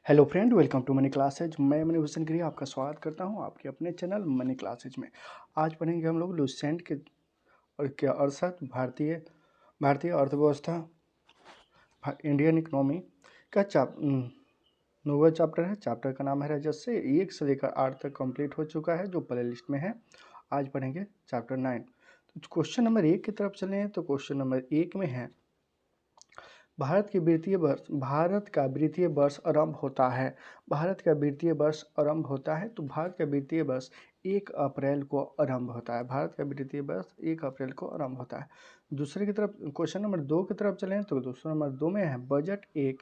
Hello friend, welcome to money classes. मैं मनी हुसैन गिरी आपका स्वागत करता हूं आपके अपने चैनल मनी क्लासेज में। आज पढ़ेंगे हम लोग लुसेंट के और क्या अर्थशास्त्र, भारतीय भारतीय अर्थव्यवस्था, इंडियन इकोनॉमी का नौवा चैप्टर है। चैप्टर का नाम है राजस्व। 1 से लेकर 8 तक कंप्लीट हो चुका है जो प्ले लिस्ट में है। आज पढ़ेंगे चैप्टर 9। तो क्वेश्चन नंबर 1 की तरफ चले तो क्वेश्चन नंबर 1 में है भारत का वित्तीय वर्ष आरंभ होता है। भारत का वित्तीय वर्ष आरंभ होता है तो भारत का वित्तीय वर्ष 1 अप्रैल को आरंभ होता है। भारत का वित्तीय वर्ष 1 अप्रैल को आरंभ होता है। दूसरे की तरफ क्वेश्चन नंबर 2 की तरफ चलें तो क्वेश्चन नंबर 2 में है बजट एक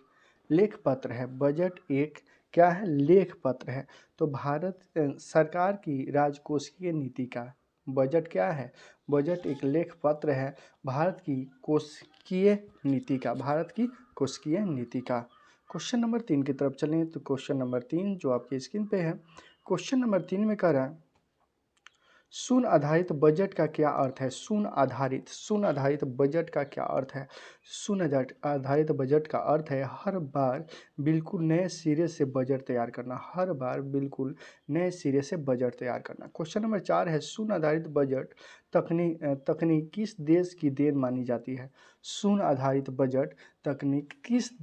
लेख पत्र है। बजट एक क्या है? लेख पत्र है। तो भारत सरकार की राजकोषीय नीति का बजट क्या है? बजट एक लेख पत्र है भारत की कोशिकीय नीति का। भारत की कोशिकीय नीति का। क्वेश्चन नंबर 3 की तरफ चलें तो क्वेश्चन नंबर 3 जो आपकी स्क्रीन पे है, क्वेश्चन नंबर 3 में कह रहा है शून्य आधारित बजट का क्या अर्थ है? शून्य आधारित बजट का क्या अर्थ है? शून्य आधारित बजट का अर्थ है हर बार बिल्कुल नए सिरे से बजट तैयार करना। हर बार बिल्कुल नए सिरे से बजट तैयार करना। क्वेश्चन नंबर 4 है शून्य आधारित बजट तकनीक किस देश की देन मानी जाती है? शून्य आधारित बजट तकनीक किस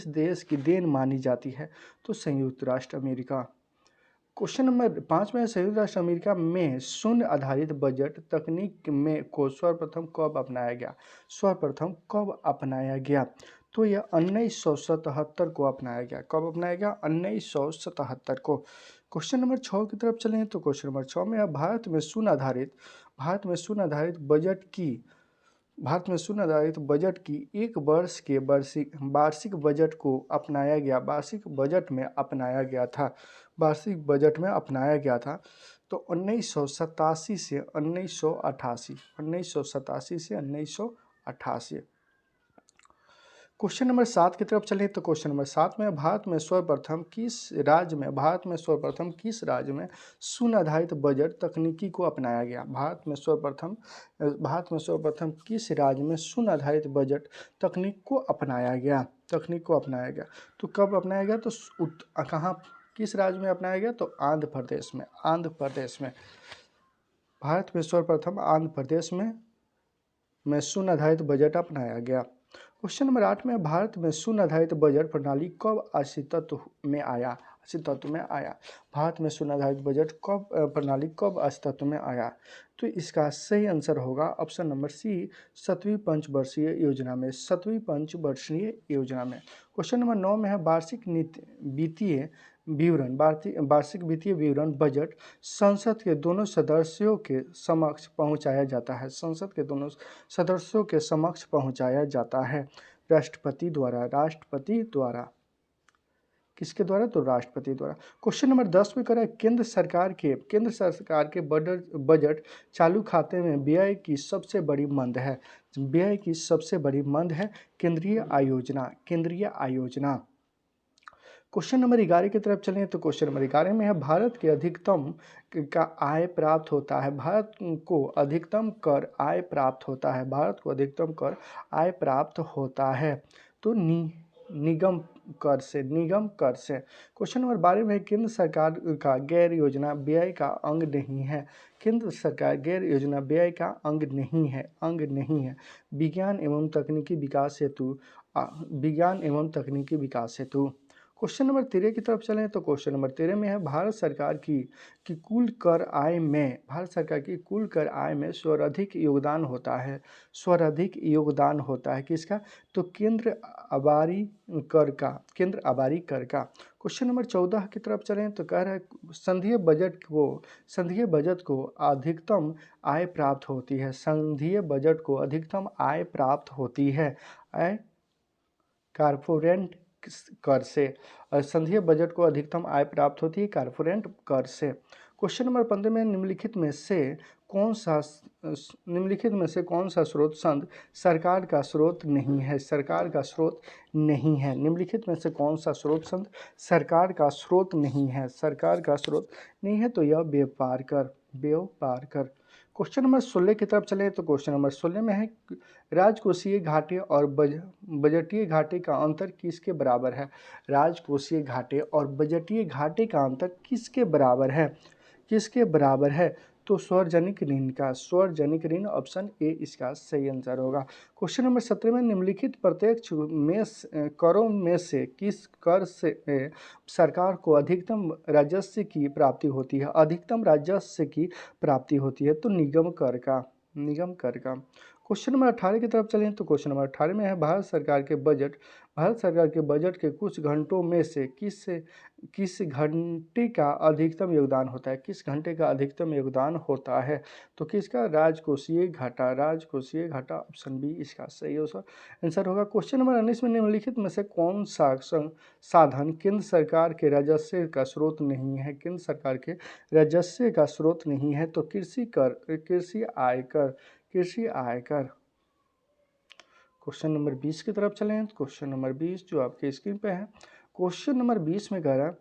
देश की देन मानी जाती है? तो संयुक्त राष्ट्र अमेरिका। क्वेश्चन नंबर 5 में संयुक्त राष्ट्र अमेरिका में शून्य आधारित बजट तकनीक में को सर्वप्रथम कब अपनाया गया? सर्वप्रथम कब अपनाया गया? तो यह 1977 को अपनाया गया। कब अपनाया गया? 1977 को। क्वेश्चन नंबर 6 की तरफ चलें तो क्वेश्चन नंबर 6 में भारत में शून्य आधारित बजट की एक वर्ष के वार्षिक बजट को अपनाया गया। वार्षिक बजट में अपनाया गया था। वार्षिक बजट में अपनाया गया था तो 1987 से 1988। क्वेश्चन नंबर 7 की तरफ चलें तो क्वेश्चन नंबर 7 में भारत में सर्वप्रथम किस राज्य में शून्य आधारित बजट तकनीकी को अपनाया गया? भारत में सर्वप्रथम किस राज्य में शून्य आधारित बजट तकनीक को अपनाया गया? तो कब अपनाया गया? तो कहाँ, किस राज्य में अपनाया गया? तो आंध्र प्रदेश में। भारत में सर्वप्रथम आंध्र प्रदेश में शून्य आधारित बजट अपनाया गया। क्वेश्चन नंबर 8 में भारत में शून्य आधारित बजट प्रणाली कब अस्तित्व में आया? भारत में शून्य आधारित बजट प्रणाली कब अस्तित्व में आया? तो इसका सही आंसर होगा ऑप्शन नंबर सी, 7वीं पंचवर्षीय योजना में। क्वेश्चन नंबर 9 में है वार्षिक वित्तीय विवरण बजट संसद के दोनों सदस्यों के समक्ष पहुंचाया जाता है। संसद के दोनों सदस्यों के समक्ष पहुंचाया जाता है राष्ट्रपति द्वारा। किसके द्वारा? तो राष्ट्रपति द्वारा। क्वेश्चन नंबर 10 में करें केंद्र सरकार के बजट चालू खाते में व्यय की सबसे बड़ी मंद है। केंद्रीय आयोजना। क्वेश्चन नंबर 11 की तरफ चलें तो क्वेश्चन नंबर 11 में है भारत के अधिकतम का आय प्राप्त होता है। भारत को अधिकतम कर आय प्राप्त होता है तो निगम कर से। क्वेश्चन नंबर 12 में केंद्र सरकार का गैर योजना व्यय का अंग नहीं है। केंद्र सरकार गैर योजना व्यय का अंग नहीं है। विज्ञान एवं तकनीकी विकास हेतु। क्वेश्चन नंबर 13 की तरफ चलें तो क्वेश्चन नंबर 13 में है भारत सरकार की कुल कर आय में सर्वाधिक योगदान होता है। किसका? तो केंद्र आबादी कर का। क्वेश्चन नंबर 14 की तरफ चलें तो कह रहा है संघीय बजट को अधिकतम आय प्राप्त होती है कारपोरेट कर से। संघीय बजट को अधिकतम आय प्राप्त होती है कारपोरेट कर से। क्वेश्चन नंबर 15 में निम्नलिखित में से कौन सा स्रोत संघ सरकार का स्रोत नहीं है? निम्नलिखित में से कौन सा स्रोत संघ सरकार का स्रोत नहीं है? तो यह व्यापार कर। क्वेश्चन नंबर 16 की तरफ चले तो क्वेश्चन नंबर 16 में है राजकोषीय घाटे और बजटीय घाटे का अंतर किसके बराबर है। राजकोषीय घाटे और बजटीय घाटे का अंतर किसके बराबर है, किसके बराबर है। तो सार्वजनिक ऋण का, सार्वजनिक ऋण ऑप्शन ए इसका सही आंसर होगा। क्वेश्चन नंबर 17 में निम्नलिखित प्रत्यक्ष करों में से किस कर से सरकार को अधिकतम राजस्व की प्राप्ति होती है। अधिकतम राजस्व की प्राप्ति होती है तो निगम कर का, निगम कर का। क्वेश्चन नंबर 18 की तरफ चलें तो क्वेश्चन नंबर 18 में है भारत सरकार के बजट, भारत सरकार के बजट के कुछ घंटों में से किस घंटे का अधिकतम योगदान होता है, किस घंटे का अधिकतम योगदान होता है। तो किसका, राजकोषीय घाटा, राजकोषीय घाटा ऑप्शन बी इसका सही आंसर होगा। क्वेश्चन नंबर 19 में निम्नलिखित में से कौन सा साधन केंद्र सरकार के राजस्व का स्रोत नहीं है, केंद्र सरकार के राजस्व का स्रोत नहीं है। तो कृषि कर, कृषि आयकर, कृषि आयकर। क्वेश्चन नंबर 20 की तरफ चलें। क्वेश्चन नंबर 20 जो आपके स्क्रीन पे है, क्वेश्चन नंबर 20 में कह रहा है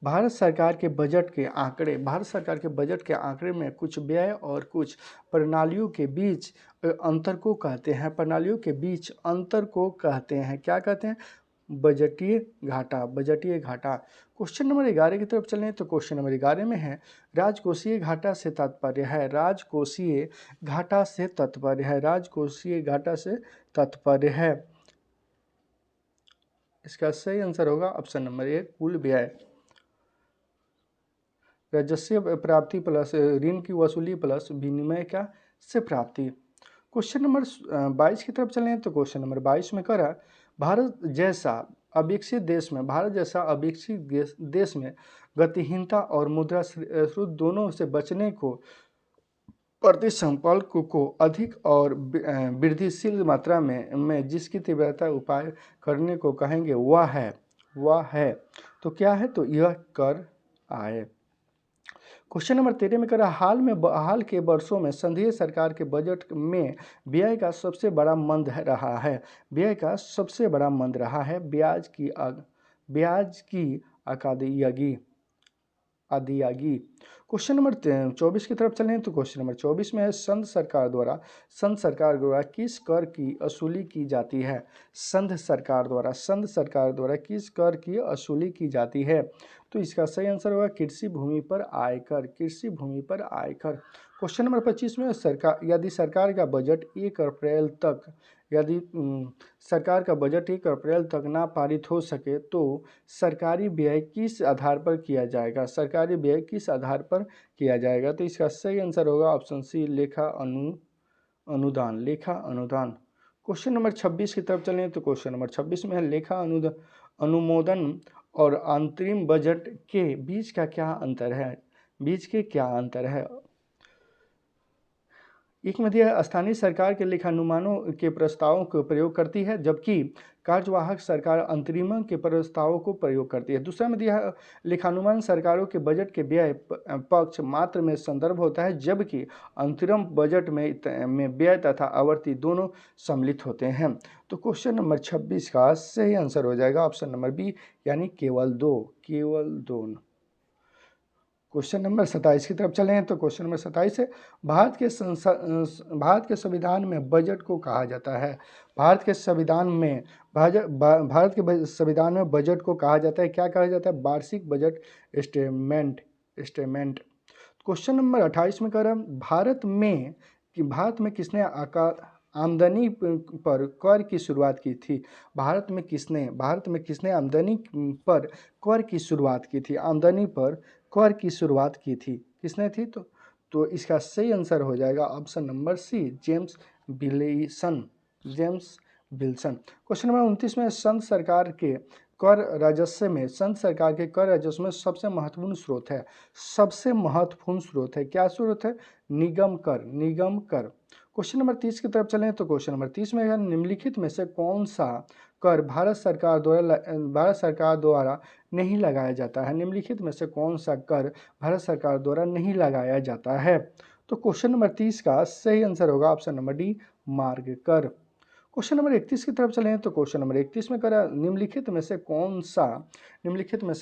भारत सरकार के बजट के आंकड़े, भारत सरकार के बजट के आंकड़े में कुछ व्यय और कुछ प्रणालियों के बीच अंतर को कहते हैं, प्रणालियों के बीच अंतर को कहते हैं, क्या कहते हैं, बजटीय घाटा, बजटीय घाटा। क्वेश्चन नंबर 11 की तरफ चलें तो क्वेश्चन नंबर 11 में है राजकोषीय घाटा से तात्पर्य है, राजकोषीय घाटा से तात्पर्य है, राजकोषीय घाटा से तात्पर्य है। इसका सही आंसर होगा ऑप्शन नंबर ए कुल व्यय, राजस्व प्राप्ति प्लस ऋण की वसूली प्लस विनिमय का से प्राप्ति। क्वेश्चन नंबर 22 की तरफ चलें तो क्वेश्चन नंबर 22 में कह रहा भारत जैसा अविकसित देश में, भारत जैसा अविकसित देश में गतिहीनता और मुद्रास्फीति दोनों से बचने को प्रतिसंपर्क को अधिक और वृद्धिशील मात्रा में जिसकी तीव्रता उपाय करने को कहेंगे वह है तो क्या है, तो यह कर आय। क्वेश्चन नंबर 13 में कर हाल के वर्षों में संघीय सरकार के बजट में व्यय का सबसे बड़ा मंद रहा है, व्यय का सबसे बड़ा मंद रहा है ब्याज की अदायगी। क्वेश्चन नंबर 24 की तरफ चलें तो क्वेश्चन नंबर 24 में है संघ सरकार द्वारा किस कर की वसूली की जाती है, संघ सरकार द्वारा किस कर की वसूली की जाती है। तो इसका सही आंसर होगा कृषि भूमि पर आयकर, कृषि भूमि पर आयकर। क्वेश्चन नंबर 25 में यदि सरकार का बजट 1 अप्रैल तक, यदि सरकार का बजट 1 अप्रैल तक ना पारित हो सके तो सरकारी व्यय किस आधार पर किया जाएगा, सरकारी व्यय किस आधार पर किया जाएगा। तो इसका सही आंसर होगा ऑप्शन सी लेखा अनुदान, लेखा अनुदान। क्वेश्चन नंबर 26 की तरफ चलें तो क्वेश्चन नंबर 26 में है लेखा अनुमोदन और अंतरिम बजट के बीच का क्या अंतर है, बीच के क्या अंतर है। एक में दिया स्थानीय सरकार के लेखानुमानों के प्रस्तावों को प्रयोग करती है जबकि कार्यवाहक सरकार अंतरिम के प्रस्तावों को प्रयोग करती है। दूसरा में दिया लेखानुमान सरकारों के बजट के व्यय पक्ष मात्र में संदर्भ होता है जबकि अंतरिम बजट में व्यय तथा आवर्ती दोनों सम्मिलित होते हैं। तो क्वेश्चन नंबर 26 का सही आंसर हो जाएगा ऑप्शन नंबर बी यानी केवल दो, केवल दो। क्वेश्चन नंबर 27 की तरफ चलें तो क्वेश्चन नंबर 27 है भारत के संविधान में बजट को कहा जाता है, भारत के संविधान में बजट को कहा जाता है, क्या कहा जाता है, वार्षिक बजट स्टेटमेंट। क्वेश्चन नंबर 28 में कह रहा है भारत में किसने आमदनी पर कर की शुरुआत की थी, भारत में किसने आमदनी पर कर की शुरुआत की थी, आमदनी पर कर की शुरुआत की थी, किसने थी। तो इसका सही आंसर हो जाएगा option number C James Wilson, James Wilson. Question number 29 में संघ सरकार के कर राजस्व में सबसे महत्वपूर्ण स्रोत है, सबसे महत्वपूर्ण स्रोत है, क्या स्रोत है, निगम कर, निगम कर। क्वेश्चन नंबर 30 की तरफ चलें तो क्वेश्चन नंबर 30 में है निम्नलिखित में से कौन सा कर भारत सरकार द्वारा नहीं लगाया जाता है, निम्नलिखित में से कौन सा कर भारत सरकार द्वारा नहीं लगाया जाता है। तो क्वेश्चन नंबर 30 का सही आंसर होगा ऑप्शन नंबर डी मार्ग कर। क्वेश्चन नंबर 31 की तरफ चलें तो क्वेश्चन नंबर 31 में करा निम्नलिखित में से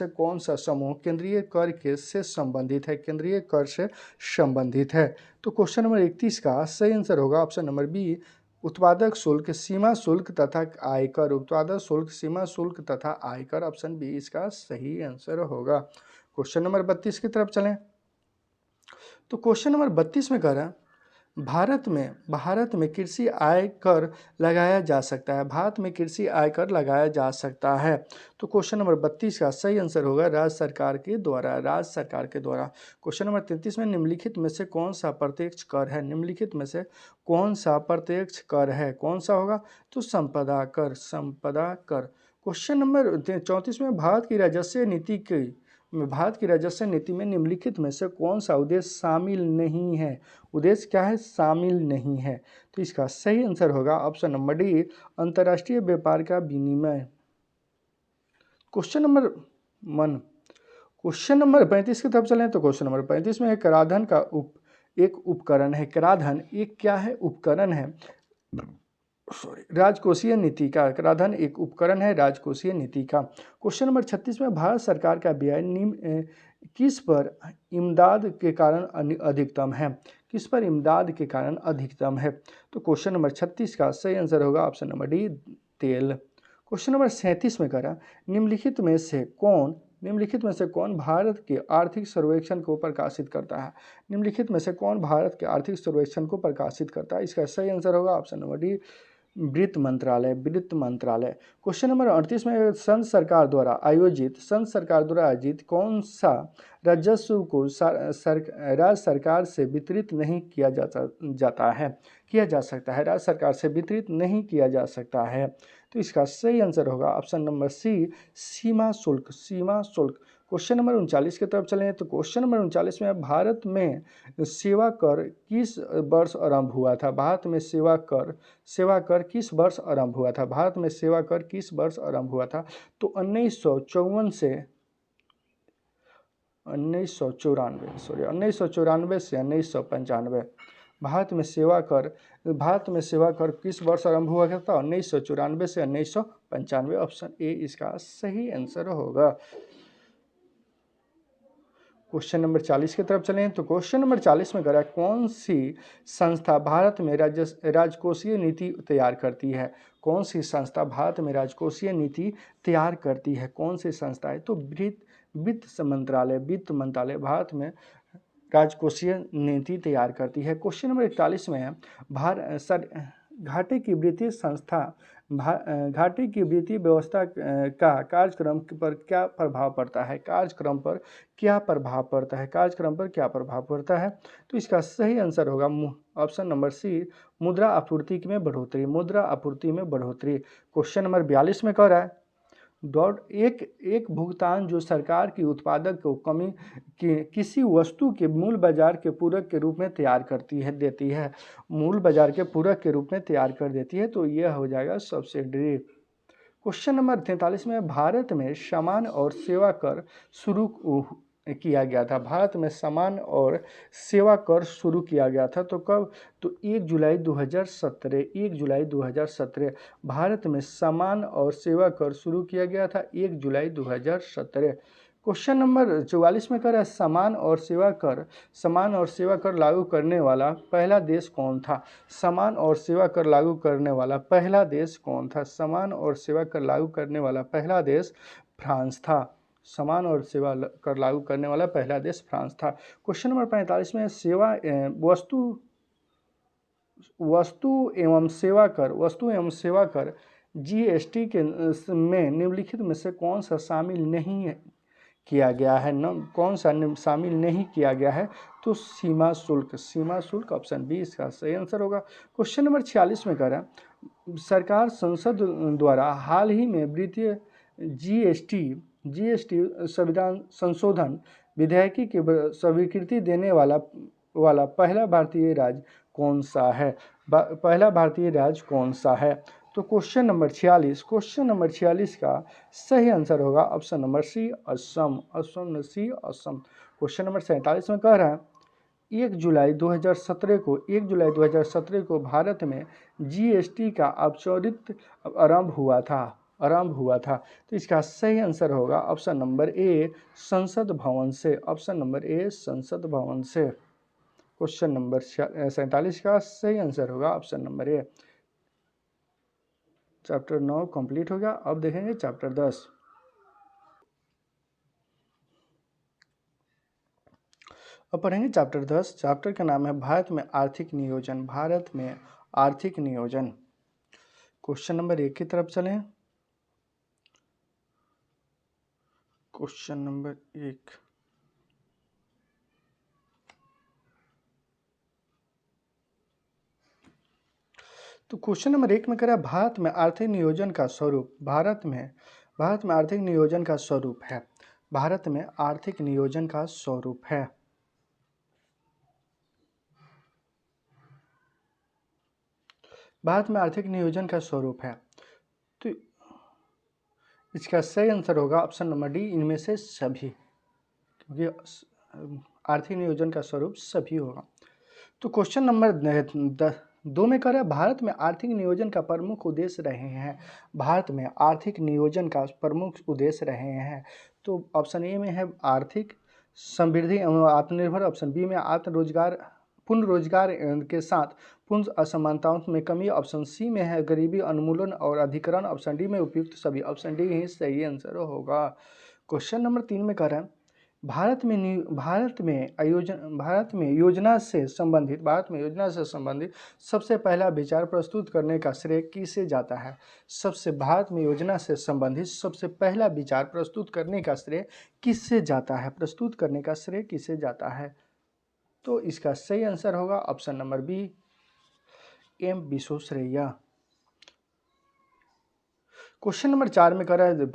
कौन सा समूह केंद्रीय कर के से संबंधित है, केंद्रीय कर से संबंधित है। तो क्वेश्चन नंबर 31 का सही आंसर होगा ऑप्शन नंबर बी, उत्पादक शुल्क, सीमा शुल्क तथा आयकर। उत्पादक शुल्क, सीमा शुल्क तथा आयकर, ऑप्शन बी इसका सही आंसर होगा। क्वेश्चन नंबर 32 की तरफ चलें तो क्वेश्चन नंबर 32 में कह रहा है भारत में कृषि आय कर लगाया जा सकता है। भारत में कृषि आय कर लगाया जा सकता है। तो क्वेश्चन नंबर 32 का सही आंसर होगा राज्य सरकार के द्वारा, राज्य सरकार के द्वारा। क्वेश्चन नंबर 33 में निम्नलिखित में से कौन सा प्रत्यक्ष कर है, निम्नलिखित में से कौन सा प्रत्यक्ष कर है, कौन सा होगा, तो संपदा कर, संपदा कर। क्वेश्चन नंबर 34 में भारत की राजस्व नीति में निम्नलिखित में से कौन सा उद्देश्य शामिल नहीं है, उद्देश्य क्या है, शामिल नहीं है। तो इसका सही आंसर होगा ऑप्शन नंबर डी, अंतर्राष्ट्रीय व्यापार का विनिमय। क्वेश्चन नंबर 35 की तरफ चलें तो क्वेश्चन नंबर 35 में कराधान का एक उपकरण है। कराधान एक क्या है, उपकरण है, राजकोषीय नीति का। कराधान एक उपकरण है राजकोषीय नीति का। क्वेश्चन नंबर 36 में भारत सरकार का व्यय किस पर इमदाद के कारण अधिकतम है, किस पर इमदाद के कारण अधिकतम है। तो क्वेश्चन नंबर 36 का सही आंसर होगा ऑप्शन नंबर डी, तेल। क्वेश्चन नंबर 37 में करा निम्नलिखित में से कौन भारत के आर्थिक सर्वेक्षण को प्रकाशित करता है, निम्नलिखित में से कौन भारत के आर्थिक सर्वेक्षण को प्रकाशित करता है। इसका सही आंसर होगा ऑप्शन नंबर डी, वित्त मंत्रालय, वित्त मंत्रालय। क्वेश्चन नंबर 38 में संघ सरकार द्वारा आयोजित कौन सा राजस्व को राज्य सरकार से वितरित नहीं किया जाता है, किया जा सकता है, राज्य सरकार से वितरित नहीं किया जा सकता है। तो इसका सही आंसर होगा ऑप्शन नंबर सी, सीमा शुल्क, सीमा शुल्क। क्वेश्चन नंबर 39 की तरफ चलें तो क्वेश्चन नंबर 39 में भारत में सेवा कर किस वर्ष आरंभ हुआ था, भारत में सेवा कर किस वर्ष आरंभ हुआ था, भारत में सेवा कर किस वर्ष आरंभ हुआ था। तो 1954 से 1995। भारत में सेवा कर किस वर्ष आरंभ हुआ था, 1994 से 1995। ऑप्शन ए इसका सही आंसर होगा। क्वेश्चन नंबर 40 की तरफ चलें तो क्वेश्चन नंबर 40 में करा कौन सी संस्था भारत में राजकोषीय नीति तैयार करती है, कौन सी संस्था भारत में राजकोषीय नीति तैयार करती है, कौन सी संस्था है। तो वित्त मंत्रालय भारत में राजकोषीय नीति तैयार करती है। क्वेश्चन नंबर 41 में है घाटे की वृद्धि व्यवस्था का कार्यक्रम पर क्या प्रभाव पड़ता है, कार्यक्रम पर क्या प्रभाव पड़ता है। तो इसका सही आंसर होगा ऑप्शन नंबर सी, मुद्रा आपूर्ति में बढ़ोतरी। क्वेश्चन नंबर 42 में कह रहा है एक भुगतान जो सरकार की उत्पादक को कमी की किसी वस्तु के मूल बाजार के पूरक के रूप में तैयार देती है, मूल बाजार के पूरक के रूप में तैयार कर देती है। तो यह हो जाएगा सब्सिडी। क्वेश्चन नंबर 43 में भारत में सामान और सेवा कर शुरू किया गया था, भारत में सामान और सेवा कर शुरू किया गया था। तो कब, तो 1 जुलाई 2017 भारत में सामान और सेवा कर शुरू किया गया था, 1 जुलाई 2017। क्वेश्चन नंबर 44 में कर सामान और सेवा कर लागू करने वाला पहला देश कौन था, सामान और सेवा कर लागू करने वाला पहला देश कौन था, सामान और सेवा कर लागू करने वाला पहला देश फ्रांस था, सामान और सेवा कर लागू करने वाला पहला देश फ्रांस था। क्वेश्चन नंबर 45 में वस्तु एवं सेवा कर जीएसटी के में निम्नलिखित में से कौन सा शामिल नहीं किया गया है, शामिल नहीं किया गया है। तो सीमा शुल्क, ऑप्शन बी इसका सही आंसर होगा। क्वेश्चन नंबर 46 में कह रहा है सरकार संसद द्वारा हाल ही में वित्तीय जीएसटी संविधान संशोधन विधेयक की स्वीकृति देने वाला पहला भारतीय राज्य कौन सा है। तो क्वेश्चन नंबर 46 का सही आंसर होगा option number C, Assam. Question number 47 में कह रहा है 1 जुलाई 2017 को भारत में जीएसटी का औपचारिक आरंभ हुआ था। तो इसका सही आंसर होगा ऑप्शन नंबर ए, संसद भवन से। ऑप्शन नंबर ए, संसद भवन से। क्वेश्चन नंबर 47 का सही आंसर होगा ऑप्शन नंबर ए। चैप्टर 9 कंप्लीट हो गया। अब देखेंगे चैप्टर 10। अब पढ़ेंगे चैप्टर 10। चैप्टर का नाम है भारत में आर्थिक नियोजन। भारत में आर्थिक नियोजन। क्वेश्चन नंबर 1 की तरफ चलें। क्वेश्चन नंबर 1, तो क्वेश्चन नंबर 1 में कह रहा है भारत में आर्थिक नियोजन का स्वरूप। भारत में आर्थिक नियोजन का स्वरूप है। भारत में आर्थिक नियोजन का स्वरूप है। भारत में आर्थिक नियोजन का स्वरूप है। तो इसका सही आंसर होगा ऑप्शन नंबर डी, इनमें से सभी, क्योंकि आर्थिक नियोजन का स्वरूप सभी होगा। तो क्वेश्चन नंबर 2 में कह रहा है भारत में आर्थिक नियोजन का प्रमुख उद्देश्य रहे हैं। भारत में आर्थिक नियोजन का प्रमुख उद्देश्य रहे हैं। तो ऑप्शन ए में है आर्थिक समृद्धि एवं आत्मनिर्भर। ऑप्शन बी में पूर्ण रोजगार के साथ पूर्ण असमानताओं में कमी। ऑप्शन सी में है गरीबी उन्मूलन और अधिकरण। ऑप्शन डी में उपयुक्त सभी। ऑप्शन डी ही सही आंसर होगा। क्वेश्चन नंबर 3 में कह रहे हैं भारत में योजना से संबंधित सबसे पहला विचार प्रस्तुत करने का श्रेय किसे जाता है। भारत में योजना से संबंधित सबसे पहला विचार प्रस्तुत करने का श्रेय किससे जाता है। प्रस्तुत करने का श्रेय किसे जाता है। तो इसका सही आंसर होगा option number B, M Visvesvaraya. Question number 4 में कह रहा है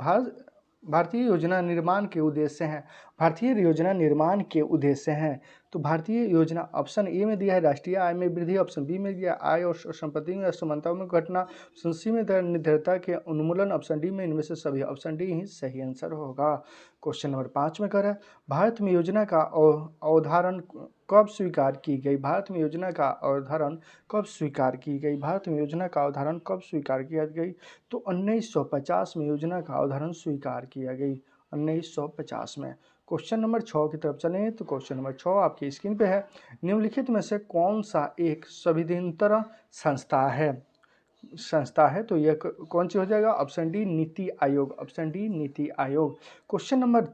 भारतीय योजना निर्माण के उद्देश्य हैं। भारतीय योजना निर्माण के उद्देश्य हैं। तो भारतीय योजना ऑप्शन ए में दिया है राष्ट्रीय आय में वृद्धि। ऑप्शन बी में दिया आय और संपत्ति में असमानताओं में घटना। ऑप्शन सी में दिया निर्धनता के उन्मूलन। ऑप्शन डी में इनमें से सभी। ऑप्शन डी ही सही आंसर होगा। क्वेश्चन नंबर 5 में कह रहा है भारत में योजना का अवधारण कब स्वीकार की गई। भारत में योजना का अवधारण कब स्वीकार की गई। भारत में योजना का अवधारण कब स्वीकार किया गई। तो 1950 में योजना का अवधारण स्वीकार किया गई। 1950 में। क्वेश्चन नंबर 6 की तरफ चलें। तो क्वेश्चन नंबर 6 आपकी स्क्रीन पे है। निम्नलिखित में से कौन सा एक संविधानात्मक संस्था है। तो यह कौन सी हो जाएगा। Option D, NITI Aayog. Option D, NITI Aayog. Question number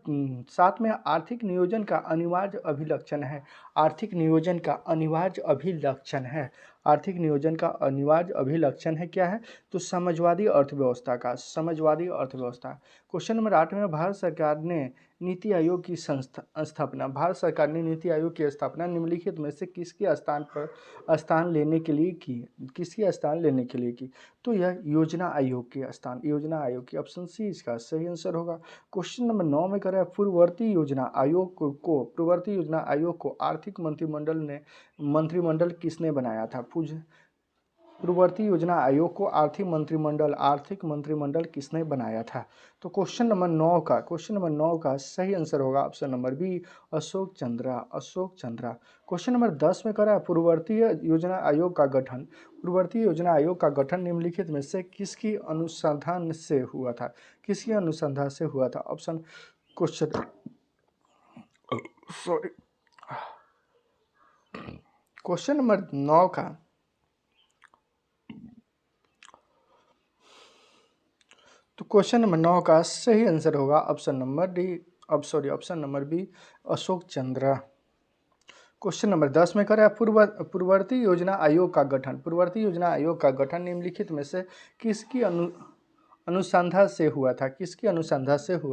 7 में आर्थिक नियोजन का अनिवार्य अभिलक्षण है। आर्थिक नियोजन का अनिवार्य अभिलक्षण है। आर्थिक नियोजन का अनिवार्य अभिलक्षण है क्या है। तो समाजवादी अर्थव्यवस्था का। समाजवादी अर्थव्यवस्था। क्वेश्चन नंबर 8 में भारत सरकार ने नीति आयोग की स्थापना। भारत सरकार ने नीति आयोग की स्थापना निम्नलिखित में से किसके स्थान लेने के लिए की। किसके स्थान लेने के लिए की। तो यह योजना आयोग के स्थान। योजना आयोग की। ऑप्शन सी इसका सही आंसर होगा। क्वेश्चन नंबर 9 में कह रहा है पूर्ववर्ती योजना आयोग को आर्थिक मंत्रिमंडल किसने बनाया था। पूर्ववर्ती योजना आयोग को आर्थिक मंत्रिमंडल किसने बनाया था। तो क्वेश्चन नंबर 9 का सही आंसर होगा option number B, Ashok Chandra. Question number 10 में कह रहा है पूर्ववर्ती योजना आयोग का गठन निम्नलिखित में से किसकी अनुसंधान से हुआ था। ऑप्शन क्वेश्चन नंबर 9 का तो क्वेश्चन नंबर 9 का सही आंसर होगा option number B, Ashok Chandra. Question number 10 में कह रहा है पूर्ववर्ती योजना आयोग का गठन निम्नलिखित में से किसकी अनुसंधान से हुआ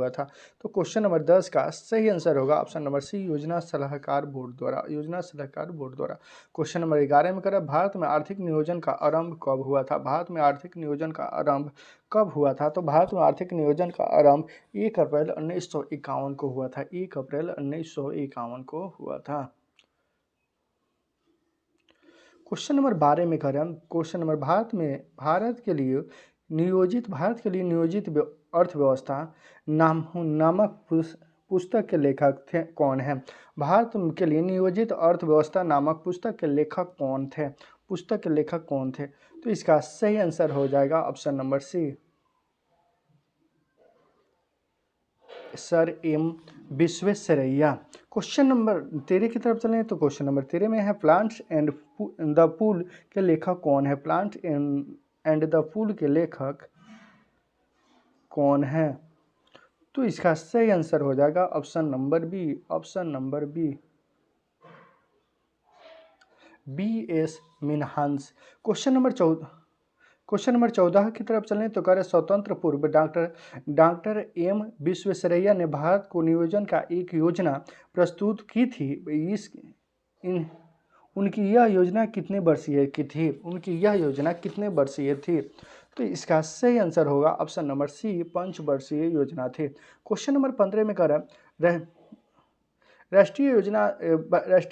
था। तो क्वेश्चन नंबर 10 का सही आंसर होगा ऑप्शन नंबर सी, योजना सलाहकार बोर्ड द्वारा। क्वेश्चन नंबर 11 में कह रहा है भारत में आर्थिक नियोजन का आरंभ कब हुआ था। तो भारत में आर्थिक नियोजन का आरंभ 1 अप्रैल 1951 को हुआ था। 1 अप्रैल 1951 को हुआ था। क्वेश्चन नंबर 12 में कह रहे हैं भारत के लिए नियोजित अर्थव्यवस्था नामक पुस्तक के लेखक थे कौन हैं? भारत के लिए नियोजित अर्थव्यवस्था नामक पुस्तक के लेखक कौन थे? पुस्तक के लेखक कौन थे? तो इसका सही आंसर हो जाएगा option number C, sir M Visvesvaraya. Question number 13 की तरफ चलें तो क्वेश्चन नंबर 13 में है प्लांट्स एंड द फूल के लेखक कौन है? प्लांट एंड द फूल के लेखक कौन है? तो इसका सही आंसर हो जाएगा option number B, option number B, B.S. Minhas. Question number 14 की तरफ चलें तो कह रहे स्वतंत्र पूर्व डॉक्टर एम विश्वेश्वरैया ने भारत को नियोजन का एक योजना प्रस्तुत की थी। उनकी यह योजना कितने वर्षीय की थी? उनकी यह योजना कितने वर्षीय थी? तो इसका सही आंसर होगा ऑप्शन नंबर सी, 5 वर्षीय योजना थी। क्वेश्चन नंबर 15 में कह रहा राष्ट्रीय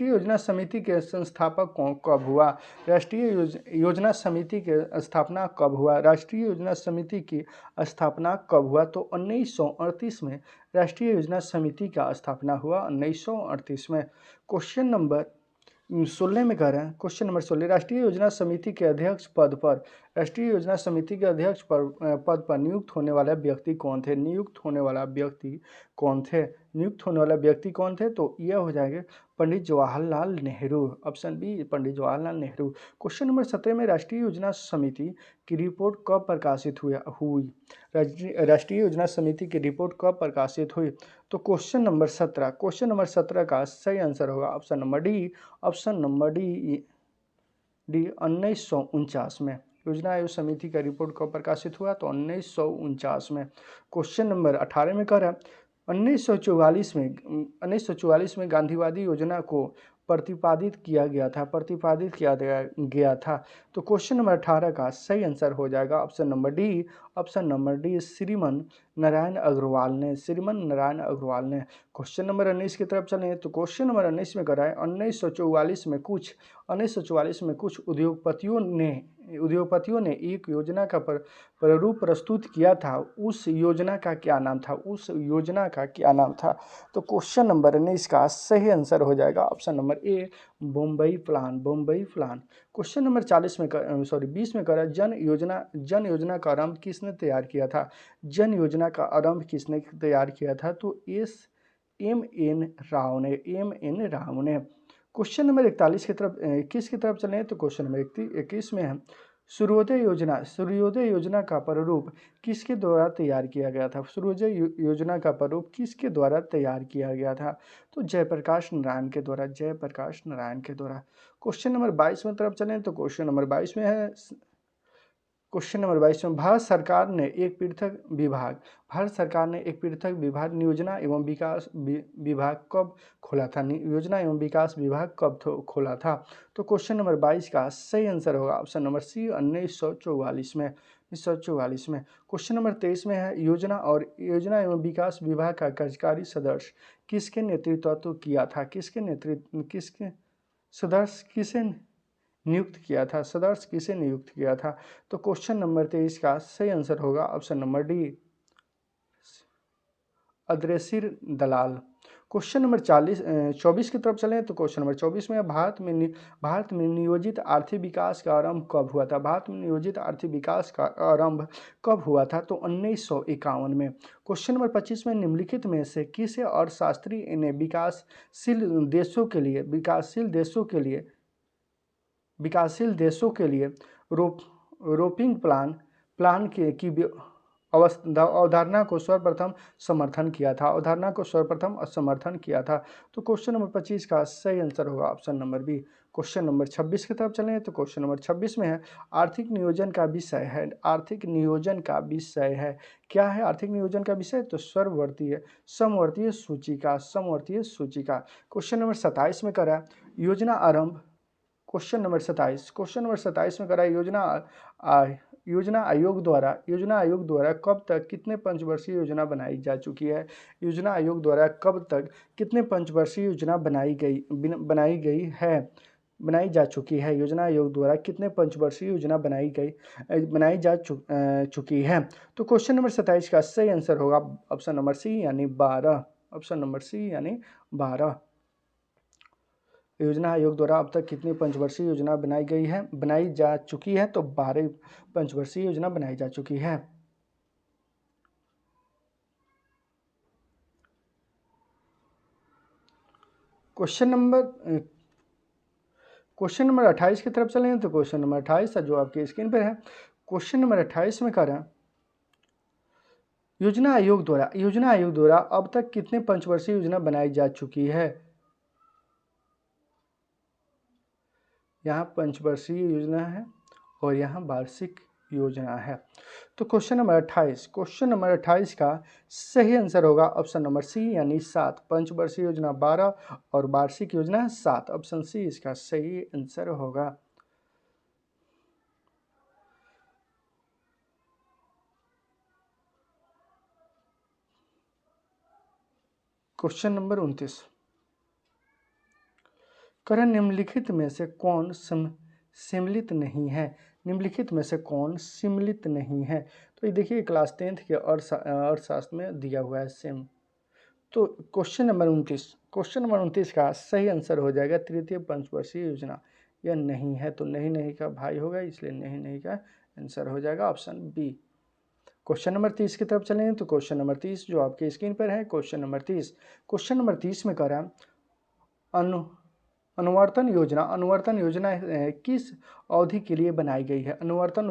योजना समिति के संस्थापक कब हुआ? राष्ट्रीय योजना समिति के स्थापना कब हुआ? राष्ट्रीय योजना समिति की स्थापना कब हुआ? तो 1938 में राष्ट्रीय योजना समिति का स्थापना हुआ, 1938 में। क्वेश्चन नंबर 16 में कह रहे हैं, क्वेश्चन नंबर 16, राष्ट्रीय योजना समिति के अध्यक्ष पद पर पद पर नियुक्त होने वाला व्यक्ति कौन थे? नियुक्त होने वाला व्यक्ति कौन थे? तो यह हो जाएगा Pandit Jawaharlal Nehru, option B, Pandit Jawaharlal Nehru. Question number 17 में राष्ट्रीय योजना समिति की रिपोर्ट कब प्रकाशित हुई? राष्ट्रीय योजना समिति की रिपोर्ट कब प्रकाशित हुई? तो क्वेश्चन नंबर 17 का सही आंसर होगा option number D, option number D 1949 में। योजना आयोग समिति का रिपोर्ट कब प्रकाशित हुआ? तो 1949 में। क्वेश्चन नंबर 18 में कह रहा है 1944 में गांधीवादी योजना को प्रतिपादित किया गया था। तो क्वेश्चन नंबर 18 का सही आंसर हो जाएगा option number D, Shriman Narayan Agarwal ने। क्वेश्चन नंबर 19 की तरफ चलें तो क्वेश्चन नंबर 19 में कराए 1944 में कुछ उद्योगपतियों ने एक योजना का प्रारूप प्रस्तुत किया था। उस योजना का क्या नाम था? तो क्वेश्चन नंबर 19 का सही आंसर हो जाएगा ऑप्शन नंबर ए, बम्बई प्लान। क्वेश्चन नंबर 20 में करा जन योजना का आरंभ किसने तैयार किया था? जन योजना का आरंभ किसने तैयार किया था? तो एम.एन. राव ने। क्वेश्चन नंबर 21 की तरफ चलें तो क्वेश्चन नंबर 21 में है सूर्योदय योजना का प्रारूप किसके द्वारा तैयार किया गया था? सूर्योदय योजना का प्रारूप किसके द्वारा तैयार किया गया था? तो जयप्रकाश नारायण के द्वारा। क्वेश्चन नंबर 22 में तरफ चलें तो क्वेश्चन नंबर 22 में है भारत सरकार ने एक पृथक विभाग नियोजना एवं विकास विभाग कब खोला था? योजना एवं विकास विभाग कब खोला था? तो क्वेश्चन नंबर 22 का सही आंसर होगा ऑप्शन नंबर सी, 1944 में। क्वेश्चन नंबर 23 में है योजना एवं विकास विभाग का कार्यकारी सदस्य किसके नेतृत्व किया था? किसे नियुक्त किया था? तो क्वेश्चन नंबर 23 का सही आंसर होगा ऑप्शन नंबर डी, अद्रेसिर दलाल। क्वेश्चन नंबर 24 की तरफ चलें तो क्वेश्चन नंबर 24 में भारत में नियोजित आर्थिक विकास का आरंभ कब हुआ था? भारत में नियोजित आर्थिक विकास का आरंभ कब हुआ था? तो 1951 में। क्वेश्चन नंबर 25 में निम्नलिखित में से किसे अर्थशास्त्री ने विकासशील देशों के लिए रोपिंग प्लान की अवधारणा को सर्वप्रथम समर्थन किया था? तो क्वेश्चन नंबर 25 का सही आंसर होगा option number B. Question number 26 की तरफ चलें तो क्वेश्चन नंबर 26 में है आर्थिक नियोजन का विषय है। क्या है आर्थिक नियोजन का विषय? तो समवर्तीय सूची का। क्वेश्चन नंबर 27 में करा योजना आरंभ। क्वेश्चन नंबर 27 में करा योजना आयोग द्वारा कब तक कितने पंचवर्षीय योजना बनाई जा चुकी है? योजना आयोग द्वारा कब तक कितने पंचवर्षीय योजना बनाई जा चुकी है? योजना आयोग द्वारा कितने पंचवर्षीय योजना बनाई जा चुकी है? तो क्वेश्चन नंबर 27 का सही आंसर होगा ऑप्शन नंबर सी, यानी 12। ऑप्शन नंबर सी यानी 12। योजना आयोग द्वारा अब तक कितनी पंचवर्षीय योजना बनाई जा चुकी है? तो 12 पंचवर्षीय योजना बनाई जा चुकी है। क्वेश्चन नंबर 28 की तरफ चलें तो क्वेश्चन नंबर 28 जो आपकी स्क्रीन पर है, क्वेश्चन नंबर 28 में कह रहा है योजना आयोग द्वारा अब तक कितने पंचवर्षीय योजना बनाई जा चुकी है? यहाँ पंचवर्षीय योजना है और यहाँ वार्षिक योजना है। तो क्वेश्चन नंबर 28 का सही आंसर होगा ऑप्शन नंबर सी यानी 7। पंचवर्षीय योजना 12 और वार्षिक योजना 7। ऑप्शन सी इसका सही आंसर होगा। क्वेश्चन नंबर 29 करण निम्नलिखित में से कौन सम्मिलित नहीं है? निम्नलिखित में से कौन सम्मिलित नहीं है? तो ये देखिए क्लास 10th के अर्थशास्त्र में दिया हुआ है सेम। तो क्वेश्चन नंबर 29 का सही आंसर हो जाएगा तृतीय पंचवर्षीय योजना। यह नहीं है तो नहीं का भाई होगा, इसलिए नहीं का आंसर हो जाएगा ऑप्शन बी। क्वेश्चन नंबर 30 की तरफ चलें तो क्वेश्चन नंबर 30 जो आपके स्क्रीन पर है, क्वेश्चन नंबर 30 में कह रहा है अनुवर्तन योजना किस अवधि के लिए बनाई गई है? अनुवर्तन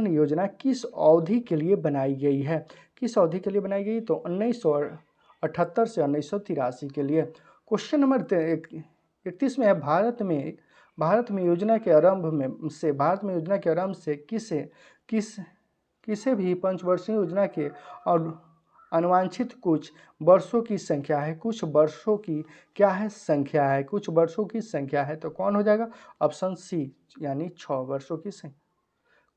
योजना किस अवधि के लिए बनाई गई है? किस अवधि के लिए बनाई गई? तो 1978 से 1983 के लिए। क्वेश्चन नंबर 31 में है भारत में योजना के आरंभ से किसे भी पंचवर्षीय योजना के और अनुवांछित कुछ वर्षों की संख्या है। कुछ वर्षों की संख्या है तो कौन हो जाएगा? ऑप्शन सी यानी 6 वर्षों की संख्या।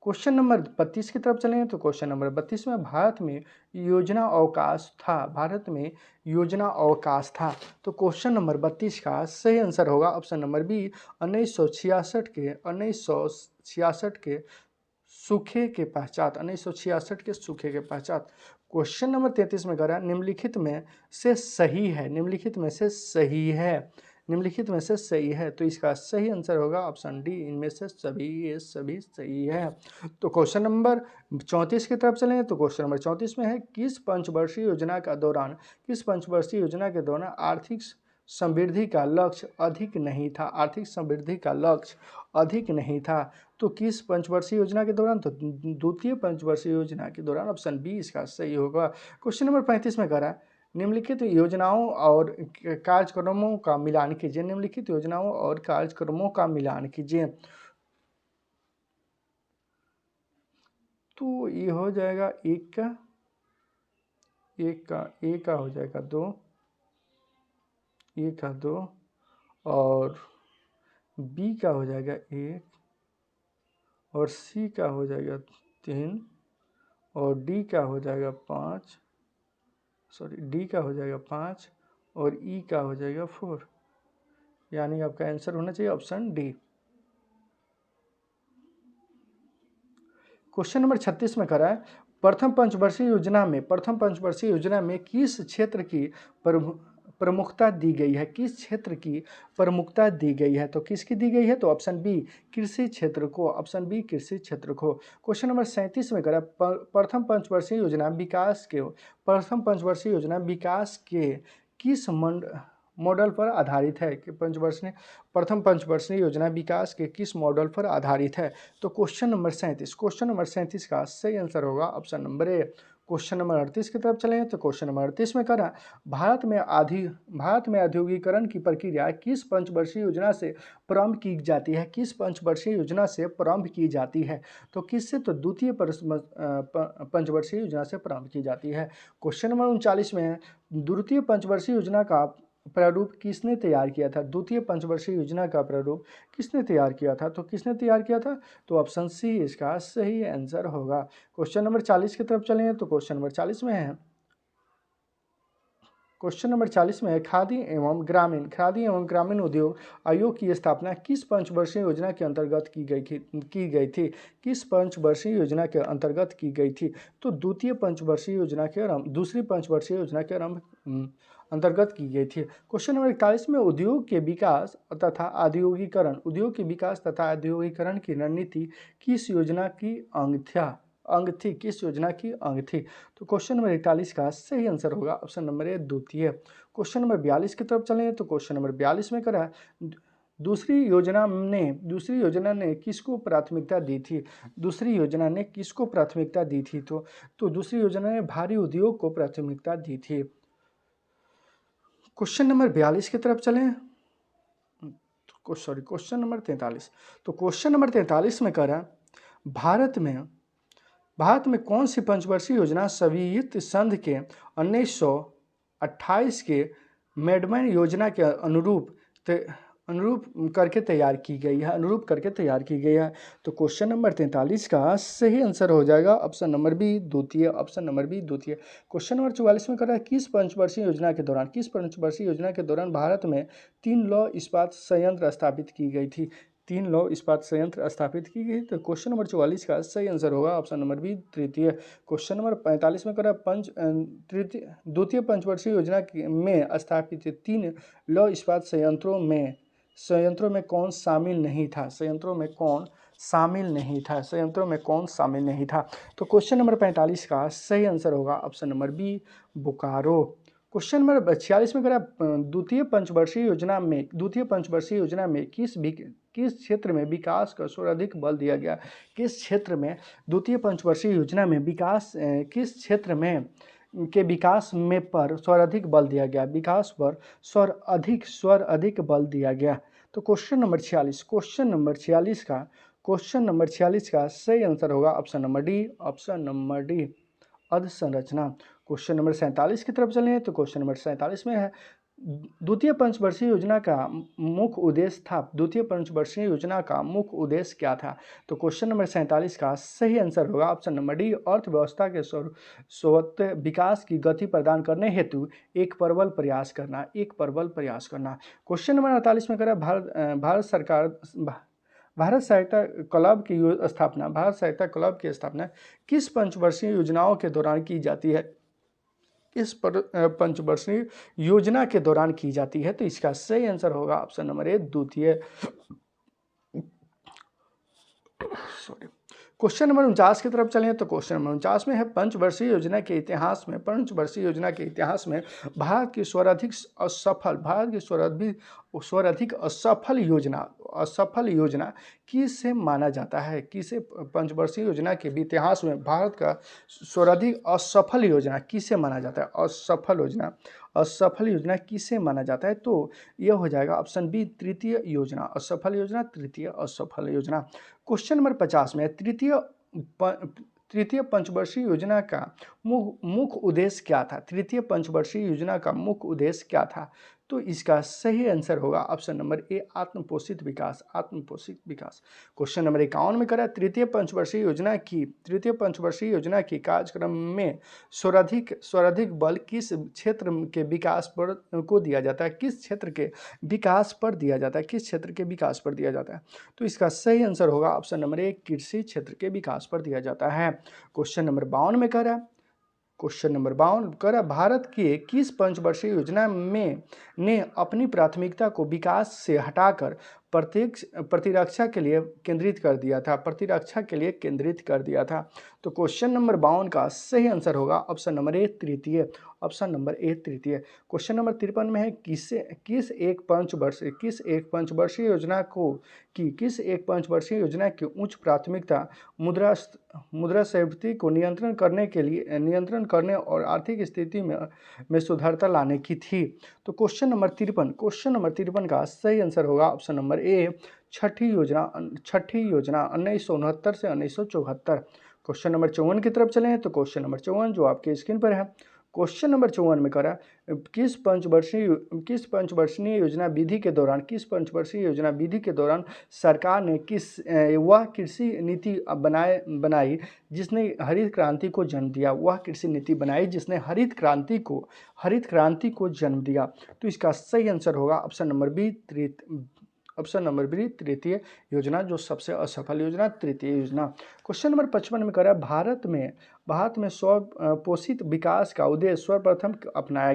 क्वेश्चन नंबर 32 की तरफ चलें तो क्वेश्चन नंबर 32 में भारत में योजना अवकाश था। तो क्वेश्चन नंबर 32 का सही आंसर होगा ऑप्शन नंबर बी 1966 के सूखे के पश्चात। क्वेश्चन नंबर 33 में कह रहा है निम्नलिखित में से सही है तो इसका सही आंसर होगा ऑप्शन डी इनमें से सभी सही है। तो क्वेश्चन नंबर 34 की तरफ चलें तो क्वेश्चन नंबर 34 में है किस पंचवर्षीय योजना के दौरान आर्थिक समृद्धि का लक्ष्य अधिक नहीं था। तो किस पंचवर्षीय योजना के दौरान? तो द्वितीय पंचवर्षीय योजना के दौरान। ऑप्शन बी इसका सही होगा। क्वेश्चन नंबर 35 में कह रहा है निम्नलिखित योजनाओं और कार्यक्रमों का मिलान कीजिए। तो ये हो जाएगा एक का हो जाएगा 2 और बी का हो जाएगा 1 और सी का हो जाएगा 3 और डी का हो जाएगा 5 और ई का हो जाएगा 4, यानी आपका आंसर होना चाहिए ऑप्शन डी। क्वेश्चन नंबर 36 में करा है प्रथम पंचवर्षीय योजना में किस क्षेत्र की प्रमुखता दी गई है? तो किसकी दी गई है? तो ऑप्शन बी कृषि क्षेत्र को। क्वेश्चन नंबर 37 में करा प्रथम पंचवर्षीय योजना विकास के किस मॉडल पर आधारित है? कि प्रथम पंचवर्षीय योजना विकास के किस मॉडल पर आधारित है? तो क्वेश्चन नंबर 37 का सही आंसर होगा ऑप्शन नंबर ए। क्वेश्चन नंबर 38 की तरफ चलें तो क्वेश्चन नंबर 38 में कह रहा भारत में औद्योगिकरण की प्रक्रिया किस पंचवर्षीय योजना से प्रारंभ की जाती है? तो किससे? तो द्वितीय पंचवर्षीय योजना से प्रारंभ की जाती है। क्वेश्चन नंबर 39 में द्वितीय पंचवर्षीय योजना का प्रारूप किसने तैयार किया था? द्वितीय पंचवर्षीय योजना का प्रारूप किसने तैयार किया था? तो ऑप्शन सी इसका सही आंसर होगा। क्वेश्चन नंबर 40 की तरफ चलें तो क्वेश्चन नंबर 40 में है क्वेश्चन नंबर 40 में है खादी एवं ग्रामीण उद्योग आयोग की स्थापना किस पंचवर्षीय योजना के अंतर्गत की गई थी। किस पंचवर्षीय योजना के अंतर्गत की गई थी। तो दूसरी पंचवर्षीय योजना के अंतर्गत की गई थी। क्वेश्चन नंबर 41 में उद्योग के विकास तथा औद्योगिकरण की रणनीति किस योजना की अंग थी। किस योजना की अंग थी। तो क्वेश्चन नंबर 41 का सही आंसर होगा ऑप्शन नंबर ए द्वितीय। क्वेश्चन नंबर 42 की तरफ चलें तो क्वेश्चन नंबर 42 में करा दूसरी योजना ने किसको प्राथमिकता दी थी। दूसरी योजना ने किसको प्राथमिकता दी थी। तो दूसरी योजना ने भारी उद्योग को प्राथमिकता दी थी। क्वेश्चन नंबर 42 की तरफ चलें क्वेश्चन नंबर 43। तो क्वेश्चन नंबर 43 में करा भारत में कौन सी पंचवर्षीय योजना सोवियत संघ के 1928 के मैडमैन योजना के अनुरूप करके तैयार की गई है। तो क्वेश्चन नंबर 43 का सही आंसर हो जाएगा ऑप्शन नंबर बी द्वितीय। क्वेश्चन नंबर 44 में कर रहा है किस पंचवर्षीय योजना के दौरान भारत में 3 लौह इस्पात संयंत्र स्थापित की गई थी। 3 लौह इस्पात संयंत्र स्थापित की गई। तो क्वेश्चन नंबर 44 का सही आंसर होगा ऑप्शन नंबर बी तृतीय। क्वेश्चन नंबर 45 में कर रहा है द्वितीय पंचवर्षीय योजना में स्थापित 3 लौह इस्पात संयंत्रों में कौन शामिल नहीं था। तो क्वेश्चन नंबर 45 का सही आंसर होगा option number B Bokaro. Question number 46 में करा द्वितीय पंचवर्षीय योजना में किस क्षेत्र में विकास का सर्वाधिक बल दिया गया। किस क्षेत्र में द्वितीय पंचवर्षीय योजना में किस क्षेत्र में के विकास में पर सर्वाधिक बल दिया गया। विकास पर सर्वाधिक बल दिया गया। तो क्वेश्चन नंबर 46 का सही आंसर होगा ऑप्शन नंबर डी अधसंरचना। क्वेश्चन नंबर 47 की तरफ चलें तो क्वेश्चन नंबर 47 में है द्वितीय पंचवर्षीय योजना का मुख्य उद्देश्य क्या था। तो क्वेश्चन नंबर 47 का सही आंसर होगा ऑप्शन नंबर डी अर्थव्यवस्था के सर्वोत्त विकास की गति प्रदान करने हेतु एक प्रबल प्रयास करना। क्वेश्चन नंबर 48 में करा भारत सहायता क्लब की स्थापना किस पंचवर्षीय योजनाओं के दौरान की जाती है। इस पंचवर्षीय योजना के दौरान की जाती है। तो इसका सही आंसर होगा ऑप्शन नंबर ए द्वितीय। क्वेश्चन नंबर 49 की तरफ चलें तो क्वेश्चन नंबर 49 में है पंचवर्षीय योजना के इतिहास में भारत की सर्वाधिक असफल योजना किसे माना जाता है। किसे पंचवर्षीय योजना के इतिहास में भारत का सर्वाधिक असफल योजना किसे माना जाता है। असफल योजना किसे माना जाता है। तो यह हो जाएगा ऑप्शन बी तृतीय योजना। असफल योजना। क्वेश्चन नंबर 50 में तृतीय पंचवर्षीय योजना का मुख्य उद्देश्य क्या था। तो इसका सही आंसर होगा ऑप्शन नंबर ए आत्मपोषित विकास। क्वेश्चन नंबर 51 में करा तृतीय पंचवर्षीय योजना की कार्यक्रम में सर्वाधिक बल किस क्षेत्र के विकास पर को दिया जाता है। किस क्षेत्र के विकास पर दिया जाता है। तो इसका सही आंसर होगा ऑप्शन नंबर ए कृषि क्षेत्र के विकास पर दिया जाता है। क्वेश्चन नंबर 52 में करा भारत के किस पंचवर्षीय योजना में ने अपनी प्राथमिकता को विकास से हटाकर प्रतिरक्षा के लिए केंद्रित कर दिया था। तो क्वेश्चन नंबर 52 का सही आंसर होगा ऑप्शन नंबर ए तृतीय। क्वेश्चन नंबर 53 में है किस एक पंचवर्षीय योजना की उच्च प्राथमिकता मुद्रास्फीति को नियंत्रण करने और आर्थिक स्थिति में सुधारता लाने की थी। तो क्वेश्चन नंबर 53 का सही आंसर होगा ऑप्शन नंबर ए छठी योजना 1969 से 1974। क्वेश्चन नंबर 54 की तरफ चलें तो क्वेश्चन नंबर 54 जो आपके स्क्रीन पर है क्वेश्चन नंबर 54 में करा किस पंचवर्षीय योजना विधि के दौरान सरकार ने वह कृषि नीति बनाई जिसने हरित क्रांति को जन्म दिया। वह कृषि नीति बनाई जिसने हरित क्रांति को जन्म दिया। तो इसका सही आंसर होगा ऑप्शन नंबर बी तृतीय योजना, जो सबसे असफल योजना तृतीय योजना। क्वेश्चन नंबर 55 में कह रहा है भारत में स्व पोषित विकास का उद्देश्य सर्वप्रथम अपनाया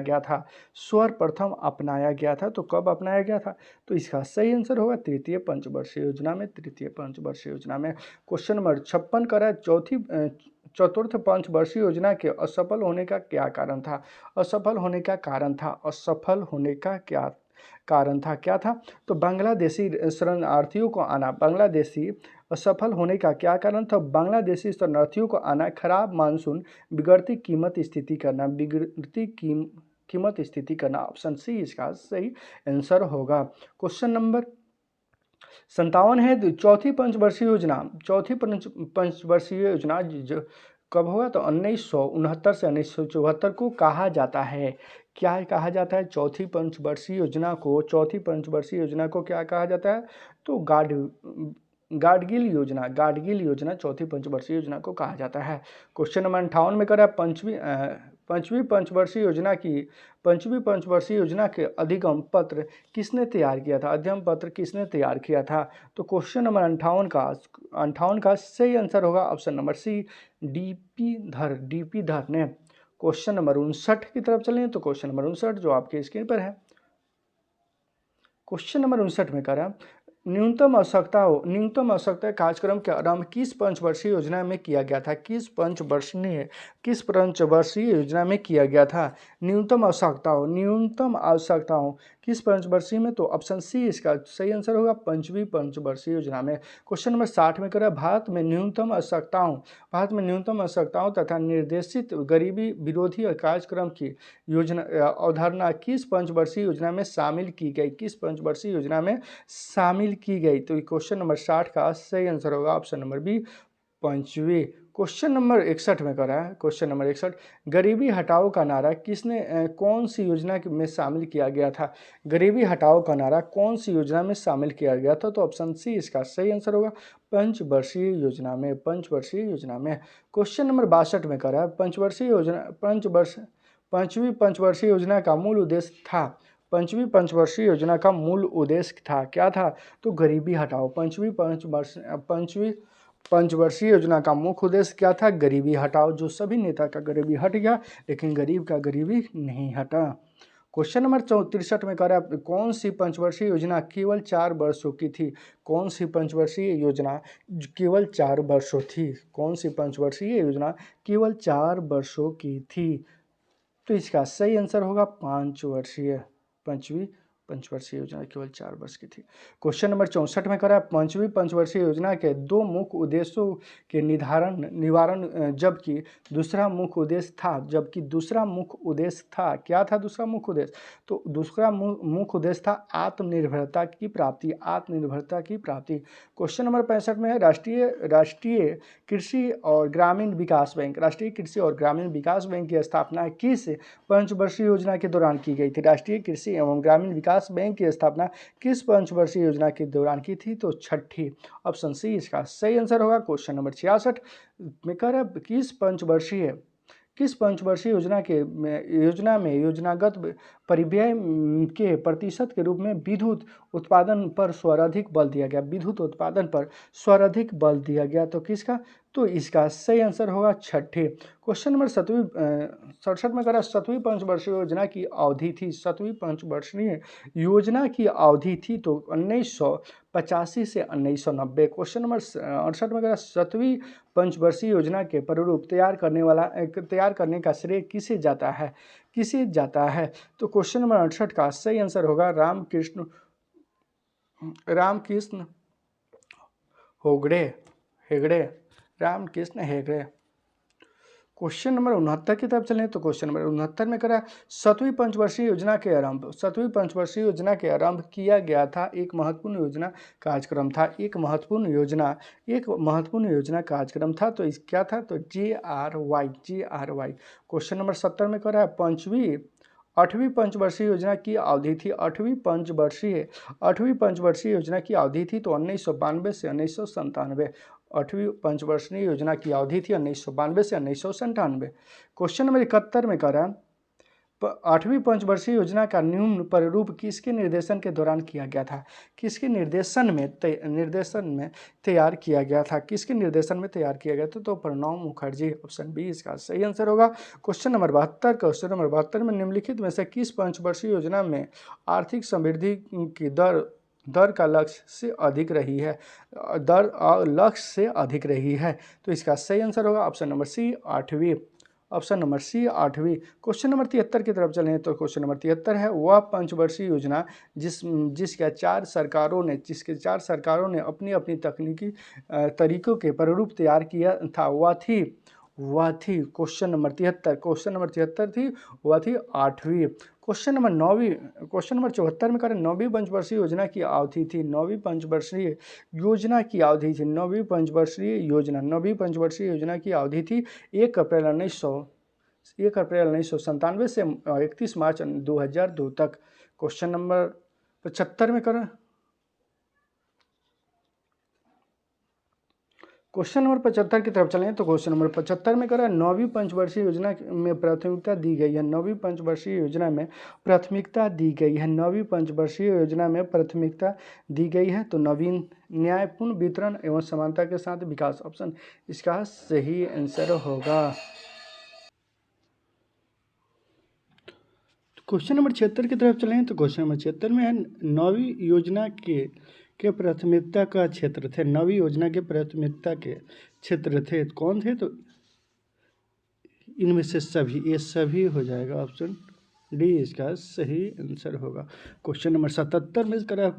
गया था। तो कब अपनाया गया था? तो इसका सही आंसर होगा तृतीय पंचवर्षीय योजना में। क्वेश्चन नंबर 56 कह रहा है चतुर्थ पंचवर्षीय योजना के असफल होने का क्या कारण था? क्या था? तो बांग्लादेशी शरणार्थियों को आना। असफल होने का क्या कारण था? बांग्लादेशी शरणार्थियों को आना, खराब मानसून, बिगड़ती कीमत स्थिति करना। ऑप्शन सी इसका सही आंसर होगा। क्वेश्चन नंबर 57 है चौथी पंचवर्षीय योजना कब होगा? तो 1969 से 1974 को कहा जाता है। क्या कहा जाता है? चौथी पंचवर्षीय योजना को क्या कहा जाता है? तो गाडगिल योजना चौथी पंचवर्षीय योजना को कहा जाता है। क्वेश्चन नंबर 58 में करा पांचवी पंचवर्षीय योजना के अधिगम पत्र किसने तैयार किया था? तो क्वेश्चन नंबर 58 का सही आंसर होगा ऑप्शन नंबर सी डीपी धर ने। क्वेश्चन नंबर 59 की तरफ चलें तो क्वेश्चन नंबर 59 जो आपके स्क्रीन पर है, क्वेश्चन नंबर 59 में कह रहा न्यूनतम आवश्यकता कार्यक्रम का आरंभ किस पंचवर्षीय योजना में किया गया था? किस पंचवर्षीय योजना में किया गया था? न्यूनतम आवश्यकताओं किस पंचवर्षीय में? तो ऑप्शन सी इसका सही आंसर होगा पंचवीं पंचवर्षीय योजना में। क्वेश्चन नंबर 60 में कह भारत में न्यूनतम आवश्यकताओं तथा निर्देशित गरीबी विरोधी कार्यक्रम की योजना अवधारणा किस पंचवर्षीय योजना में शामिल की गई? तो क्वेश्चन नंबर 60 का सही आंसर होगा ऑप्शन नंबर बी पंचवीं। क्वेश्चन नंबर 61 में कर रहा है, क्वेश्चन नंबर 61 गरीबी हटाओ का नारा कौन सी योजना में शामिल किया गया था? गरीबी हटाओ का नारा कौन सी योजना में शामिल किया गया था? तो ऑप्शन सी इसका सही आंसर होगा पंचवर्षीय योजना में। क्वेश्चन नंबर 62 में कर रहा है पांचवी पंचवर्षीय योजना का मूल उद्देश्य था। क्या था? तो गरीबी हटाओ। पांचवी पंचवर्षीय योजना का मुख्य उद्देश्य क्या था? गरीबी हटाओ। जो सभी नेता का गरीबी हट गया लेकिन गरीब का गरीबी नहीं हटा। क्वेश्चन नंबर 63 में कह रहा है कौन सी पंचवर्षीय योजना केवल 4 वर्षों की थी? कौन सी पंचवर्षीय योजना केवल 4 वर्षों थी? कौन सी पंचवर्षीय योजना केवल 4 वर्षों की थी? तो इसका सही आंसर होगा पांचवी पंचवर्षीय योजना केवल 4 वर्ष की थी। क्वेश्चन नंबर 64 में करा पांचवी पंचवर्षीय योजना के 2 मुख्य उद्देश्यों के निवारण जबकि दूसरा मुख्य उद्देश्य था। क्या था दूसरा मुख्य उद्देश्य? तो दूसरा मुख्य उद्देश्य था आत्मनिर्भरता की प्राप्ति। क्वेश्चन नंबर 65 में है राष्ट्रीय कृषि और ग्रामीण विकास बैंक की स्थापना किस पंचवर्षीय योजना के दौरान की गई थी? राष्ट्रीय कृषि एवं ग्रामीण विकास बैंक की स्थापना किस पंचवर्षीय योजना के दौरान की थी? तो छठी। ऑप्शन सी इसका सही आंसर होगा। क्वेश्चन नंबर 66 में कह रहा किस पंचवर्षीय योजना में योजनागत परिव्यय के प्रतिशत के रूप में विद्युत उत्पादन पर सर्वाधिक बल दिया गया? तो किसका? तो इसका सही आंसर होगा छठे। क्वेश्चन नंबर 67 में करा 7वीं पंचवर्षीय योजना की अवधि थी। 7वीं पंचवर्षीय योजना की अवधि थी तो 1985 से 1990। क्वेश्चन नंबर 68 में करा 7वीं पंचवर्षीय योजना के प्रारूप तैयार करने का श्रेय किसे जाता है? तो क्वेश्चन नंबर 68 का सही आंसर होगा रामकृष्ण हेगड़े। क्वेश्चन नंबर 69 की तरफ चलें तो क्वेश्चन नंबर 69 में करा 7वीं पंचवर्षीय योजना के आरंभ। 7वीं पंचवर्षीय योजना के आरंभ किया गया था। एक महत्वपूर्ण योजना कार्यक्रम था। एक महत्वपूर्ण योजना कार्यक्रम था। तो इस क्या था? तो GRY। क्वेश्चन नंबर 70 में करा 8वीं पंचवर्षीय योजना की अवधि थी। 8वीं पंचवर्षीय योजना की अवधि थी तो 1992 से 1997। 8वीं पंचवर्षीय योजना की अवधि थी 1992 से 1997। क्वेश्चन नंबर 71 में कह रहा है 8वीं पंचवर्षीय योजना का निम्न प्रारूप किसके निर्देशन के दौरान किया गया था? किसके निर्देशन में तैयार किया गया था? किसके निर्देशन में तैयार किया गया था? तो प्रणब मुखर्जी। ऑप्शन बी इसका सही आंसर होगा। क्वेश्चन नंबर 72 में निम्नलिखित में से किस पंचवर्षीय योजना में आर्थिक समृद्धि की दर का लक्ष्य से अधिक रही है? लक्ष्य से अधिक रही है। तो इसका सही आंसर होगा ऑप्शन नंबर सी 8वीं। क्वेश्चन नंबर 73 की तरफ चलें तो क्वेश्चन नंबर 73 है वह पंचवर्षीय योजना जिसके चार सरकारों ने अपनी अपनी तकनीकी तरीकों के प्रारूप तैयार किया था वह थी क्वेश्चन नंबर 73 थी, वह थी 8वीं। क्वेश्चन नंबर 74 में करें 9वीं पंचवर्षीय योजना की अवधि थी। 9वीं पंचवर्षीय योजना की अवधि की अवधि थी 1 अप्रैल 1997 से 31 मार्च 2002 तक। क्वेश्चन नंबर 75 में करें क्वेश्चन नंबर 75 की तरफ चलें तो क्वेश्चन नंबर 75 में करा 9वीं पंचवर्षीय योजना में प्राथमिकता दी गई है। 9वीं पंचवर्षीय योजना में प्राथमिकता दी गई है। 9वीं पंचवर्षीय योजना में प्राथमिकता दी गई है तो नवीन न्यायपूर्ण वितरण एवं समानता के साथ विकास। ऑप्शन इसका सही आंसर होगा। क्वेश्चन नंबर 76 की तरफ चलें तो क्वेश्चन नंबर 76 में है 9वीं योजना के प्राथमिकता का क्षेत्र थे। 9वीं योजना के प्राथमिकता के क्षेत्र थे कौन थे? तो इनमें से सभी, ये सभी हो जाएगा। ऑप्शन डी इसका सही आंसर होगा। क्वेश्चन नंबर 77 में करा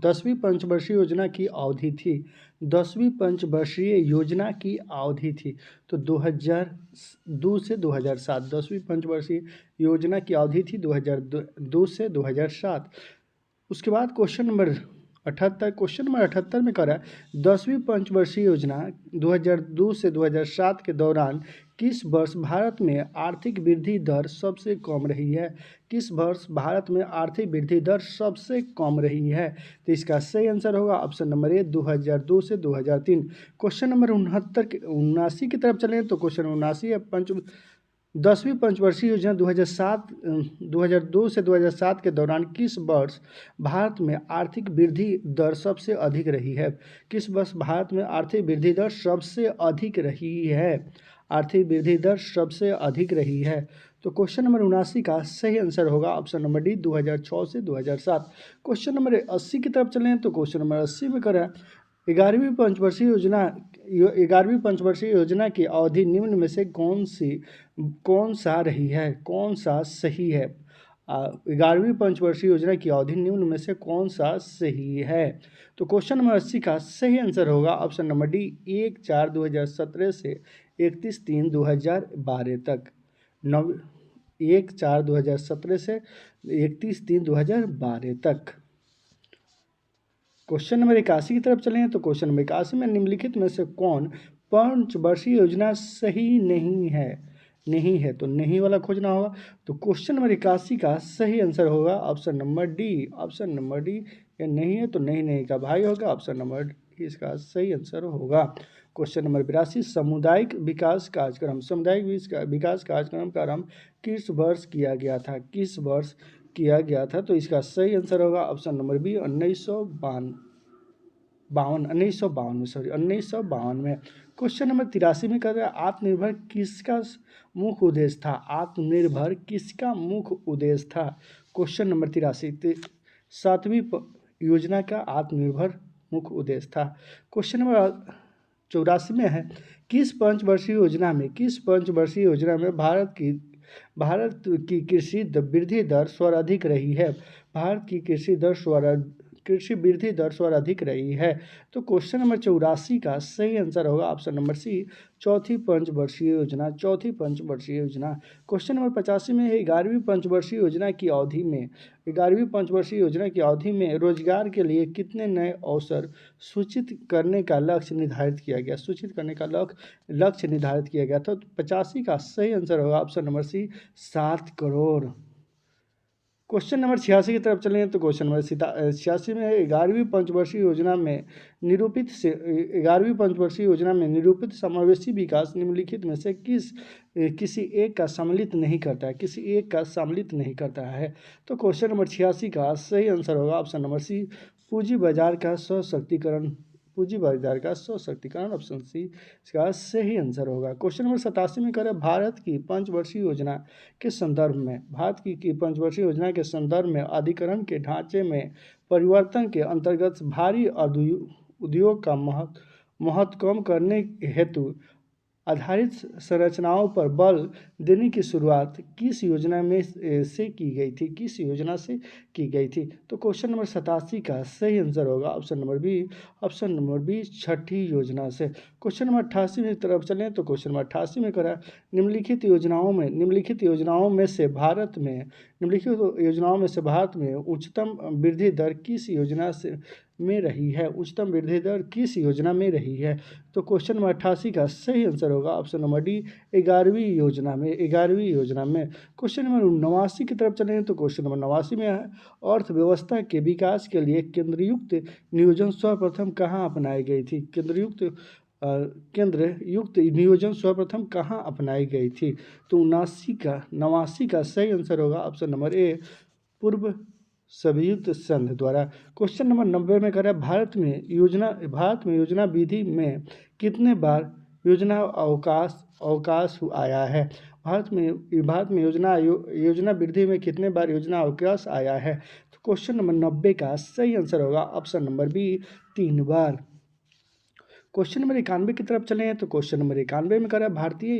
10वीं पंचवर्षीय योजना की अवधि थी। 10वीं पंचवर्षीय योजना की अवधि थी तो 2002 से 2007। 10वीं पंचवर्षीय योजना की अवधि थी 2002 से 2007। उसके बाद क्वेश्चन नंबर 78 में करा 10वीं पंचवर्षीय योजना 2002 से 2007 के दौरान किस वर्ष भारत में आर्थिक वृद्धि दर सबसे कम रही है? किस वर्ष भारत में आर्थिक वृद्धि दर सबसे कम रही है? तो इसका सही आंसर होगा ऑप्शन नंबर ए 2002 से 2003। क्वेश्चन नंबर 79 की तरफ चलें तो क्वेश्चन 79 है 10वीं पंचवर्षीय योजना 2002 से 2007 के दौरान किस वर्ष भारत में आर्थिक वृद्धि दर सबसे अधिक रही है? किस वर्ष भारत में आर्थिक वृद्धि दर सबसे अधिक रही है? आर्थिक वृद्धि दर सबसे अधिक रही है। तो क्वेश्चन नंबर 79 का सही आंसर होगा ऑप्शन नंबर डी 2006 से 2007। क्वेश्चन नंबर 80 की तरफ चलें तो क्वेश्चन नंबर 80 में करें 11वीं पंचवर्षीय योजना की अवधि निम्न में से कौन सा रही है? कौन सा सही है? 11वीं पंचवर्षीय योजना की अवधि निम्न में से कौन सा सही है? तो क्वेश्चन नंबर 80 का सही आंसर होगा ऑप्शन नंबर डी 1/4/2017 से 31/3/2012 तक। 1/4/2017 से 31/3/2012 तक। क्वेश्चन नंबर 81 की तरफ चलें तो क्वेश्चन नंबर 81 में निम्नलिखित में से कौन पंचवर्षीय योजना सही नहीं है तो नहीं वाला खोजना होगा। तो क्वेश्चन नंबर 81 का सही आंसर होगा ऑप्शन नंबर डी। ये नहीं है तो नहीं का भाई होगा। ऑप्शन नंबर डी इसका सही आंसर होगा। क्वेश्चन नंबर 82 सामुदायिक विकास कार्यक्रम का आरंभ किस वर्ष किया गया था? तो इसका सही आंसर होगा ऑप्शन नंबर बी 1952 में। क्वेश्चन नंबर 83 में कहता है आत्मनिर्भर किसका मुख्य उद्देश्य था? क्वेश्चन नंबर 83 7वीं योजना का आत्मनिर्भर मुख्य उद्देश्य था। क्वेश्चन नंबर 84 में है किस पंचवर्षीय योजना में भारत की कृषि वृद्धि दर सर्वाधिक रही है? भारत की कृषि कृषि वृद्धि दर सर्वाधिक रही है। तो क्वेश्चन नंबर 84 का सही आंसर होगा ऑप्शन नंबर सी, चौथी पंचवर्षीय योजना। चौथी पंचवर्षीय योजना। क्वेश्चन नंबर 85 में है 11वीं पंचवर्षीय योजना की अवधि में 11वीं पंचवर्षीय योजना की अवधि में रोजगार के लिए कितने नए अवसर सूचित करने का लक्ष्य निर्धारित किया गया। सूचित करने का लक्ष्य निर्धारित किया गया था। तो 85 का सही आंसर होगा option number C, 7 crore. Question number 86 की तरफ चलेंगे तो क्वेश्चन नंबर 86 में 11वीं पंचवर्षीय योजना में निरूपित से 11वीं पंचवर्षीय योजना में निरूपित समावेशी विकास निम्नलिखित में से किसी एक का सम्मिलित नहीं करता है। किसी एक का सम्मिलित नहीं करता है। तो क्वेश्चन नंबर 86 का सही आंसर होगा ऑप्शन नंबर सी, पूंजी बाजार का सशक्तिकरण। पूंजी बाजार का सशक्तिकरण ऑप्शन सी इसका सही आंसर होगा। क्वेश्चन नंबर 87 में करें भारत की पंचवर्षीय योजना के संदर्भ में भारत की पंचवर्षीय योजना के संदर्भ में अधिकरण के ढांचे में परिवर्तन के अंतर्गत भारी उद्योग का महत्व कम करने हेतु आधारित संरचनाओं पर बल देने की शुरुआत किस योजना में से की गई थी। किस योजना से की गई थी। तो क्वेश्चन नंबर 87 का सही आंसर होगा option number B, option number B, छठी योजना से। क्वेश्चन नंबर 88 की तरफ चलें तो क्वेश्चन नंबर 88 में करा निम्नलिखित योजनाओं में से भारत में उच्चतम वृद्धि दर किस योजना से में रही है। उच्चतम वृद्धि दर किस योजना में रही है। तो क्वेश्चन नंबर 88 का सही आंसर होगा ऑप्शन नंबर डी, 11वीं योजना में। 11वीं योजना में। क्वेश्चन नंबर 89 की तरफ चलें तो क्वेश्चन नंबर 89 में है अर्थव्यवस्था के विकास के लिए केंद्रयुक्त नियोजन सर्वप्रथम कहाँ अपनाई गई थी। केंद्र युक्त नियोजन सर्वप्रथम कहाँ अपनाई गई थी। तो 89 का सही आंसर होगा ऑप्शन नंबर ए, पूर्व संयुक्त संघ द्वारा। क्वेश्चन नंबर 90 में करें भारत में योजना विधि में कितने बार योजना अवकाश आया है। भारत में योजना वृद्धि में कितने बार योजना अवकाश आया है। तो क्वेश्चन नंबर 90 का सही आंसर होगा ऑप्शन नंबर बी, 3 बार। क्वेश्चन नंबर 91 की तरफ चले हैं तो क्वेश्चन नंबर 91 में करा भारतीय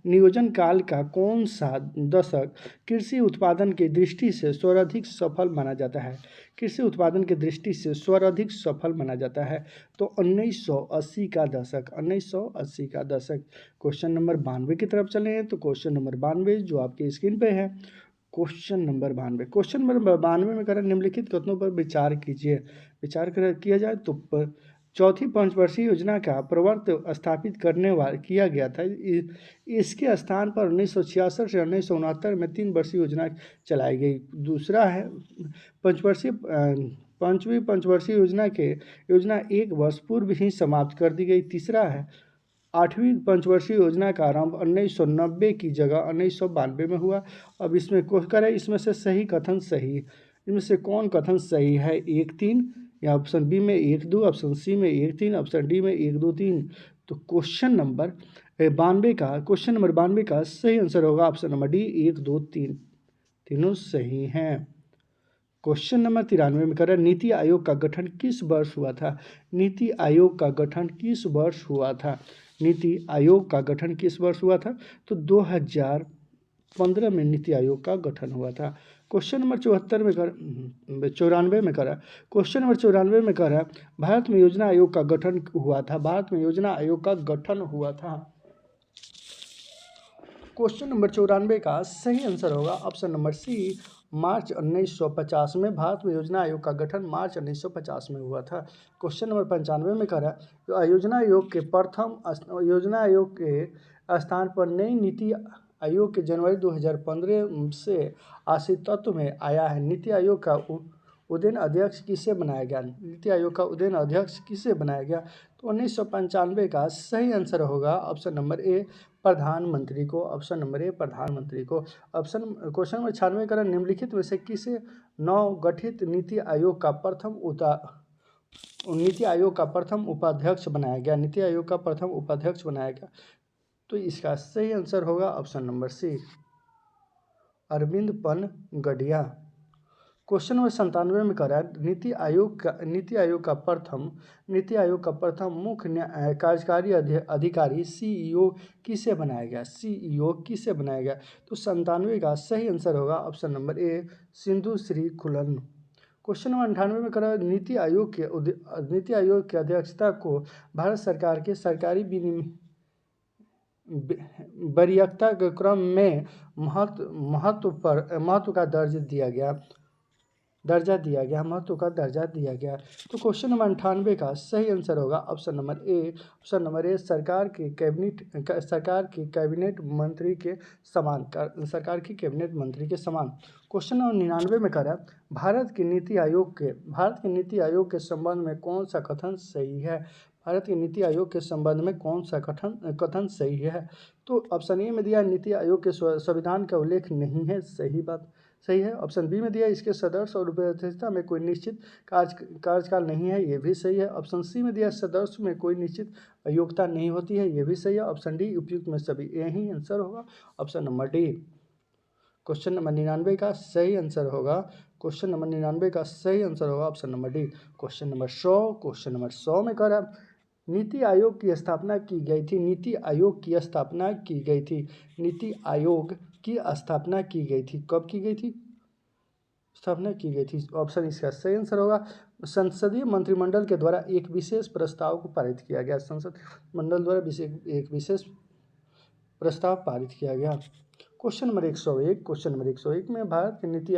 नियोजन काल का कौन सा दशक कृषि उत्पादन की दृष्टि से सर्वाधिक सफल माना जाता है। कृषि उत्पादन की दृष्टि से सर्वाधिक सफल माना जाता है। तो 1980 का दशक। 1980 का दशक। क्वेश्चन नंबर 92 की तरफ चले हैं तो क्वेश्चन नंबर 92 जो आपके स्क्रीन पे है, क्वेश्चन नंबर 92 में करें निम्नलिखित कथनों पर विचार कीजिए। किया जाए तो चौथी पंचवर्षीय योजना का प्रवर्तन स्थापित किया गया था। इसके स्थान पर 1966 से 1969 में 3 वर्षीय योजना चलाई गई। दूसरा है पांचवी पंचवर्षीय योजना 1 वर्ष पूर्व ही समाप्त कर दी गई। तीसरा है 8वीं पंचवर्षीय योजना का आरंभ 1990 की जगह 1992 में हुआ। अब इसमें इसमें से सही कथन सही, इनमें से कौन कथन सही है। 1, 3 या ऑप्शन बी में 1, 2, ऑप्शन सी में 1, 3, ऑप्शन डी में 1, 2, 3। तो क्वेश्चन नंबर 92 का सही आंसर होगा ऑप्शन नंबर डी, 1, 2, 3, तीनों सही हैं। क्वेश्चन नंबर 93 में करें नीति आयोग का गठन किस वर्ष हुआ था। नीति आयोग का गठन किस वर्ष हुआ था। नीति आयोग का गठन किस वर्ष हुआ था। तो 2015 में नीति आयोग का गठन हुआ था। क्वेश्चन नंबर 94 में करा क्वेश्चन नंबर 94 में करा भारत में योजना आयोग का गठन हुआ था। भारत में योजना आयोग का गठन हुआ था। क्वेश्चन नंबर 94 का सही आंसर होगा ऑप्शन नंबर सी, मार्च 1950 में। भारत में योजना आयोग का गठन मार्च 1950 में हुआ था। क्वेश्चन नंबर 95 में करा योजना आयोग के स्थान पर नई नीति आयोग के जनवरी 2015 से आशित तत्व में आया है। नीति आयोग का उदेन अध्यक्ष किसे बनाया गया। नीति आयोग का उदेन अध्यक्ष किसे बनाया गया। तो 1995 का सही आंसर होगा ऑप्शन नंबर ए, प्रधानमंत्री को। ऑप्शन नंबर ए, प्रधानमंत्री को। क्वेश्चन नंबर 96 का निम्नलिखित में से किसे नवगठित नीति आयोग का प्रथम उपाध्यक्ष बनाया गया। नीति आयोग का प्रथम उपाध्यक्ष बनाया गया। तो इसका सही आंसर होगा option number C, Arvind Panagariya. Question number 97 में करा नीति आयोग का प्रथम मुख्य कार्यकारी अधिकारी सीईओ किसे बनाया गया। सीईओ किसे बनाया गया। तो 97 का सही आंसर होगा option number A, Sindhu Shri Khullar. Question number 98 में करा, नीति आयोग की अध्यक्षता को भारत सरकार के सरकारी वरीयता के क्रम में महत्व का दर्जा दिया गया। तो क्वेश्चन नंबर 98 का सही आंसर होगा ऑप्शन नंबर ए। सरकार के कैबिनेट मंत्री के समान। क्वेश्चन नंबर 99 में कह रहा है, भारत के नीति आयोग के संबंध में कौन सा कथन सही है। भारत के नीति आयोग के संबंध में कौन सा कथन सही है। तो ऑप्शन ए में दिया नीति आयोग के संविधान का उल्लेख नहीं है, सही है। ऑप्शन बी में दिया इसके सदस्य और अध्यक्षता में कोई निश्चित कार्यकाल नहीं है, ये भी सही है। ऑप्शन सी में दिया सदस्य में कोई निश्चित योग्यता नहीं होती है, ये भी सही है। ऑप्शन डी उपयुक्त में सभी यही आंसर होगा, option number D. Question number 99 का सही आंसर होगा option number D. Question number 100 में कह रहा है, नीति आयोग की स्थापना की गई थी। कब की गई थी? स्थापना की गई थी। ऑप्शन इसका सही आंसर होगा, संसदीय मंत्रिमंडल के द्वारा एक विशेष प्रस्ताव को पारित किया गया। संसद मंडल द्वारा एक विशेष प्रस्ताव पारित किया गया। क्वेश्चन नंबर 101 में भारत के नीति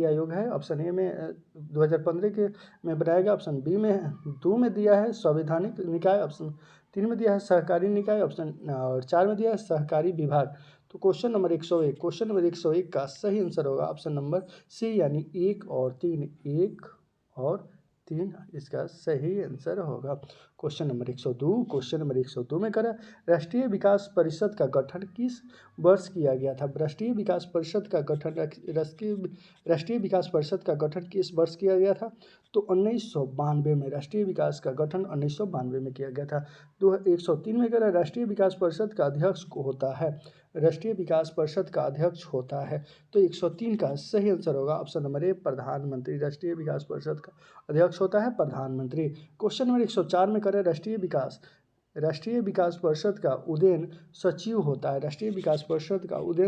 आयोग है। ऑप्शन ए में 2015 के में बनाया गया। ऑप्शन बी में 2 में दिया है संवैधानिक निकाय। ऑप्शन 3 में दिया है सहकारी निकाय। ऑप्शन और 4 में दिया है सहकारी विभाग। तो क्वेश्चन नंबर 101 का सही आंसर होगा ऑप्शन नंबर सी, यानी 1 और 3 इसका सही आंसर होगा। क्वेश्चन नंबर 102 में करा, राष्ट्रीय विकास परिषद का गठन किस वर्ष किया गया था। राष्ट्रीय विकास परिषद का गठन किस वर्ष किया गया था। तो 1992 में राष्ट्रीय विकास का गठन 1992 में किया गया था। 103 में करा, राष्ट्रीय विकास परिषद का अध्यक्ष होता है। तो 103 का सही आंसर होगा ऑप्शन नंबर ए, प्रधानमंत्री। राष्ट्रीय विकास परिषद का अध्यक्ष होता है प्रधानमंत्री। क्वेश्चन नंबर 104 में करें, राष्ट्रीय विकास परिषद का उदेन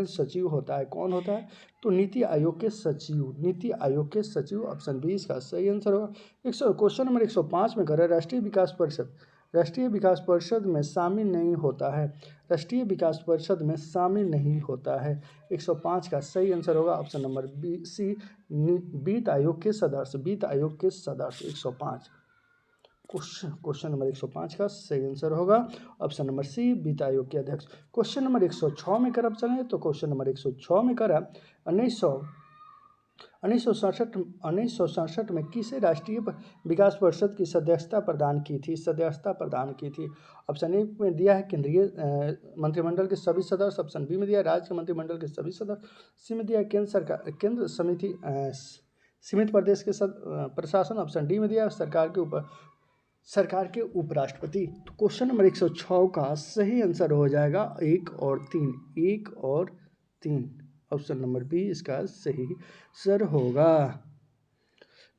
सचिव होता है। कौन होता है? तो नीति आयोग के सचिव। ऑप्शन बी इसका सही आंसर होगा। क्वेश्चन नंबर 105 में करें, राष्ट्रीय विकास परिषद में शामिल नहीं होता है। 105 का सही आंसर होगा ऑप्शन नंबर बी सी, वित्त आयोग के सदस्य। 105 क्वेश्चन नंबर 105 का सही आंसर होगा ऑप्शन नंबर सी, वित्त आयोग के अध्यक्ष। क्वेश्चन नंबर 106 में कर अब चलें, तो क्वेश्चन नंबर 106 में करा 1967 में किसे राष्ट्रीय विकास परिषद की सदस्यता प्रदान की थी। ऑप्शन ए में दिया है केंद्रीय मंत्रिमंडल के सभी सदस्य। ऑप्शन बी में दिया है राज्य मंत्रिमंडल के सभी सदस्य। सी में दिया है केंद्र सीमित प्रदेश के प्रशासन। ऑप्शन डी में दिया है सरकार के उपराष्ट्रपति। तो क्वेश्चन नंबर 106 का सही आंसर हो जाएगा 1 और 3। ऑप्शन नंबर बी इसका सही आंसर होगा।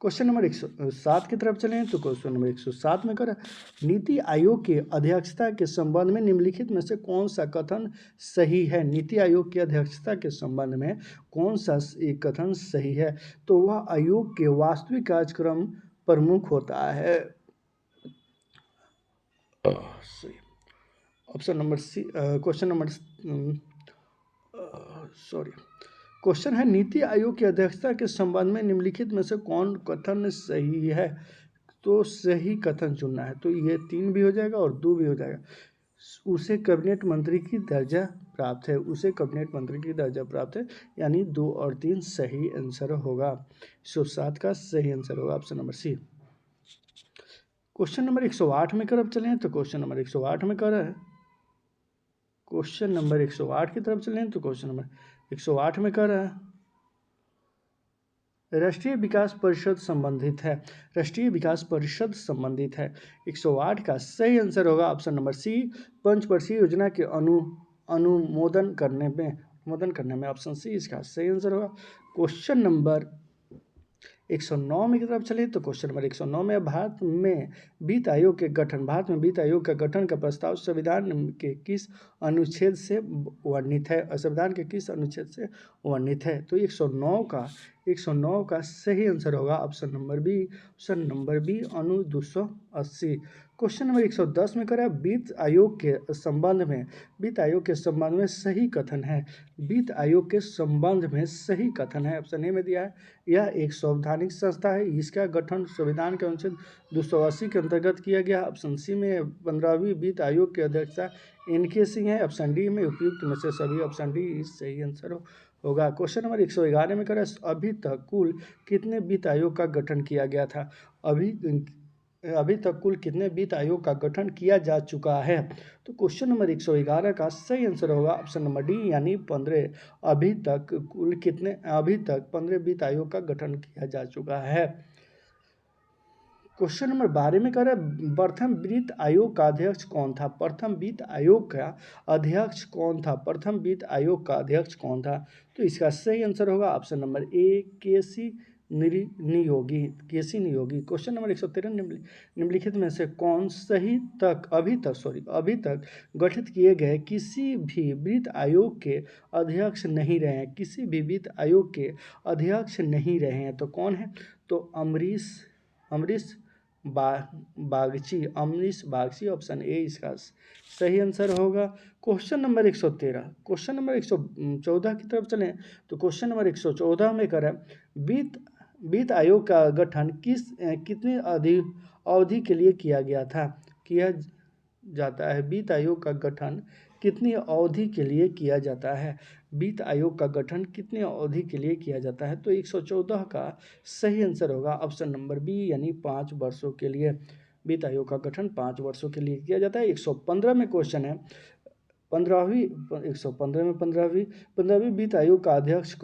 क्वेश्चन नंबर 107 की तरफ चलें, तो क्वेश्चन नंबर 107 में कर, नीति आयोग की अध्यक्षता के संबंध में निम्नलिखित में से कौन सा कथन सही है। नीति आयोग की अध्यक्षता के संबंध में कौन सा एक कथन सही है। तो वह आयोग के वास्तविक कार्यक्रम प्रमुख होता है। ऑप्शन नंबर सी, क्वेश्चन है, नीति आयोग की अध्यक्षता के संबंध में निम्नलिखित में से कौन कथन सही है। तो सही कथन चुनना है। तो ये 3 भी हो जाएगा और 2 भी हो जाएगा। उसे कैबिनेट मंत्री की दर्जा प्राप्त है। यानी 2 और 3 सही आंसर होगा। 107 का सही आंसर होगा option number C. Question number 108 में करब चलें, तो क्वेश्चन नंबर 108 में कर क्वेश्चन नंबर 108 की तरफ चलें, तो क्वेश्चन नंबर 108 में कर राष्ट्रीय विकास परिषद संबंधित है। 108 का सही आंसर होगा ऑप्शन नंबर सी, पंचवर्षीय योजना के अनुमोदन करने में। ऑप्शन सी इसका सही आंसर होगा। क्वेश्चन नंबर 109 में की तरफ चले तो क्वेश्चन नंबर 109 में भारत में वित्त आयोग के गठन का प्रस्ताव संविधान के किस अनुच्छेद से वर्णित है, संविधान के किस अनुच्छेद से वर्णित है। तो 109 का सही आंसर होगा ऑप्शन नंबर बी अनु 280। क्वेश्चन नंबर 110 में करें वित्त आयोग के संबंध में सही कथन है। वित्त आयोग के संबंध में सही कथन है, ऑप्शन ए में दिया है। यह एक संवैधानिक संस्था है, इसका गठन संविधान के अनुच्छेद 280 के अंतर्गत किया गया। ऑप्शन सी में 15वीं वित्त आयोग के अध्यक्षता NK सिंह है। ऑप्शन डी में उपयुक्त में से सभी, ऑप्शन डी सही आंसर होगा। क्वेश्चन नंबर 111 में करें अभी तक कुल कितने वित्त आयोग का गठन किया गया था। अभी तक कुल कितने वित्त आयोग का गठन किया जा चुका है। तो क्वेश्चन नंबर 111 का सही आंसर होगा ऑप्शन नंबर डी यानी 15। अभी तक 15 वित्त आयोग का गठन किया जा चुका है। क्वेश्चन नंबर 12 में कह रहा है प्रथम वित्त आयोग का अध्यक्ष कौन था। प्रथम वित्त आयोग का अध्यक्ष कौन था। तो इसका सही आंसर होगा option number A KC Neogi. Question number 113 निम्नलिखित में से कौन अभी तक गठित किए गए किसी भी वित्त आयोग के अध्यक्ष नहीं रहे हैं। तो कौन है। तो अमरीश बागची, ऑप्शन ए इसका सही आंसर होगा। क्वेश्चन नंबर 114 की तरफ चलें तो क्वेश्चन नंबर 114 में करें वित्त आयोग का गठन कितनी अवधि के लिए किया जाता है। वित्त आयोग का गठन कितनी अवधि के लिए किया जाता है। तो 114 का सही आंसर होगा ऑप्शन नंबर बी यानी 5 वर्षों के लिए। वित्त आयोग का गठन 5 वर्षों के लिए किया जाता है। 115 में क्वेश्चन है 15वीं वित्त आयोग का अध्यक्ष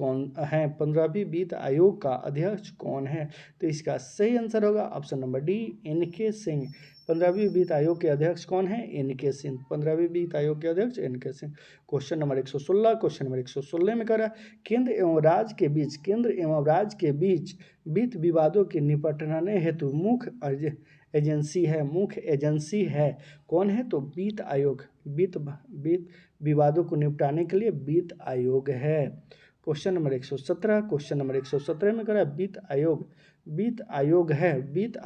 कौन है। तो इसका सही आंसर होगा option number D NK Singh. 15वीं वित्त आयोग के अध्यक्ष कौन है। NK सिंह। 15वीं वित्त आयोग के अध्यक्ष NK सिंह। क्वेश्चन नंबर 116 में कह रहा है केंद्र एवं राज्य के बीच वित्त विवादों के निपटाने हेतु मुख्य एजेंसी है कौन है। तो वित्त आयोग। वित्त विवादों को निपटाने के लिए वित्त आयोग है। क्वेश्चन नंबर 117 में करा वित्त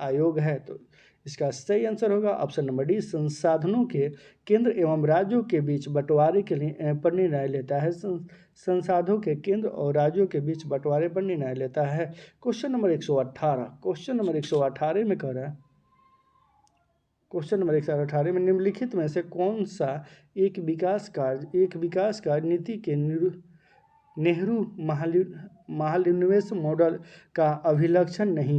आयोग है। तो इसका सही आंसर होगा ऑप्शन नंबर डी संसाधनों के केंद्र एवं राज्यों के बीच बंटवारे के लिए पर निर्णय लेता है। संसाधनों के केंद्र और राज्यों के बीच बंटवारे पर निर्णय लेता है। क्वेश्चन नंबर 118 में कह रहा है क्वेश्चन नंबर 118 में निम्नलिखित में से कौन सा एक विकास कार्य नीति के नेहरू महानिवेश मॉडल का अभिलक्षण नहीं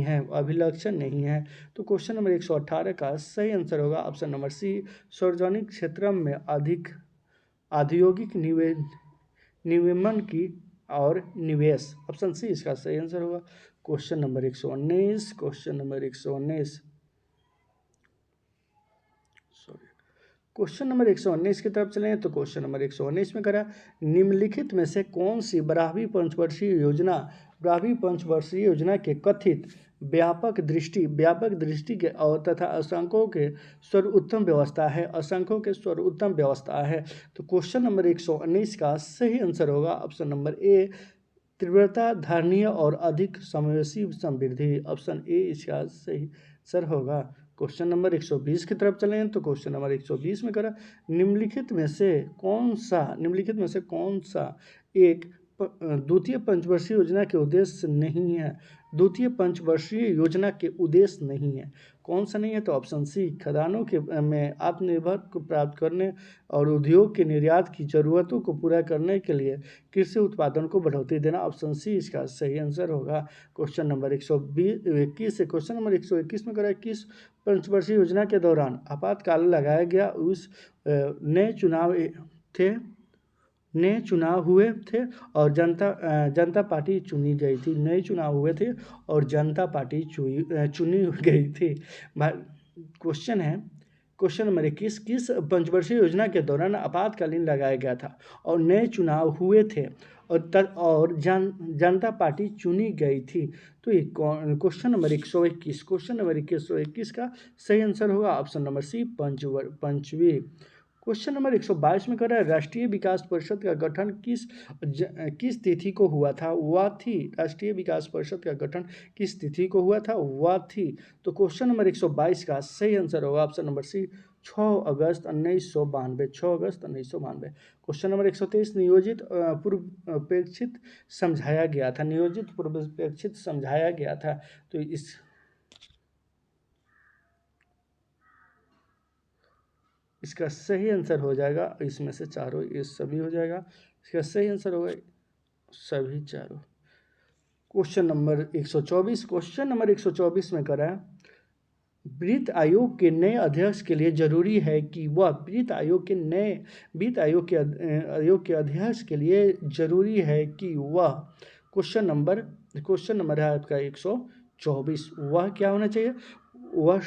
है। तो क्वेश्चन नंबर 118 का सही आंसर होगा ऑप्शन नंबर सी सार्वजनिक क्षेत्र में अधिक औद्योगिक निवेमन की और निवेश, ऑप्शन सी इसका सही आंसर होगा। क्वेश्चन नंबर 119 की तरफ चलें तो क्वेश्चन नंबर 119 में करा निम्नलिखित में से कौन सी 12वीं पंचवर्षीय योजना के कथित व्यापक दृष्टि के और तथा अंकों के सर्वोत्तम व्यवस्था है। तो क्वेश्चन नंबर 119 का सही आंसर होगा ऑप्शन नंबर ए तीव्रता धारणीय और अधिक समावेशी समृद्धि, ऑप्शन ए इसका सही आंसर होगा। क्वेश्चन नंबर 120 की तरफ चलें तो क्वेश्चन नंबर 120 में करा निम्नलिखित में से कौन सा एक द्वितीय पंचवर्षीय योजना के उद्देश्य नहीं है। कौन सा नहीं है। तो ऑप्शन सी खदानों के में आत्मनिर्भर को प्राप्त करने और उद्योग के निर्यात की जरूरतों को पूरा करने के लिए कृषि उत्पादन को बढ़ोतरी देना, ऑप्शन सी इसका सही आंसर होगा। क्वेश्चन नंबर 121 में करा किस पंचवर्षीय योजना के दौरान आपातकाल लगाया गया उस नए चुनाव हुए थे और जनता पार्टी चुनी गई थी। चुनी गई थी। क्वेश्चन है क्वेश्चन नंबर 21, किस पंचवर्षीय योजना के दौरान आपातकालीन लगाया गया था और नए चुनाव हुए थे और जनता पार्टी चुनी गई थी? तो ये क्वेश्चन नंबर 121, क्वेश्चन नंबर 121 का सही आंसर होगा ऑप्शन नंबर सी, पंचवीं। क्वेश्चन नंबर 122 में कह रहा है राष्ट्रीय विकास परिषद का गठन किस तिथि को हुआ था? वह थी, राष्ट्रीय विकास परिषद का गठन किस तिथि को हुआ था? वह थी। तो क्वेश्चन नंबर 122 का सही आंसर होगा ऑप्शन नंबर सी, 6 अगस्त 1992, 6 अगस्त 1992। क्वेश्चन नंबर 123, नियोजित पूर्वापेक्षित समझाया गया था, नियोजित पूर्वापेक्षित समझाया गया था। तो इसका सही आंसर हो जाएगा, इसमें से चारों ये सभी हो जाएगा। इसका सही आंसर होगा सभी चारों। क्वेश्चन नंबर 124, क्वेश्चन नंबर 124 में करा है वित्त आयोग के नए अध्यक्ष के लिए जरूरी है कि वह वित्त आयोग के अध्यक्ष के लिए जरूरी है कि वह क्वेश्चन नंबर है आपका 124, वह क्या होना चाहिए? वह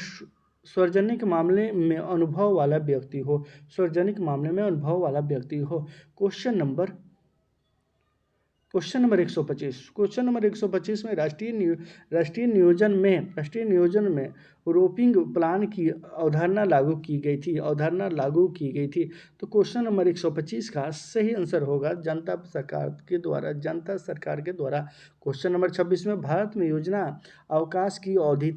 सार्वजनिक मामले में अनुभव वाला व्यक्ति हो, सार्वजनिक मामले में अनुभव वाला व्यक्ति हो। क्वेश्चन नंबर 125, क्वेश्चन नंबर 125 में राष्ट्रीय नियोजन में रोपिंग प्लान की अवधारणा लागू की गई थी। तो क्वेश्चन नंबर 125 का सही आंसर होगा जनता सरकार के द्वारा। क्वेश्चन नंबर 26 में भारत में योजना अवकाश की अवधि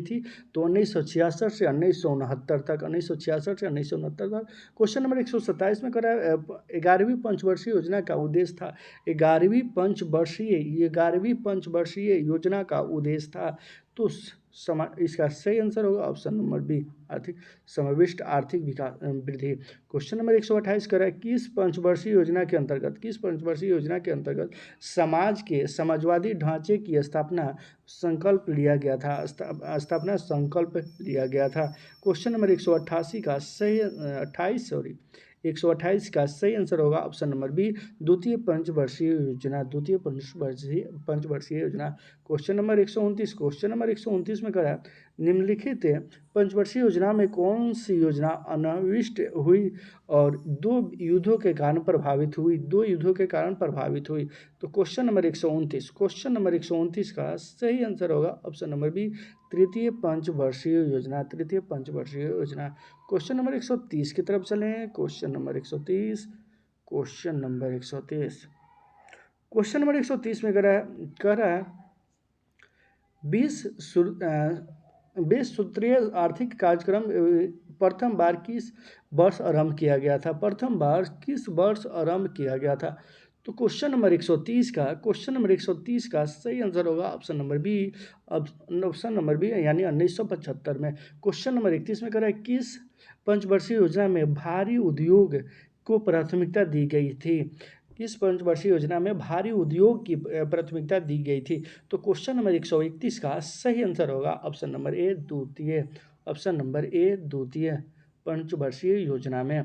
थी, तो 1966 से 1969 तक, 1966 से 1969 तक। क्वेश्चन नंबर 127 में करा 11वीं पंचवर्षीय योजना का उद्देश्य था, 11वीं पंचवर्षीय योजना का उद्देश्य था। तो इसका सही आंसर होगा ऑप्शन नंबर बी, समाविष्ट आर्थिक विकास वृद्धि। क्वेश्चन नंबर 128 कर रहा है किस पंचवर्षीय योजना के अंतर्गत समाजवादी ढांचे की संकल्प लिया गया था। क्वेश्चन नंबर 128 का सही 128 का सही आंसर होगा ऑप्शन नंबर बी, द्वितीय पंचवर्षीय योजना। क्वेश्चन नंबर 129 में करा निम्नलिखित पंचवर्षीय योजना में कौन सी योजना अनाविष्ट हुई और दो युद्धों के कारण प्रभावित हुई? तो क्वेश्चन नंबर 129 का सही आंसर होगा ऑप्शन नंबर बी, तृतीय पंचवर्षीय योजना। क्वेश्चन नंबर 130 की तरफ चलें। क्वेश्चन नंबर 130 में कह रहा है 20 सूत्रीय आर्थिक कार्यक्रम प्रथम बार किस वर्ष आरंभ किया गया था? तो क्वेश्चन नंबर 130 का सही आंसर होगा ऑप्शन नंबर बी, यानी 1975 में। क्वेश्चन नंबर 31 में कह रहा है किस पंचवर्षीय योजना में भारी उद्योग को प्राथमिकता दी गई थी? किस पंचवर्षीय योजना में भारी उद्योग की प्राथमिकता दी गई थी? तो क्वेश्चन नंबर 131 का सही आंसर होगा ऑप्शन नंबर ए, द्वितीय पंचवर्षीय योजना में।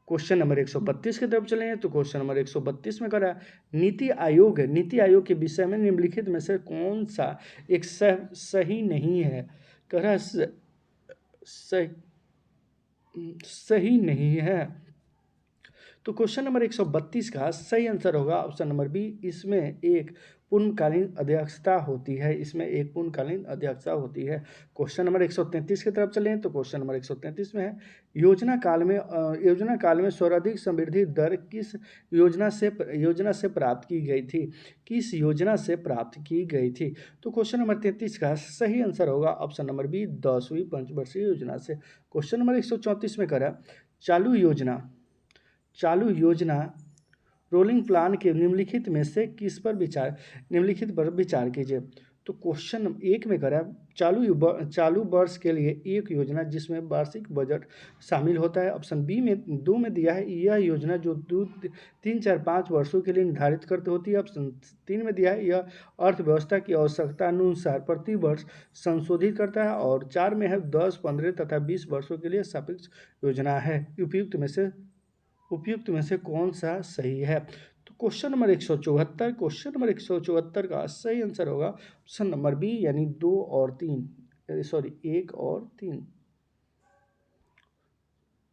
क्वेश्चन नंबर 132 की तरफ चलें तो क्वेश्चन नंबर 132 में करा नीति आयोग के विषय में निम्नलिखित में से कौन सा एक सही नहीं है? कह रहा सही नहीं है। तो क्वेश्चन नंबर 132 का सही आंसर होगा ऑप्शन नंबर बी, इसमें एक पूर्णकालीन अध्यक्षता होती है। क्वेश्चन नंबर 133 की तरफ चलें तो क्वेश्चन नंबर 133 में है योजना काल में सर्वाधिक समृद्धि दर किस योजना से प्राप्त की गई थी? तो क्वेश्चन नंबर 33 का सही आंसर होगा ऑप्शन नंबर बी, 10वीं पंचवर्षीय योजना से। क्वेश्चन नंबर 134 में करा चालू योजना रोलिंग प्लान के निम्नलिखित पर विचार कीजिए। तो क्वेश्चन 1 में करा चालू वर्ष के लिए एक योजना जिसमें वार्षिक बजट शामिल होता है। ऑप्शन बी में 2 में दिया है यह योजना जो 3, 4, 5 वर्षों के लिए निर्धारित करती होती है। ऑप्शन 3 में दिया है यह अर्थव्यवस्था की आवश्यकता अनुसार प्रति वर्ष संशोधित करता है। और 4 में है 10, 15 तथा 20 वर्षों के लिए सापेक्ष योजना है। उपयुक्त में से कौन सा सही है? तो क्वेश्चन नंबर 174, क्वेश्चन नंबर 174 का सही आंसर होगा ऑप्शन नंबर बी, यानी 2 और 3, सॉरी 1 और 3।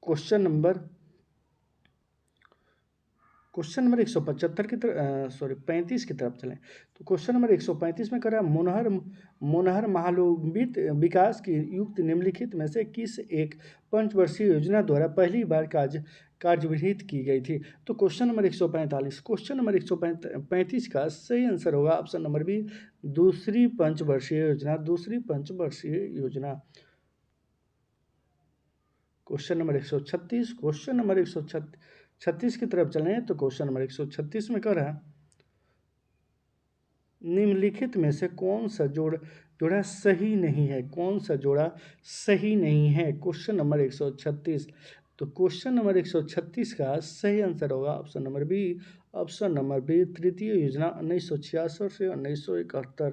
क्वेश्चन नंबर 175 की तरफ, सॉरी 35 की तरफ चलें। तो क्वेश्चन नंबर 135 में करा मोनहर महालोबित विकास की युक्त निम्नलिखित में से किस एक पंचवर्षीय योजना द्वारा पहली बार कार्यविहित की गई थी। तो क्वेश्चन नंबर 145, क्वेश्चन नंबर 135 का सही आंसर होगा ऑप्शन नंबर बी, दूसरी पंचवर्षीय योजना, दूसरी पंचवर्षीय योजना। क्वेश्चन नंबर 136, क्वेश्चन नंबर 136 की तरफ चलें। तो क्वेश्चन नंबर 136 में कह रहा है निम्नलिखित में से कौन सा जोड़ा सही नहीं है, कौन सा जोड़ा सही नहीं है। क्वेश्चन नंबर 136, तो क्वेश्चन नंबर 136 का सही आंसर होगा option number B, option number B, तृतीय योजना 1966 से 1971,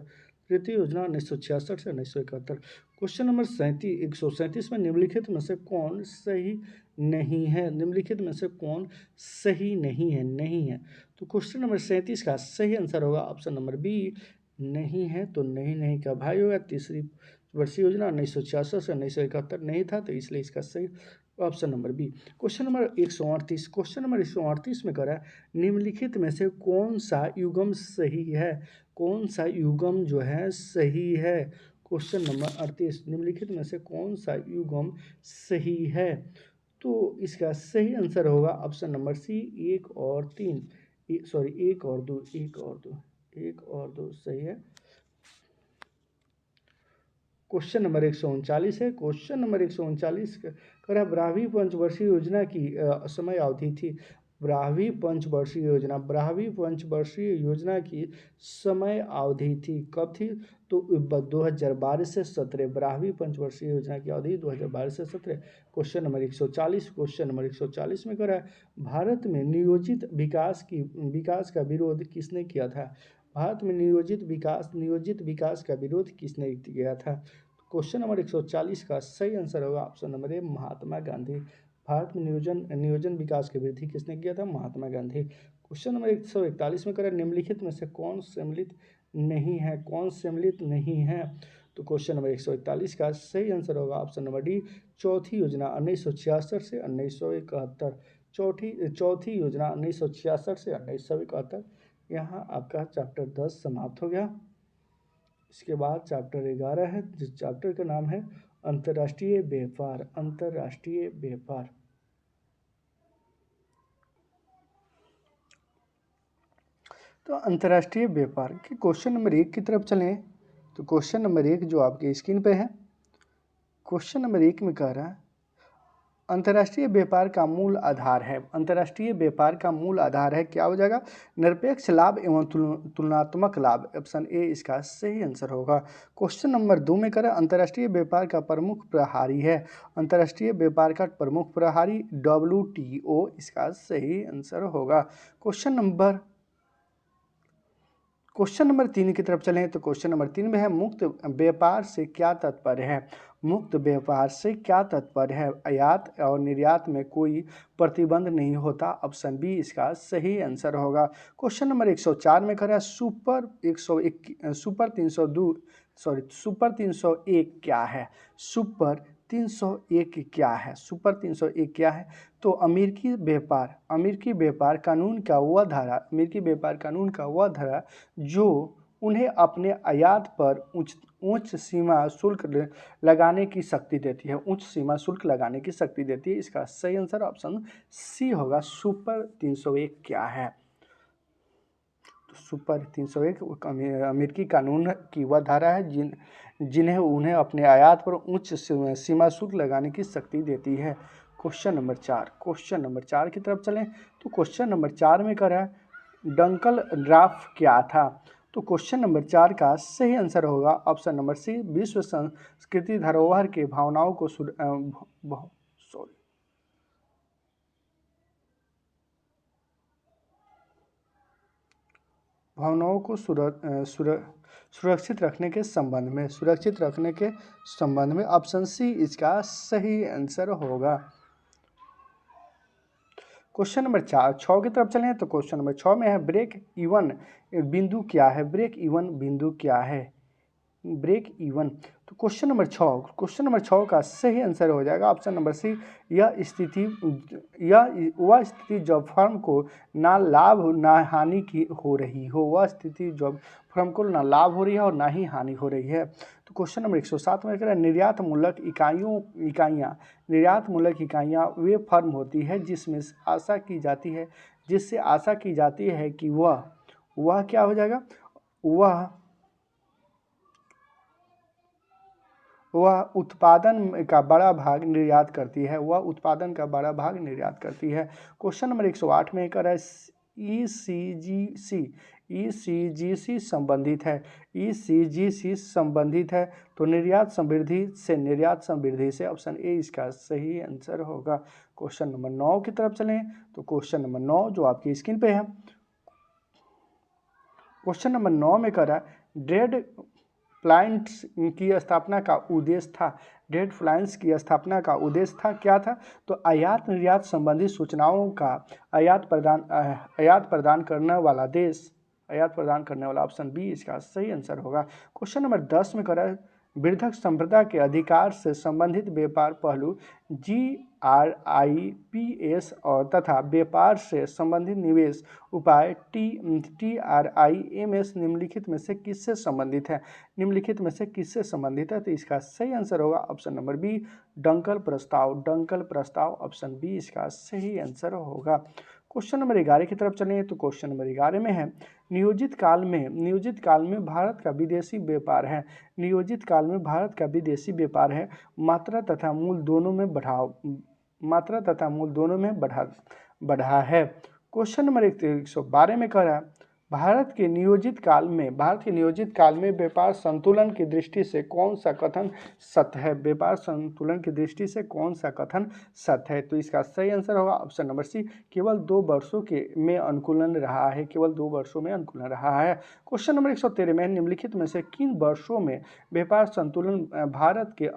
तृतीय योजना 1966 से 1971। क्वेश्चन नंबर 137 में निम्नलिखित में से कौन सही नहीं है, निम्नलिखित में से कौन सही नहीं है, नहीं है। तो क्वेश्चन नंबर 37 का सही आंसर होगा ऑप्शन नंबर बी, नहीं है। तो नहीं का भाई होगा तीसरी वर्षीय योजना 1966 से 1971 नहीं था, तो इसलिए इसका सही option number B. Question number 138, question number 138 में करा निम्नलिखित में से कौन सा युग्म सही है, कौन सा युग्म जो है सही है। क्वेश्चन नंबर 38, निम्नलिखित में से कौन सा युग्म सही है। तो इसका सही आंसर होगा ऑप्शन नंबर सी, 1 और 3, सॉरी 1 और 2, 1 और 2, 1 और 2 सही है। क्वेश्चन नंबर 139 है, क्वेश्चन नंबर 139 करा 12वीं पंचवर्षीय योजना की समय अवधि थी। 12वीं पंचवर्षीय योजना, 12वीं पंचवर्षीय योजना की समय अवधि थी, कब थी। तो 2012 से 17, 12वीं पंचवर्षीय योजना की अवधि 2012 से 17। क्वेश्चन नंबर 140, क्वेश्चन नंबर 140 में करा भारत में नियोजित विकास का विरोध किसने किया था। भारत में नियोजित विकास का विरोध किसने किया था। क्वेश्चन नंबर 140 का सही आंसर होगा ऑप्शन नंबर ए, महात्मा गांधी। भारत में नियोजन विकास की वृद्धि किसने किया था, महात्मा गांधी। क्वेश्चन नंबर 141 में करें निम्नलिखित में से कौन सम्मिलित नहीं है, कौन सम्मिलित नहीं है। तो क्वेश्चन नंबर 141 का सही आंसर होगा ऑप्शन नंबर डी, चौथी योजना 1966 से 1971, चौथी योजना 1966 से 1971। यहाँ आपका चैप्टर 10 समाप्त हो गया। इसके बाद चैप्टर 11 है, जिस चैप्टर का नाम है अंतर्राष्ट्रीय व्यापार, अंतर्राष्ट्रीय व्यापार। तो अंतर्राष्ट्रीय व्यापार के क्वेश्चन नंबर 1 की तरफ चलें। तो क्वेश्चन नंबर 1 जो आपके स्क्रीन पे है, क्वेश्चन नंबर 1 में कह रहा है अंतर्राष्ट्रीय व्यापार का मूल आधार है, अंतर्राष्ट्रीय व्यापार का मूल आधार है, क्या हो जाएगा, निरपेक्ष लाभ एवं तुलनात्मक लाभ। ऑप्शन ए इसका सही आंसर होगा। क्वेश्चन नंबर 2 में करें अंतर्राष्ट्रीय व्यापार का प्रमुख प्रहारी है, अंतर्राष्ट्रीय व्यापार का प्रमुख प्रहारी WTO, इसका सही आंसर होगा। क्वेश्चन नंबर 3 की तरफ चलें। तो क्वेश्चन नंबर 3 में है मुक्त व्यापार से क्या तात्पर्य है, मुक्त व्यापार से क्या तात्पर्य है, आयात और निर्यात में कोई प्रतिबंध नहीं होता। ऑप्शन बी इसका सही आंसर होगा। क्वेश्चन नंबर 104 में करें सुपर 301 क्या है, सुपर 301 क्या है, सुपर 301 क्या है। तो अमेरिकी व्यापार कानून का वह धारा, अमेरिकी व्यापार कानून का वह धारा जो उन्हें अपने आयात पर उच्च सीमा शुल्क लगाने की शक्ति देती है, उच्च सीमा शुल्क लगाने की शक्ति देती है। इसका सही आंसर ऑप्शन सी होगा, सुपर 301 क्या है। तो सुपर 301 अमेरिकी कानून की वह धारा है जिन्हें उन्हें अपने आयात पर उच्च सीमा शुल्क लगाने की शक्ति देती है। क्वेश्चन नंबर 4 की तरफ चलें। तो क्वेश्चन नंबर 4 में कह रहा है डंकल ड्राफ्ट क्या था। तो क्वेश्चन नंबर 4 का सही आंसर होगा ऑप्शन नंबर सी, विश्व संस्कृति धरोहर के भावनाओं को सुरक्षित रखने के संबंध में ऑप्शन सी इसका सही आंसर होगा। क्वेश्चन नंबर 6 की तरफ चलें तो क्वेश्चन नंबर 6 में है ब्रेक इवन बिंदु क्या है, ब्रेक इवन बिंदु क्या है, ब्रेक इवन। तो क्वेश्चन नंबर 6 का सही आंसर हो जाएगा ऑप्शन नंबर सी, यह वह स्थिति जब फर्म को ना लाभ ना हानि की हो रही हो, वह स्थिति जब फर्म को ना लाभ हो रही है और ना ही हानि हो रही है। तो क्वेश्चन नंबर 107 में कह रहा है निर्यात मूलक इकाइयाँ वे फर्म होती है जिसमें जिससे आशा की जाती है कि वह क्या हो जाएगा, वह उत्पादन का बड़ा भाग निर्यात करती है, क्वेश्चन नंबर 108 में कर है ईसीजीसी संबंधित है, तो निर्यात समृद्धि से ऑप्शन ए इसका सही आंसर होगा। क्वेश्चन नंबर 9 की तरफ चलें तो क्वेश्चन नंबर 9 जो आपकी स्क्रीन पे है, क्वेश्चन नंबर 9 में कर रहा है ट्रेड फ्लाइंट्स की स्थापना का उद्देश्य था, क्या था, तो आयात निर्यात संबंधी सूचनाओं का आयात प्रदान करने वाला ऑप्शन बी इसका सही आंसर होगा। क्वेश्चन नंबर 10 में कर रहा है वृद्धक संपदा के अधिकार से संबंधित व्यापार पहलू GRIPS और तथा व्यापार से संबंधित निवेश उपाय TRIMS निम्नलिखित में से किससे संबंधित है, तो इसका सही आंसर होगा ऑप्शन नंबर बी डंकल प्रस्ताव ऑप्शन बी इसका सही आंसर होगा। क्वेश्चन नंबर 11 की तरफ चलें तो क्वेश्चन नंबर 11 में है नियोजित काल में भारत का विदेशी व्यापार है मात्रा तथा मूल दोनों में बढ़ा है। क्वेश्चन नंबर 112 में कह रहा है भारत के नियोजित काल में व्यापार संतुलन की दृष्टि से कौन सा कथन सत्य है, तो इसका सही आंसर होगा ऑप्शन नंबर सी केवल 2 वर्षों में अनुकूलन रहा है, क्वेश्चन नंबर 113 में निम्नलिखित में से किन वर्षों में व्यापार संतुलन भारत के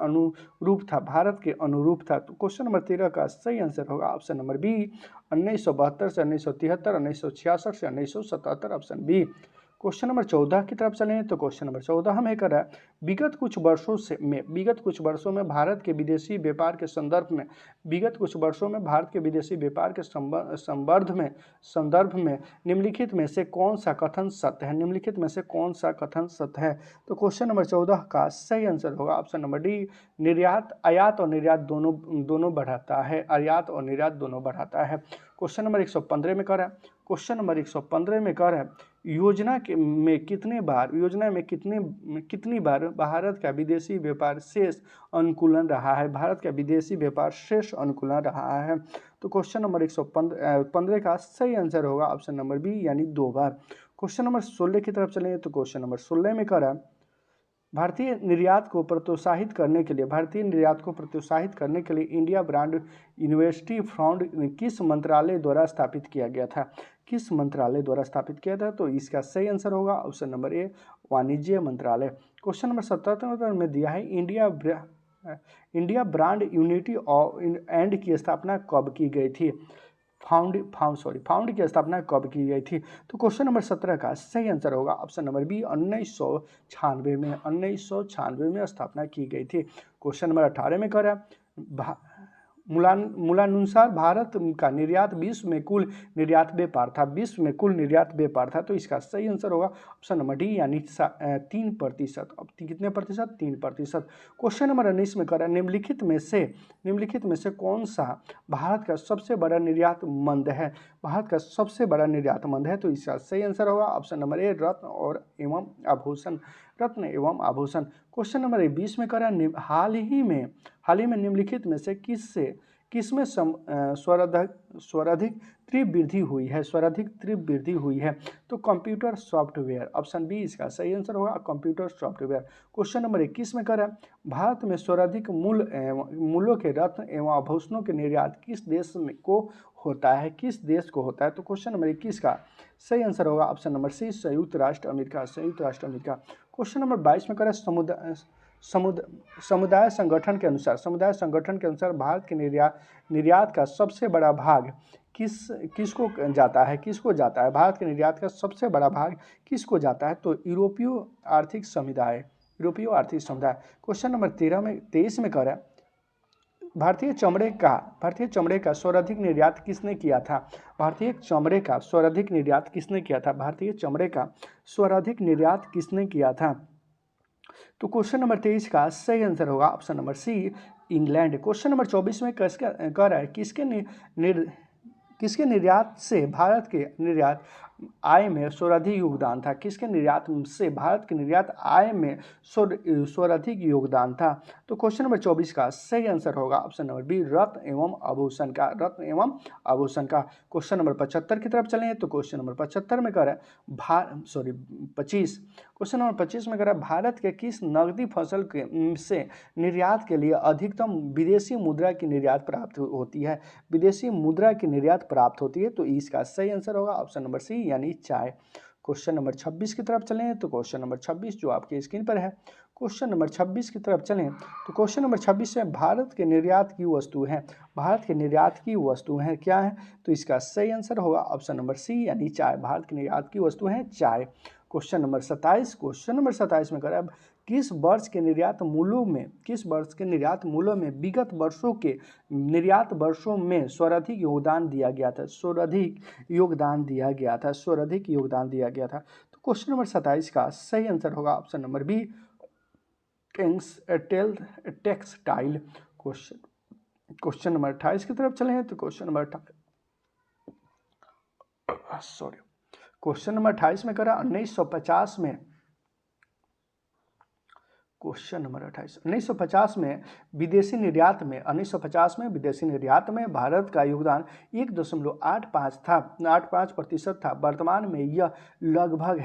अनुरूप था, तो क्वेश्चन नंबर 13 का सही आंसर होगा ऑप्शन नंबर बी 1972 से 1973, 1966 से 1977 ऑप्शन बी। क्वेश्चन नंबर 14 की तरफ चलें तो क्वेश्चन नंबर 14 हमें कर रहा है विगत कुछ वर्षों में भारत के विदेशी व्यापार के संदर्भ में निम्नलिखित में से कौन सा कथन सत्य है, तो क्वेश्चन नंबर 14 का सही आंसर होगा ऑप्शन नंबर डी आयात और निर्यात दोनों बढ़ाता है। क्वेश्चन नंबर 115 में कह रहा है योजना में कितनी बार भारत का विदेशी व्यापार शेष अनुकूलन रहा है, तो क्वेश्चन नंबर 115 का सही आंसर होगा ऑप्शन नंबर बी यानी 2 बार। क्वेश्चन नंबर 16 की तरफ चलेंगे तो क्वेश्चन नंबर 16 में कह रहा है भारतीय निर्यात को प्रोत्साहित करने के लिए इंडिया ब्रांड यूनिवर्सिटी फंड किस मंत्रालय द्वारा स्थापित किया गया था, तो इसका सही आंसर होगा ऑप्शन नंबर ए वाणिज्य मंत्रालय। क्वेश्चन नंबर 77 में दिया है इंडिया ब्रांड यूनिटी एंड की स्थापना कब की गई थी, फाउंड की स्थापना कब की गई थी, तो क्वेश्चन नंबर 17 का सही आंसर होगा ऑप्शन नंबर बी 1996 में स्थापना की गई थी। क्वेश्चन नंबर 18 में कह रहा है मूलानुसार भारत का निर्यात विश्व में कुल निर्यात व्यापार था, तो इसका सही आंसर होगा ऑप्शन नंबर डी यानी 3%। अब कितने प्रतिशत, 3%। क्वेश्चन नंबर 19 में कर रहा है निम्नलिखित में से कौन सा भारत का सबसे बड़ा निर्यात मंद है, तो इसका सही आंसर होगा ऑप्शन नंबर ए रत्न एवं आभूषण। क्वेश्चन नंबर 20 में कर रहा है हाल ही में निम्नलिखित में से किसमें सर्वाधिक तीव्र वृद्धि हुई है, तो कंप्यूटर सॉफ्टवेयर ऑप्शन बी इसका सही आंसर होगा कंप्यूटर सॉफ्टवेयर। क्वेश्चन नंबर 21 में कर रहा है भारत में सर्वाधिक मूल्यों के रत्न एवं आभूषणों के निर्यात किस देश को होता है, तो क्वेश्चन नंबर 21 का सही आंसर होगा ऑप्शन नंबर सी संयुक्त राष्ट्र अमेरिका। क्वेश्चन नंबर 22 में कर रहा है समुदाय संगठन के अनुसार भारत के निर्यात का सबसे बड़ा भाग किसको जाता है भारत के निर्यात का सबसे बड़ा भाग किसको जाता है? तो यूरोपीय आर्थिक समुदाय। क्वेश्चन नंबर 23 में कह रहा है भारतीय चमड़े का सर्वाधिक निर्यात किसने किया था? भारतीय चमड़े का सर्वाधिक निर्यात किसने किया था? तो क्वेश्चन नंबर 23 का सही आंसर होगा option number C, England. Question number 24 में कह रहा है किसके निर्यात से भारत के निर्यात आय में सर्वाधिक योगदान था? किसके निर्यात से भारत के निर्यात आय में सर्वाधिक योगदान था? तो क्वेश्चन नंबर 24 का सही आंसर होगा ऑप्शन नंबर बी, रत्न एवं आभूषण का। क्वेश्चन नंबर 75 की तरफ चलें तो क्वेश्चन नंबर 75 में कह रहा है 25। क्वेश्चन नंबर 25 में कह रहा है भारत के किस नकदी फसल से निर्यात के लिए अधिकतम विदेशी मुद्रा की निर्यात प्राप्त होती है? तो इसका सही आंसर होगा ऑप्शन नंबर सी, यानी चाय। क्वेश्चन नंबर 26 की तरफ चलें तो क्वेश्चन नंबर 26 जो आपके स्क्रीन पर है, क्वेश्चन नंबर 26 की तरफ चलें तो क्वेश्चन नंबर 26 में भारत के निर्यात की वस्तु हैं क्या है? तो इसका सही आंसर होगा ऑप्शन नंबर सी, यानी चाय। भारत की निर्यात की वस्तु है चाय। क्वेश्चन नंबर 27 में कह रहा है किस वर्ष के निर्यात मूल्यों में विगत वर्षों के निर्यात वर्षों में सर्वाधिक योगदान दिया गया था? तो क्वेश्चन नंबर 27 का सही आंसर होगा option number B, textile. Question number 28 की तरफ चले हैं तो क्वेश्चन नंबर 28 में करा 1950 में क्वेश्चन नंबर 28 1950 में विदेशी निर्यात में भारत का योगदान 1.85% था। वर्तमान में यह लगभग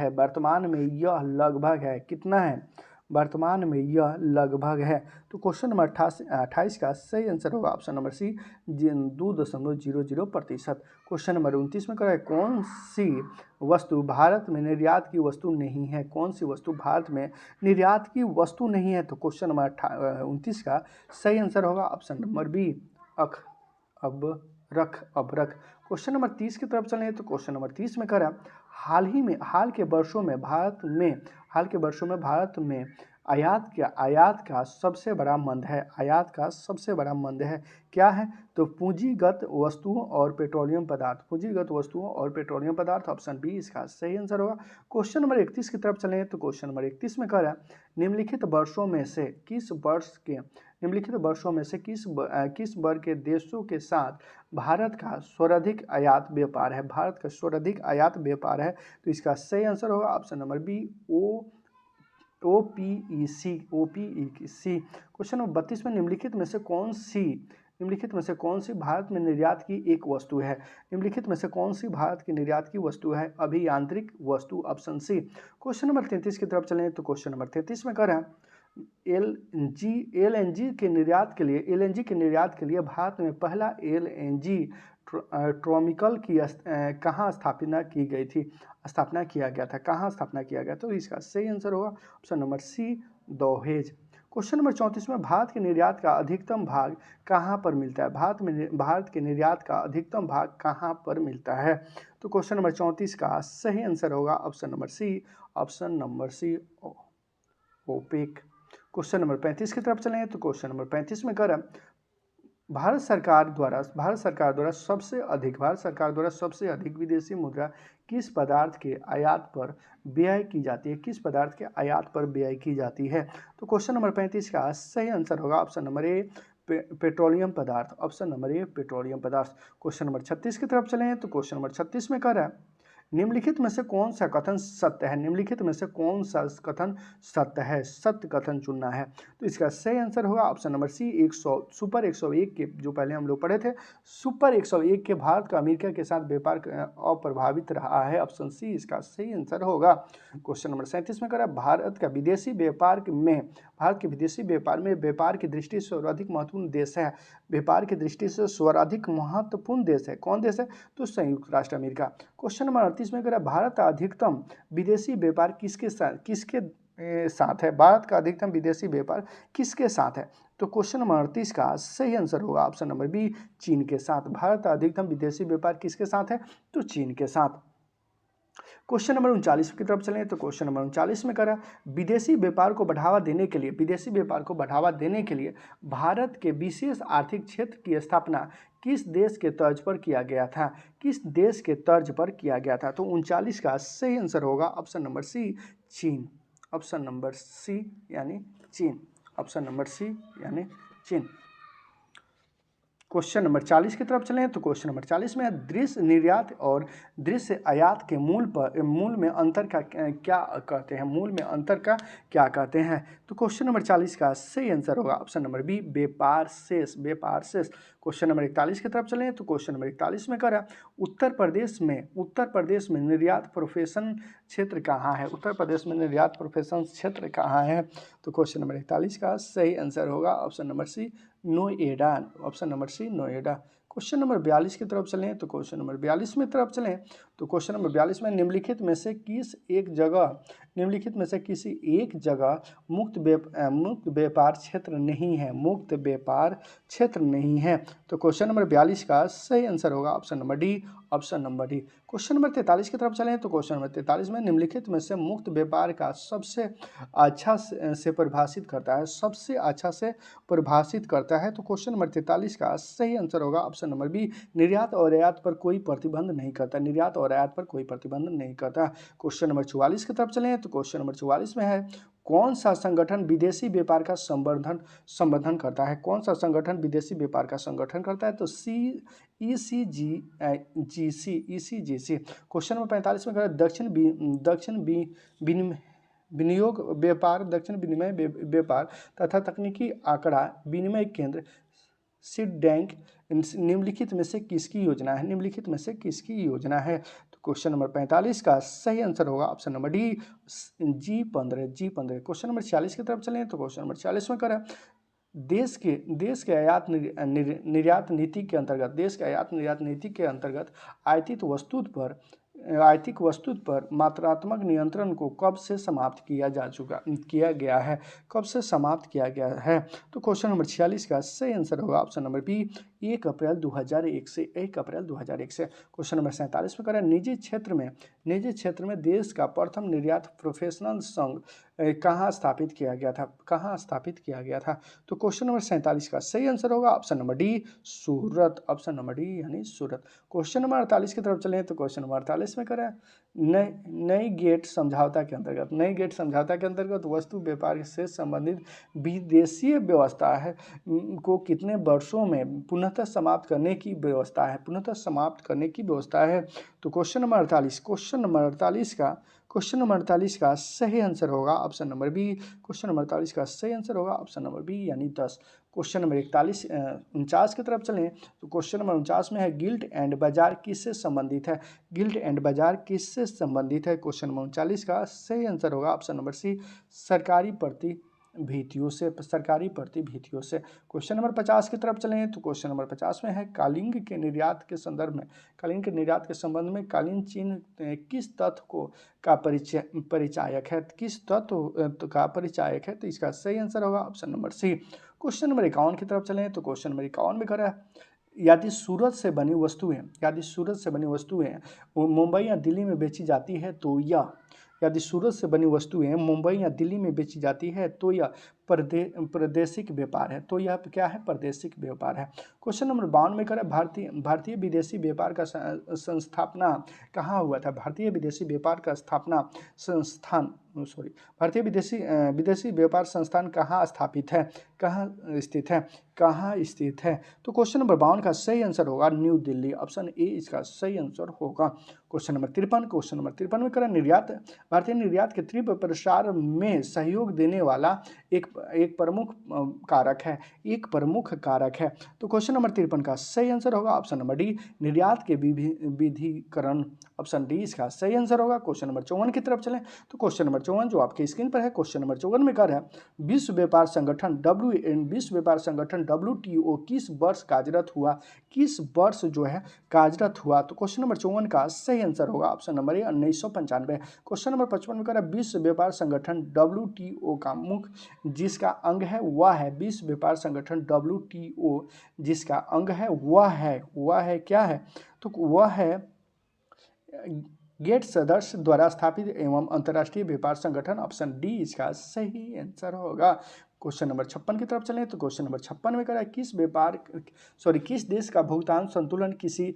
है कितना है? वर्तमान में यह लगभग है। तो क्वेश्चन नंबर 28 का सही आंसर होगा option number C, 2.00%। Question number 29 में कह कौन सी वस्तु भारत में निर्यात की वस्तु नहीं है? तो क्वेश्चन नंबर 29 का सही आंसर होगा ऑप्शन नंबर बी, अबरख। क्वेश्चन नंबर 30 की तरफ चलें तो क्वेश्चन नंबर 30 में कह रहा हाल के वर्षों में भारत में आयात का सबसे बड़ा मंद है क्या है? तो पूंजीगत वस्तुओं और पेट्रोलियम पदार्थ ऑप्शन बी इसका सही आंसर होगा। क्वेश्चन नंबर 31 की तरफ चलें तो क्वेश्चन नंबर 31 में कह रहा है निम्नलिखित वर्षों में से किस वर्ग के देशों के साथ भारत का सर्वाधिक आयात व्यापार है? तो इसका सही आंसर होगा option number B, OPEC। Question number 32 में निम्नलिखित में से कौन सी भारत में निर्यात की एक वस्तु है? अभियांत्रिक वस्तु ऑप्शन सी। क्वेश्चन नंबर 33 की तरफ चलें तो क्वेश्चन नंबर 33 में कह रहा है LNG के निर्यात के लिए भारत में पहला LNG टर्मिनल की स्थापना किया गया था? तो इसका सही आंसर होगा ऑप्शन नंबर सी, दहेज। क्वेश्चन नंबर 34 में भारत के निर्यात का अधिकतम भाग कहाँ पर मिलता है? भारत के निर्यात का अधिकतम भाग कहाँ पर मिलता है? तो क्वेश्चन नंबर 34 का सही आंसर होगा option number C, OPEC. Question number 35 की तरफ चलें तो क्वेश्चन नंबर 35 में कह रहा भारत सरकार द्वारा सबसे अधिक विदेशी मुद्रा किस पदार्थ के आयात पर व्यय की जाती है? तो क्वेश्चन नंबर 35 का सही आंसर होगा ऑप्शन नंबर ए, पेट्रोलियम पदार्थ। क्वेश्चन नंबर 36 की तरफ चलें तो क्वेश्चन नंबर 36 में कह रहा है निम्नलिखित में से कौन सा कथन सत्य है? सत्य कथन चुनना है। तो इसका सही आंसर होगा ऑप्शन नंबर सी, सुपर 101 के जो पहले हम लोग पढ़े थे, सुपर 101 के भारत का अमेरिका के साथ व्यापार अप्रभावित रहा है, ऑप्शन सी इसका सही आंसर होगा। क्वेश्चन नंबर 37 में कह रहा है भारत के विदेशी व्यापार में व्यापार की दृष्टि से सर्वाधिक महत्वपूर्ण देश है। कौन देश है? तो संयुक्त राष्ट्र अमेरिका। क्वेश्चन नंबर 38 में कह रहा है भारत अधिकतम विदेशी व्यापार साथ है? भारत का अधिकतम विदेशी व्यापार किसके साथ है? तो क्वेश्चन नंबर 38 का सही आंसर होगा ऑप्शन नंबर बी, चीन के साथ। भारत का अधिकतम विदेशी व्यापार किसके साथ है? तो चीन के साथ। क्वेश्चन नंबर 39 की तरफ चलें तो क्वेश्चन नंबर 39 में करा विदेशी व्यापार को बढ़ावा देने के लिए भारत के विशेष आर्थिक क्षेत्र की स्थापना किस देश के तर्ज पर किया गया था? किस देश के तर्ज पर किया गया था? तो 39 का सही आंसर होगा ऑप्शन नंबर सी, चीन। ऑप्शन नंबर सी यानी चीन। ऑप्शन नंबर सी यानी चीन। क्वेश्चन नंबर 40 की तरफ चलें तो क्वेश्चन नंबर 40 में दृश्य निर्यात और दृश्य आयात के मूल में अंतर का क्या कहते हैं? मूल में अंतर का क्या कहते हैं? तो क्वेश्चन नंबर 40 का सही आंसर होगा ऑप्शन नंबर बी, व्यापार शेष। व्यापार शेष। क्वेश्चन नंबर 41 की तरफ चलें तो क्वेश्चन नंबर 41 में करा उत्तर प्रदेश में निर्यात प्रोफेशन क्षेत्र कहाँ है? उत्तर प्रदेश में निर्यात प्रोफेशन क्षेत्र कहाँ है? तो क्वेश्चन नंबर 41 का सही आंसर होगा option number C, Noida. Option number C, Noida. Question number 42 की तरफ चलें तो क्वेश्चन नंबर 42 में तरफ चलें तो क्वेश्चन नंबर 42 में निम्नलिखित में से किसी एक जगह मुक्त व्यापार क्षेत्र नहीं है? मुक्त व्यापार क्षेत्र नहीं है। तो क्वेश्चन नंबर 42 का सही आंसर होगा option number D. Option number D. Question number 43 की तरफ चलें तो क्वेश्चन नंबर 43 में निम्नलिखित में से मुक्त व्यापार का सबसे अच्छा से परिभाषित करता है? सबसे अच्छा से परिभाषित करता है। तो क्वेश्चन नंबर 43 का सही आंसर होगा ऑप्शन नंबर बी, निर्यात और आयात पर कोई प्रतिबंध नहीं करता। निर्यात और आयात पर कोई प्रतिबंध नहीं करता। क्वेश्चन नंबर 44 की तरफ चलें तो क्वेश्चन नंबर 44 में है कौन सा संगठन विदेशी व्यापार का संवर्धन करता है? कौन सा संगठन विदेशी व्यापार का संगठन करता है? तो ECGC। क्वेश्चन नंबर 45 में विनियोग व्यापार, दक्षिण विनिमय व्यापार तथा तकनीकी आंकड़ा विनिमय केंद्र सीडबैंक निम्नलिखित में से किसकी योजना है? निम्नलिखित में से किसकी योजना है? तो क्वेश्चन नंबर 45 का सही आंसर होगा option number D, G15। Question number 46 की तरफ चलें तो क्वेश्चन नंबर 46 में करें देश के आयात निर्यात नीति के अंतर्गत आयातित वस्तु पर मात्रात्मक नियंत्रण को कब से समाप्त किया गया है? कब से समाप्त किया गया है? तो क्वेश्चन नंबर 46 का सही आंसर होगा ऑप्शन नंबर बी, 1 अप्रैल 2001 से। 1 अप्रैल 2001 से। क्वेश्चन नंबर 47 में करें निजी क्षेत्र में देश का प्रथम निर्यात प्रोफेशनल संघ कहाँ स्थापित किया गया था? तो क्वेश्चन नंबर 47 का सही आंसर होगा ऑप्शन नंबर डी, सूरत। ऑप्शन नंबर डी यानी सूरत। क्वेश्चन नंबर 48 की तरफ चलें तो क्वेश्चन नंबर 48 में करें नई गेट समझौता के अंतर्गत वस्तु व्यापार से संबंधित विदेशीय व्यवस्था है को कितने वर्षों में पुनः समाप्त करने की व्यवस्था है? तो क्वेश्चन नंबर 48 का सही आंसर होगा option number B. Question number 48 का सही आंसर होगा ऑप्शन नंबर बी यानी 10। क्वेश्चन नंबर 49 की तरफ चलें तो क्वेश्चन नंबर 49 में है गिल्ड एंड बाजार किससे संबंधित है? क्वेश्चन नंबर 39 का सही आंसर होगा ऑप्शन नंबर सी, सरकारी प्रतिभूतियों से। क्वेश्चन नंबर 50 की तरफ चलें तो क्वेश्चन नंबर 50 में है कालीन के निर्यात के संबंध में कालीन चीन किस तत्व का परिचायक है? तो इसका सही आंसर होगा option number C. Question number 51 की तरफ चलें तो क्वेश्चन नंबर 51 में कह यदि सूरत से बनी वस्तुएं मुंबई या दिल्ली में बेची जाती है तो यह प्रादेशिक व्यापार है। तो यह क्या है? प्रादेशिक व्यापार है। क्वेश्चन नंबर 52 में करें भारतीय विदेशी व्यापार का संस्थापना कहाँ हुआ था? भारतीय विदेशी व्यापार संस्थान कहाँ स्थित है? तो क्वेश्चन नंबर 52 का सही आंसर होगा न्यू दिल्ली। ऑप्शन ए इसका सही आंसर होगा। क्वेश्चन नंबर 53 में करें भारतीय निर्यात के तीव्र प्रसार में सहयोग देने वाला एक एक प्रमुख कारक है, एक प्रमुख कारक है। तो क्वेश्चन नंबर 53 का सही आंसर होगा ऑप्शन नंबर डी, निर्यात के विविधीकरण। ऑप्शन डी इसका सही आंसर होगा। क्वेश्चन नंबर 54 की तरफ चलें तो क्वेश्चन नंबर 54 जो आपके स्क्रीन पर है, क्वेश्चन नंबर 54 में कर है विश्व व्यापार संगठन WTO किस वर्ष कार्यरत हुआ, किस वर्ष जो है कार्यरत हुआ। तो क्वेश्चन नंबर 54 का सही आंसर होगा ऑप्शन नंबर ए 1995। क्वेश्चन नंबर 55 में कर है विश्व व्यापार संगठन WTO का मुख्य जिसका अंग है वह है, विश्व व्यापार संगठन WTO जिसका अंग है वह है क्या है, तो वह है गेट सदस्य द्वारा स्थापित एवं अंतर्राष्ट्रीय व्यापार संगठन। ऑप्शन डी इसका सही आंसर होगा। क्वेश्चन नंबर 56 की तरफ चलें तो क्वेश्चन नंबर 56 में करा किस देश का भुगतान संतुलन किसी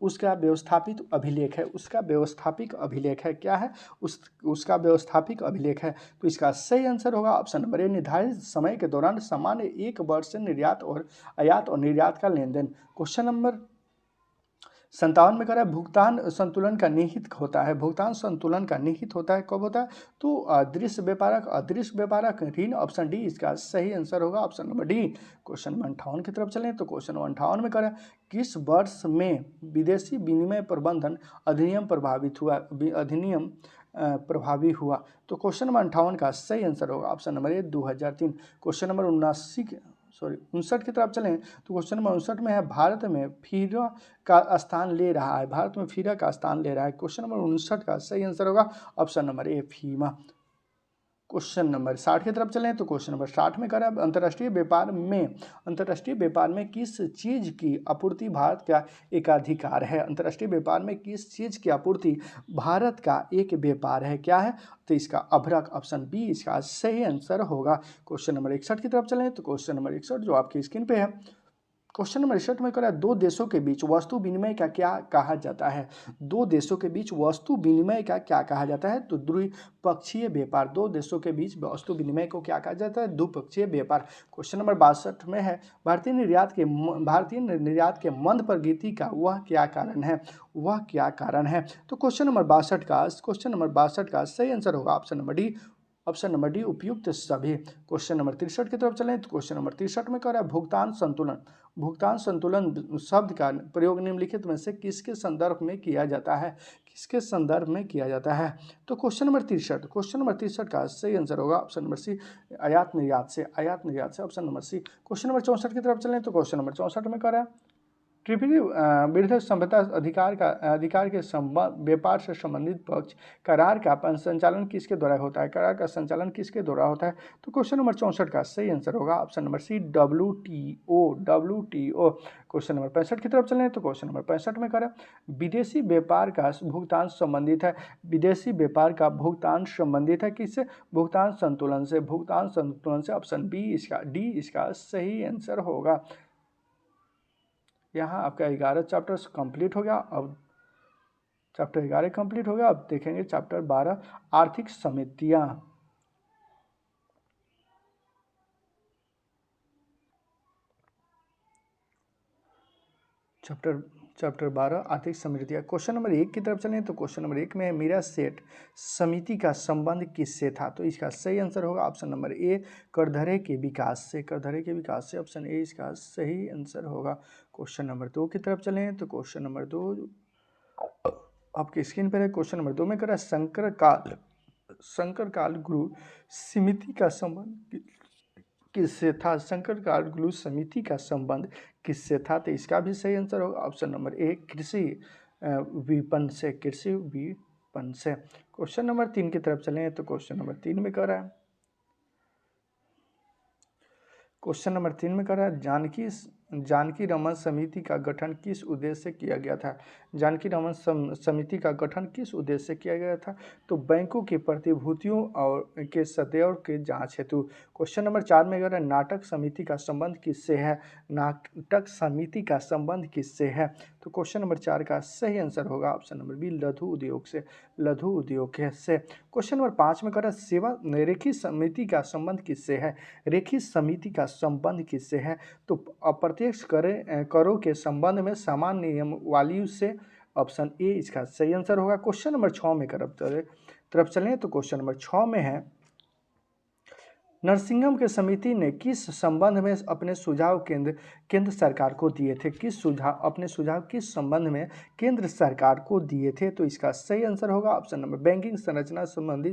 उसका व्यवस्थापित अभिलेख है, उसका व्यवस्थापिक अभिलेख है, क्या है उसका व्यवस्थापिक अभिलेख है। तो इसका सही आंसर होगा ऑप्शन नंबर ए, निर्धारित समय के दौरान सामान्य एक वर्ष से निर्यात और आयात और निर्यात का लेन देन। क्वेश्चन नंबर 57 में करा भुगतान संतुलन का निहित होता है, भुगतान संतुलन का निहित होता है कब होता है, तो अदृश्य व्यापारक ऋण। ऑप्शन डी इसका सही आंसर होगा option number D. Question number 58 की तरफ चलें तो क्वेश्चन नंबर 58 में करा किस वर्ष में विदेशी विनिमय प्रबंधन अधिनियम प्रभावी हुआ। तो क्वेश्चन नंबर 58 का सही आंसर होगा ऑप्शन नंबर ए 2003। क्वेश्चन नंबर 59 की तरफ चलें तो क्वेश्चन नंबर 59 में है भारत में फीरा का स्थान ले रहा है, भारत में फीरा का स्थान ले रहा है। क्वेश्चन नंबर 59 का सही आंसर होगा option number A FEMA. Question number 60 की तरफ चलें तो क्वेश्चन नंबर 60 में करा अंतर्राष्ट्रीय व्यापार में किस चीज की आपूर्ति भारत का एकाधिकार है, अंतर्राष्ट्रीय व्यापार में किस चीज की आपूर्ति भारत का एक व्यापार है, क्या है, तो इसका अभ्रक। ऑप्शन बी इसका सही आंसर होगा। क्वेश्चन नंबर 61 की तरफ चलें तो क्वेश्चन नंबर 61 जो आपकी स्क्रीन पे है, क्वेश्चन नंबर 61 में करा दो देशों के बीच वस्तु विनिमय का क्या कहा जाता है, दो देशों के बीच वस्तु विनिमय का क्या कहा जाता है, तो द्विपक्षीय व्यापार। दो देशों के बीच वस्तु विनिमय को क्या कहा जाता है, द्विपक्षीय व्यापार। क्वेश्चन नंबर 62 में है भारतीय निर्यात के मंद प्रगति का वह क्या कारण है, तो क्वेश्चन नंबर 62 का सही आंसर होगा ऑप्शन नंबर डी उपयुक्त सभी। क्वेश्चन नंबर 63 की तरफ चलें तो क्वेश्चन नंबर 63 में कह रहा है भुगतान संतुलन शब्द का प्रयोग निम्नलिखित में से किसके संदर्भ में किया जाता है, तो क्वेश्चन नंबर 63 का सही आंसर होगा ऑप्शन नंबर सी आयात निर्यात से option number C. Question number 64 की तरफ चलें तो क्वेश्चन नंबर 64 में कह रहा है त्रिपुरी विरुद्ध संपदा अधिकार के व्यापार से संबंधित पक्ष करार का संचालन किसके द्वारा होता है, तो क्वेश्चन नंबर 64 का सही आंसर होगा option number C WTO। Question number 65 की तरफ चलें तो क्वेश्चन नंबर 65 में करें विदेशी व्यापार का भुगतान संबंधित है किससे, भुगतान संतुलन से ऑप्शन डी इसका सही आंसर होगा। यहाँ आपका 11 चैप्टर्स कंप्लीट हो गया। अब चैप्टर 11 कंप्लीट हो गया। अब देखेंगे चैप्टर 12 आर्थिक समितियाँ। चैप्टर 12 आर्थिक समितियाँ। क्वेश्चन नंबर 1 की तरफ चलें तो क्वेश्चन नंबर 1 में मीरा सेठ समिति का संबंध किससे था, तो इसका सही आंसर होगा ऑप्शन नंबर ए करधरे के विकास से ऑप्शन ए इसका सही आंसर होगा। क्वेश्चन नंबर 2 की तरफ चलें तो क्वेश्चन नंबर 2 आपकी स्क्रीन पर है। क्वेश्चन नंबर 2 में करा शंकर काल गुरु समिति का संबंध किससे था, समिति का संबंध किससे था, तो इसका भी सही आंसर होगा ऑप्शन नंबर ए कृषि विपणन से क्वेश्चन नंबर 3 की तरफ चलें तो क्वेश्चन नंबर 3 में कह रहा है जानकी रमन समिति का गठन किस उद्देश्य से किया गया था, जानकी रमन समिति का गठन किस उद्देश्य से किया गया था, तो बैंकों की प्रतिभूतियों और के सदैव के जांच हेतु। क्वेश्चन नंबर 4 में अगर नाटक समिति का संबंध किससे है, तो क्वेश्चन नंबर 4 का सही आंसर होगा ऑप्शन नंबर बी लघु उद्योग से। क्वेश्चन नंबर 5 में करा रेखी समिति का संबंध किससे है, तो अप्रत्यक्ष करों के संबंध में समान नियमावली से ऑप्शन ए इसका सही आंसर होगा। क्वेश्चन नंबर 6 में तरफ चलें तो क्वेश्चन नंबर 6 में है नरसिंहम के समिति ने किस संबंध में अपने सुझाव केंद्र सरकार को दिए थे? अपने सुझाव किस संबंध में केंद्र सरकार को दिए थे? तो इसका सही आंसर होगा ऑप्शन नंबर बैंकिंग संरचना संबंधी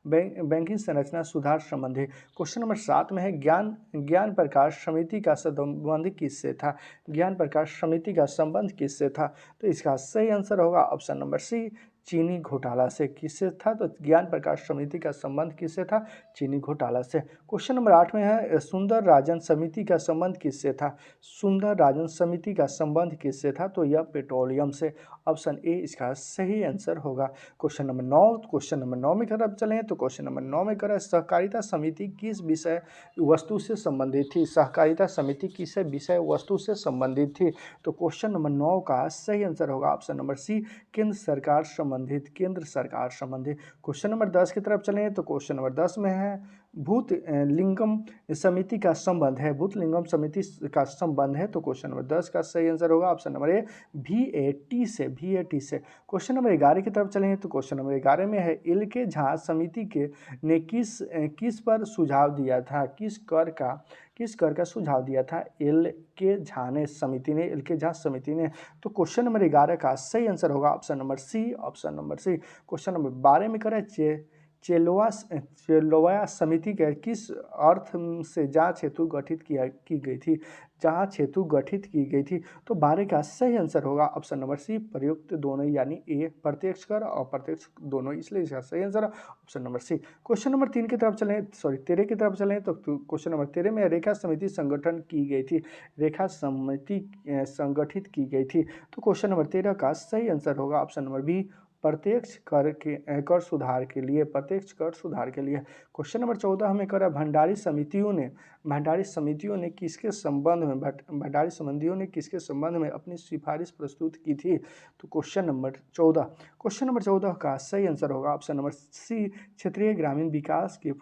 बैंकिंग संरचना सुधार संबंधी। क्वेश्चन नंबर 7 में है ज्ञान प्रकाश समिति का संबंध किससे था? ज्ञान प्रकाश समिति का संबंध किससे था? तो इसका सही आंसर होगा ऑप्शन नंबर सी, चीनी घोटाला से। किससे था? तो ज्ञान प्रकाश समिति का संबंध किससे था? चीनी घोटाला से। क्वेश्चन नंबर 8 में है सुंदर राजन समिति का संबंध किससे था? सुंदर राजन समिति का संबंध किससे था? तो यह पेट्रोलियम से। ऑप्शन ए इसका सही आंसर होगा। क्वेश्चन नंबर 9 में अगर चलें तो क्वेश्चन नंबर 9 में करें सहकारिता समिति किस विषय वस्तु से संबंधित थी? सहकारिता समिति किस विषय वस्तु से संबंधित थी? तो क्वेश्चन नंबर 9 का सही आंसर होगा ऑप्शन नंबर सी, केंद्र सरकार संबंधित। क्वेश्चन नंबर 10 की तरफ चलें तो क्वेश्चन नंबर 10 में है भूत लिंगम समिति का संबंध है। भूत लिंगम समिति का संबंध है। तो क्वेश्चन नंबर 10 का सही आंसर होगा ऑप्शन नंबर ए, VAT से। क्वेश्चन नंबर 11 की तरफ चलें तो क्वेश्चन नंबर 11 में है एल.के. झा समिति के ने किस पर सुझाव दिया था? किस कर का सुझाव दिया था एल.के. झा समिति ने। तो क्वेश्चन नंबर 11 का सही आंसर होगा option number C. Question number 12 में करें चेलोवा समिति के किस अर्थ से जांच हेतु गठित की गई थी? जांच हेतु गठित की गई थी। तो 12 का सही आंसर होगा ऑप्शन नंबर सी, प्रयुक्त दोनों, यानी ए प्रत्यक्ष कर और अप्रत्यक्ष दोनों, इसलिए इसका सही answer option number C. Question number 13 की तरफ चलें तो क्वेश्चन नंबर 13 में रेखा समिति संगठन की गई थी। रेखा समिति संगठित की गई थी। तो क्वेश्चन नंबर 13 का सही आंसर होगा ऑप्शन नंबर बी, प्रत्यक्ष कर सुधार के लिए। क्वेश्चन नंबर 14 हमें करा भंडारी समितियों ने किसके संबंध में अपनी सिफारिश प्रस्तुत की थी? तो क्वेश्चन नंबर 14 का सही आंसर होगा ऑप्शन नंबर सी, क्षेत्रीय ग्रामीण विकास के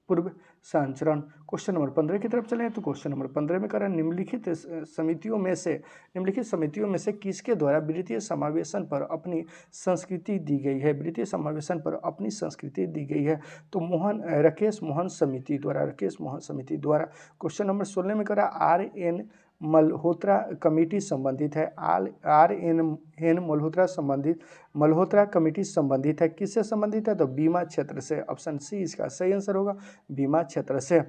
पूर्व संचरण। क्वेश्चन नंबर 15 की तरफ चलें तो क्वेश्चन नंबर 15 में करें निम्नलिखित समितियों में से किसके द्वारा वित्तीय समावेशन पर अपनी संस्कृति दी गई है? तो राकेश मोहन समिति द्वारा। क्वेश्चन नंबर 16 में करा RN मल्होत्रा कमेटी संबंधित है। RN मल्होत्रा कमेटी संबंधित है। किससे संबंधित है? तो बीमा क्षेत्र से। ऑप्शन सी इसका सही आंसर होगा, बीमा क्षेत्र से।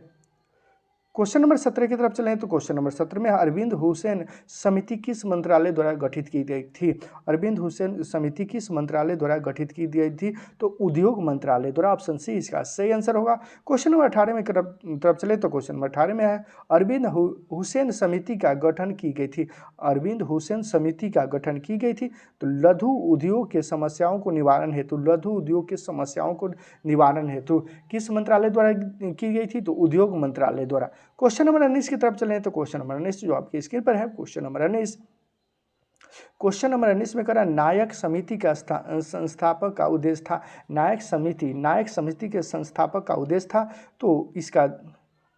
क्वेश्चन नंबर 17 की तरफ चलें तो क्वेश्चन नंबर 17 में अरविंद हुसैन समिति किस मंत्रालय द्वारा गठित की गई थी? अरविंद हुसैन समिति किस मंत्रालय द्वारा गठित की गई थी? तो उद्योग मंत्रालय द्वारा। ऑप्शन सी इसका सही आंसर होगा। क्वेश्चन नंबर 18 में तरफ चले तो क्वेश्चन नंबर 18 में है अरविंद हुसैन समिति का गठन की गई थी। अरविंद हुसैन समिति का गठन की गई थी तो लघु उद्योग के समस्याओं को निवारण हेतु किस मंत्रालय द्वारा की गई थी? तो उद्योग मंत्रालय द्वारा। क्वेश्चन नंबर 19 की तरफ चलें तो क्वेश्चन नंबर 19 जो आपकी स्क्रीन पर है, क्वेश्चन नंबर 19 में करा नायक समिति का संस्थापक का उद्देश्य था। नायक समिति के संस्थापक का उद्देश्य था तो इसका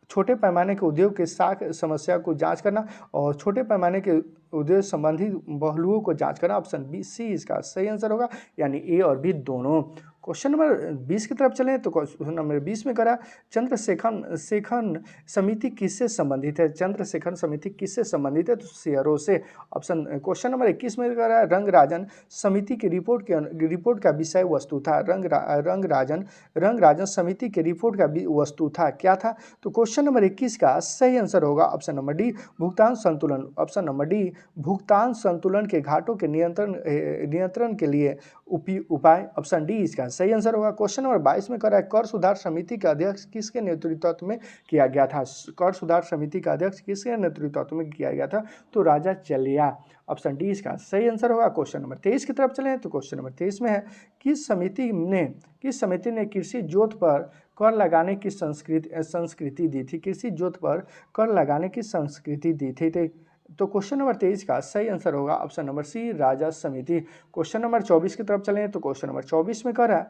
छोटे पैमाने के उद्योग के साख समस्या को जांच करना और छोटे पैमाने के उद्योग संबंधी पहलुओं को जांच करना। ऑप्शन बी सी इसका सही आंसर होगा, यानी ए और बी दोनों। क्वेश्चन नंबर 20 की तरफ चलें तो क्वेश्चन नंबर 20 में करा चंद्रशेखर समिति किससे संबंधित है? चंद्रशेखर समिति किससे संबंधित है? तो शेयरों से। ऑप्शन क्वेश्चन नंबर 21 में करा रंगराजन समिति की रिपोर्ट का विषय वस्तु था। रंगराजन समिति के रिपोर्ट का वस्तु था, क्या था? तो क्वेश्चन नंबर 21 का सही आंसर होगा ऑप्शन नंबर डी, भुगतान संतुलन। ऑप्शन नंबर डी, भुगतान संतुलन के घाटों के नियंत्रण के लिए उपाय। ऑप्शन डी इसका सही आंसर होगा। क्वेश्चन नंबर 22 में करा कर सुधार समिति का अध्यक्ष किसके नेतृत्व में किया गया था? कर सुधार समिति का अध्यक्ष किसके नेतृत्व में किया गया था? तो राजा चलिया। ऑप्शन डी इसका सही आंसर होगा। क्वेश्चन नंबर 23 की तरफ चलें तो क्वेश्चन नंबर 23 में है किस समिति ने कृषि जोत पर कर लगाने की संस्कृति दी थी? कृषि जोत पर कर लगाने की संस्कृति दी थी। तो क्वेश्चन नंबर 23 का सही आंसर होगा ऑप्शन नंबर सी, राजा समिति। क्वेश्चन नंबर 24 की तरफ चलें तो क्वेश्चन नंबर 24 में कह रहा है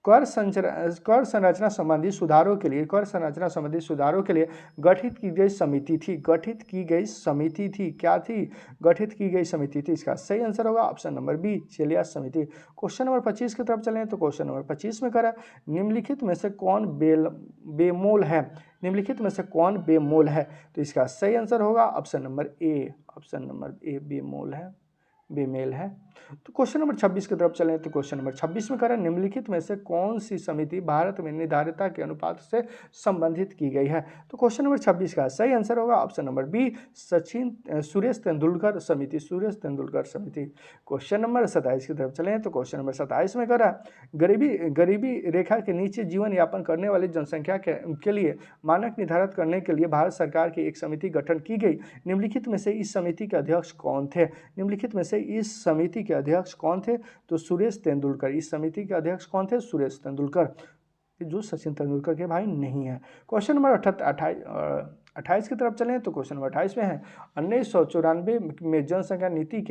कर संरचना संबंधी सुधारों के लिए गठित की गई समिति थी। क्या थी? गठित की गई समिति थी। इसका सही आंसर होगा ऑप्शन नंबर बी, चेलिया समिति। क्वेश्चन नंबर 25 की तरफ चलें तो क्वेश्चन नंबर 25 में करा निम्नलिखित में से कौन बेमोल है? निम्नलिखित में से कौन बेमोल है? तो इसका सही आंसर होगा ऑप्शन नंबर ए, बेमेल है। तो क्वेश्चन नंबर 26 की तरफ चलें तो क्वेश्चन नंबर 26 में करें निम्नलिखित में से कौन सी समिति भारत में निर्धारिता के अनुपात से संबंधित की गई है? तो क्वेश्चन नंबर 26 का सही आंसर होगा option number B, Suresh Tendulkar समिति। क्वेश्चन नंबर 27 की तरफ चलें तो क्वेश्चन नंबर 27 में करा गरीबी रेखा के नीचे जीवन यापन करने वाली जनसंख्या के लिए मानक निर्धारित करने के लिए भारत सरकार की एक समिति गठन की गई। निम्नलिखित में से इस समिति के अध्यक्ष कौन थे? तो सुरेश तेंदुलकर। इस समिति के अध्यक्ष कौन थे? सुरेश तेंदुलकर, जो सचिन तेंदुलकर के भाई नहीं है। क्वेश्चन नंबर 28 की तरफ चलें तो क्वेश्चन नंबर 28 में है 1994 में जनसंख्या नीति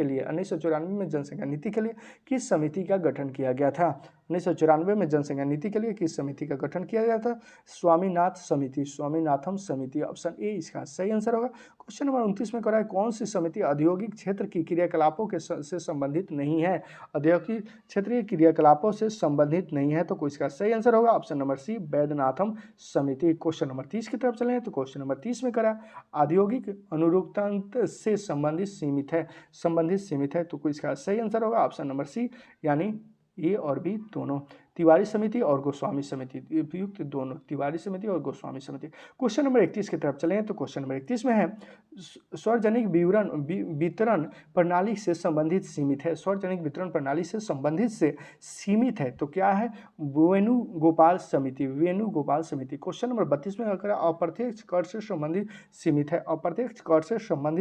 के लिए किस समिति का गठन किया गया था? 1994 में जनसंख्या नीति के लिए किस समिति का गठन किया गया था? स्वामीनाथम समिति, ऑप्शन ए इसका सही आंसर होगा। क्वेश्चन नंबर 29 में करा है कौन सी समिति औद्योगिक क्षेत्र की क्रियाकलापों से संबंधित नहीं है? औद्योगिक क्षेत्रीय क्रियाकलापों से संबंधित नहीं है, तो इसका सही आंसर होगा ऑप्शन नंबर सी, वैद्यनाथम समिति। क्वेश्चन नंबर 30 की तरफ चलें तो क्वेश्चन नंबर 30 में करा औद्योगिक अनुरूपता से संबंधित सीमित है, तो इसका सही आंसर होगा ऑप्शन नंबर सी, यानी ए और बी दोनों। तिवारी समिति और गोस्वामी समिति, उपयुक्त दोनों, तिवारी समिति और गोस्वामी समिति। क्वेश्चन नंबर 31 की तरफ चलें तो क्वेश्चन नंबर 31 में है सार्वजनिक वितरण प्रणाली से संबंधित सीमित है। सार्वजनिक वितरण प्रणाली से सीमित है, तो क्या है? वेणुगोपाल समिति। क्वेश्चन नंबर 32 में अगर अप्रत्यक्ष कर से संबंधित